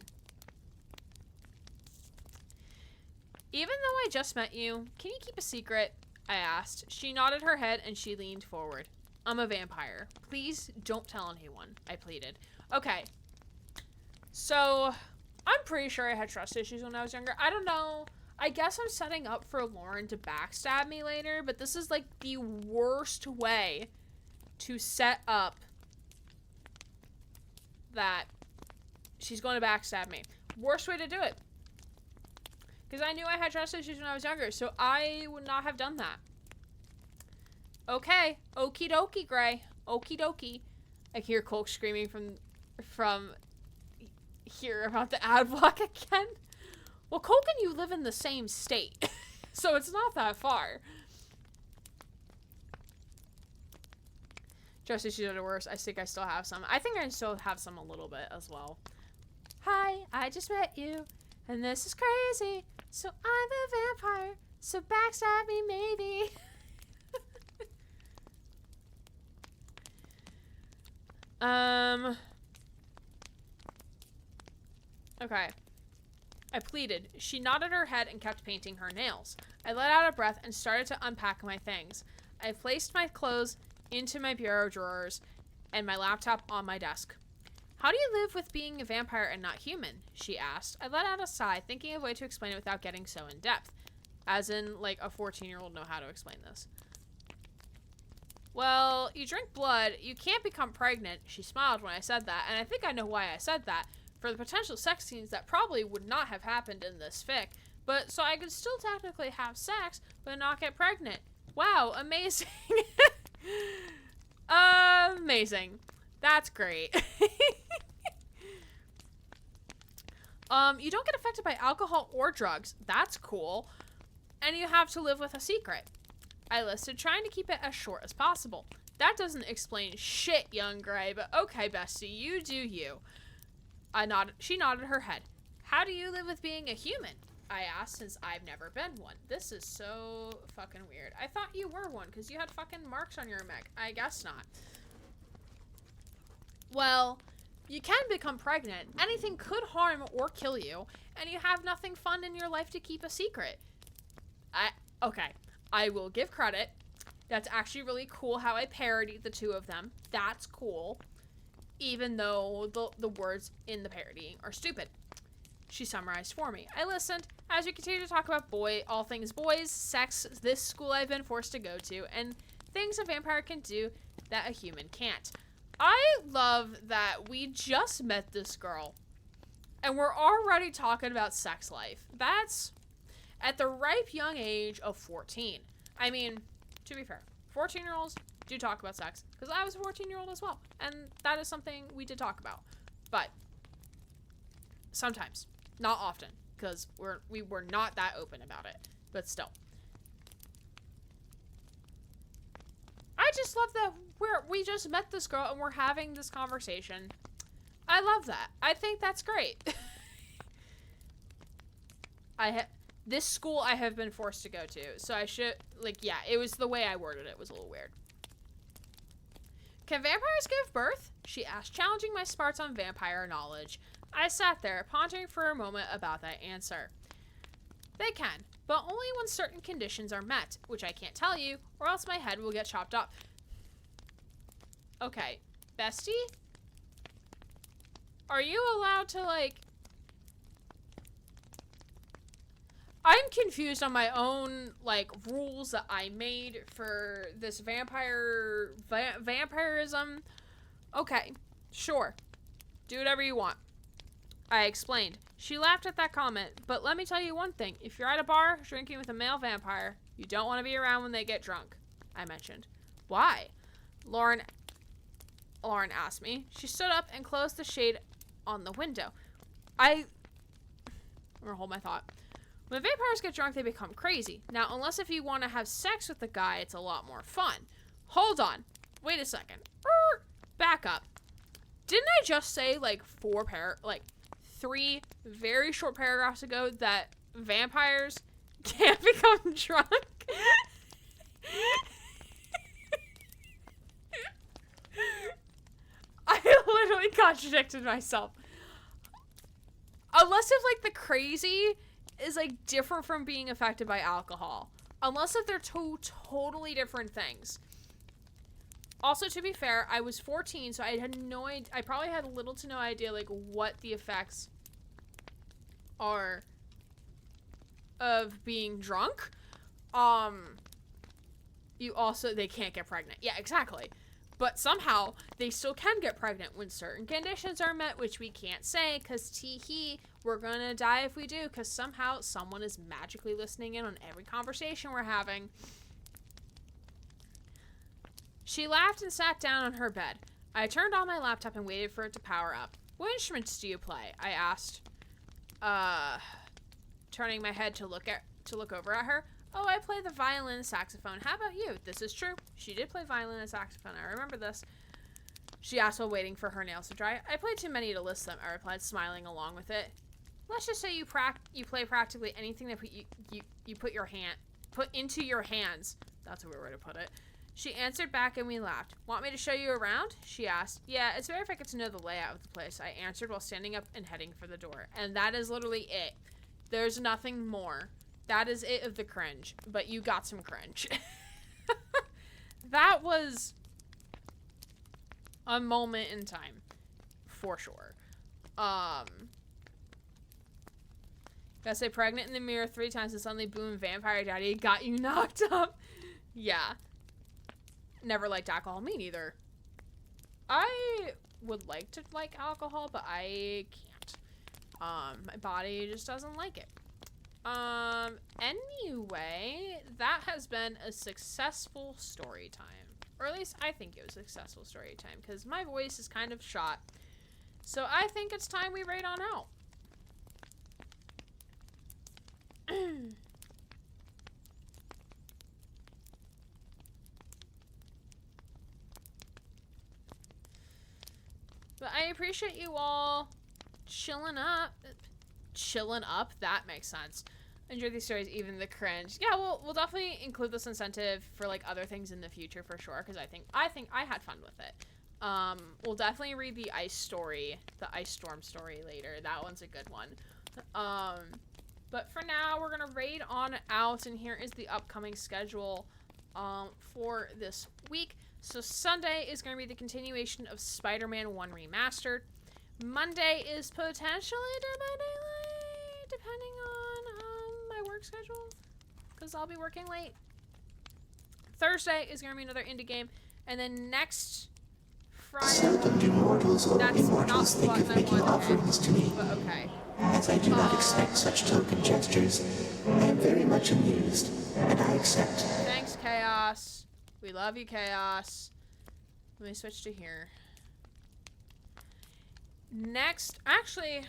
Even though I just met you, can you keep a secret? I asked. She nodded her head and she leaned forward. I'm a vampire. Please don't tell anyone, I pleaded. Okay. So, I'm pretty sure I had trust issues when I was younger. I don't know. I guess I'm setting up for Lauren to backstab me later, but this is like the worst way to set up that she's going to backstab me. Worst way to do it. Because I knew I had trust issues when I was younger, so I would not have done that. Okay. Okie dokie, Gray. Okie dokie. I hear Colk screaming from here about the ad block again. Well, Colk and you live in the same state, so it's not that far. Trust issues are the worst. I think I still have some. I think I still have some a little bit as well. Hi, I just met you, and this is crazy. So I'm a vampire, so backstab me maybe. Okay. I pleaded. She nodded her head and kept painting her nails. I let out a breath and started to unpack my things. I placed my clothes into my bureau drawers and my laptop on my desk. How do you live with being a vampire and not human? She asked. I let out a sigh, thinking of a way to explain it without getting so in depth. As in, like, a 14-year-old know how to explain this. Well, you drink blood, you can't become pregnant. She smiled when I said that, and I think I know why I said that. For the potential sex scenes that probably would not have happened in this fic. But, so I could still technically have sex, but not get pregnant. Wow, amazing. Amazing. That's great. You don't get affected by alcohol or drugs. That's cool. And you have to live with a secret. I listed trying to keep it as short as possible. That doesn't explain shit, young Gray, but okay, bestie, you do you. She nodded her head. How do you live with being a human? I asked, since I've never been one. This is so fucking weird. I thought you were one, because you had fucking marks on your mech. I guess not. Well, you can become pregnant. Anything could harm or kill you, and you have nothing fun in your life to keep a secret. Okay, I will give credit. That's actually really cool how I parodied the two of them. That's cool. Even though the words in the parodying are stupid. She summarized for me. I listened as we continue to talk about all things boys, sex, this school I've been forced to go to, and things a vampire can do that a human can't. I love that we just met this girl, and we're already talking about sex life. That's at the ripe young age of 14. I mean, to be fair, 14-year-olds do talk about sex, because I was a 14-year-old as well, and that is something we did talk about. But sometimes, not often, because we were not that open about it, but still. I just love that we just met this girl and we're having this conversation. I love that. I think that's great. This school I have been forced to go to, so I should, yeah, it was the way I worded it was a little weird. Can vampires give birth? She asked, challenging my smarts on vampire knowledge. I sat there, pondering for a moment about that answer. They can, but only when certain conditions are met, which I can't tell you, or else my head will get chopped off. Okay, bestie? Are you allowed to, I'm confused on my own, rules that I made for this vampirism. Okay, sure. Do whatever you want. I explained. She laughed at that comment, but let me tell you one thing. If you're at a bar drinking with a male vampire, you don't want to be around when they get drunk, I mentioned. Why? Lauren asked me. She stood up and closed the shade on the window. I'm gonna hold my thought. When vampires get drunk, they become crazy. Now, unless if you want to have sex with the guy, it's a lot more fun. Hold on. Wait a second. Back up. Didn't I just say, 3 very short paragraphs ago that vampires can't become drunk? I literally contradicted myself. Unless if, the crazy is, different from being affected by alcohol. Unless if they're two totally different things. Also, to be fair, I was 14, so I had no idea. I probably had little to no idea, what the effects are of being drunk. They can't get pregnant. Yeah, exactly. But somehow, they still can get pregnant when certain conditions are met, which we can't say, because tee-hee, we're gonna die if we do, because somehow someone is magically listening in on every conversation we're having. She laughed and sat down on her bed. I turned on my laptop and waited for it to power up. What instruments do you play? I asked. Turning my head to look over at her. Oh, I play the violin and saxophone. How about you? This is true. She did play violin and saxophone. I remember this. She asked while waiting for her nails to dry. I played too many to list them, I replied, smiling along with it. Let's just say you play practically anything that you put into your hands. That's a weird way to put it. She answered back and we laughed. Want me to show you around? She asked. Yeah, it's better if I get to know the layout of the place, I answered while standing up and heading for the door. And that is literally it. There's nothing more. That is it of the cringe. But you got some cringe. That was a moment in time. For sure. Gotta say pregnant in the mirror 3 times and suddenly boom, vampire daddy got you knocked up. Yeah. never liked alcohol. Me neither. I would like to like alcohol, but I can't. My body just doesn't like it. Anyway, that has been a successful story time. Or at least I think it was a successful story time, because my voice is kind of shot. So I think it's time we raid on out. But I appreciate you all chilling up. Chilling up? That makes sense. Enjoy these stories, even the cringe. Yeah, we'll definitely include this incentive for like other things in the future for sure, because I think I had fun with it. We'll definitely read the ice story, the ice storm story later. That one's a good one. But for now, we're gonna raid on out, and here is the upcoming schedule for this week. So Sunday is gonna be the continuation of Spider-Man 1 Remastered. Monday is potentially Dead by Daylight, depending on my work schedule, because I'll be working late. Thursday is gonna be another indie game, and then next Friday. Certain mortals or That's immortals not think of what I making wanted, offerings to me. but okay. As I do not expect such token gestures, I am very much amused, and I accept. Thanks, Chaos. We love you, Chaos. Let me switch to here. Next, actually,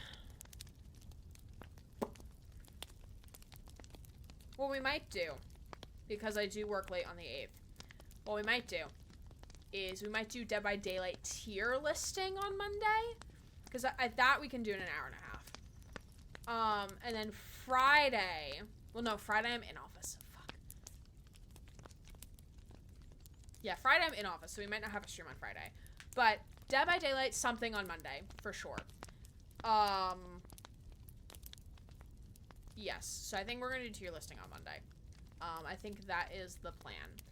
what we might do, because I do work late on the 8th, what we might do is we might do Dead by Daylight tier listing on Monday, because that we can do in an hour and a half. And then Friday, well, no, Friday I'm in office. Fuck. Yeah, Friday I'm in office, so we might not have a stream on Friday. But Dead by Daylight something on Monday, for sure. Yes, so I think we're gonna do tier listing on Monday. I think that is the plan.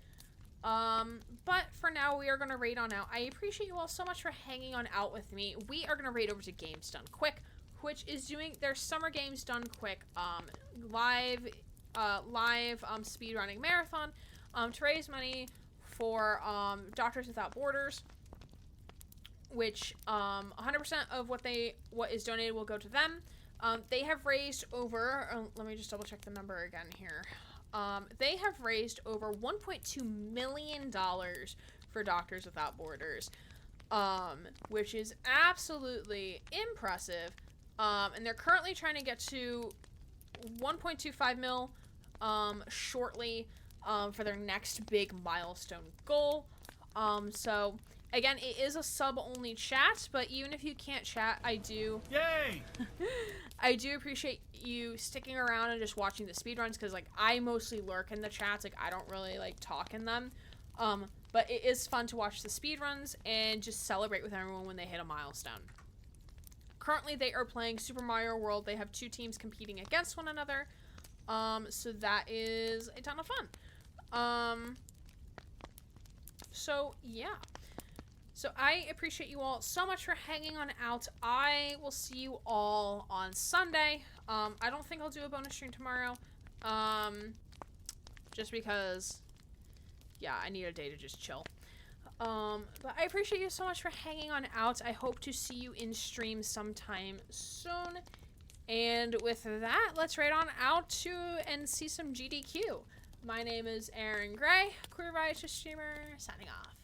But for now, we are gonna raid on out. I appreciate you all so much for hanging on out with me. We are gonna raid over to Games Done Quick, which is doing their Summer Games Done Quick live speedrunning marathon to raise money for Doctors Without Borders, which 100% of what is donated will go to them. They have raised over, let me just double check the number again here. They have raised over $1.2 million for Doctors Without Borders, which is absolutely impressive. And they're currently trying to get to 1.25 mil shortly for their next big milestone goal. So again, it is a sub-only chat, but even if you can't chat, I do. Yay! I do appreciate you sticking around and just watching the speedruns, because like I mostly lurk in the chats, like I don't really like talk in them. But it is fun to watch the speedruns and just celebrate with everyone when they hit a milestone. Currently, they are playing Super Mario World. They have 2 teams competing against one another. So that is a ton of fun. So yeah. So I appreciate you all so much for hanging on out. I will see you all on Sunday. I don't think I'll do a bonus stream tomorrow. Just because, yeah, I need a day to just chill. But I appreciate you so much for hanging on out. I hope to see you in stream sometime soon. And with that, let's raid on out and see some GDQ. My name is Aaron Gray, Queer Righteous Streamer, signing off.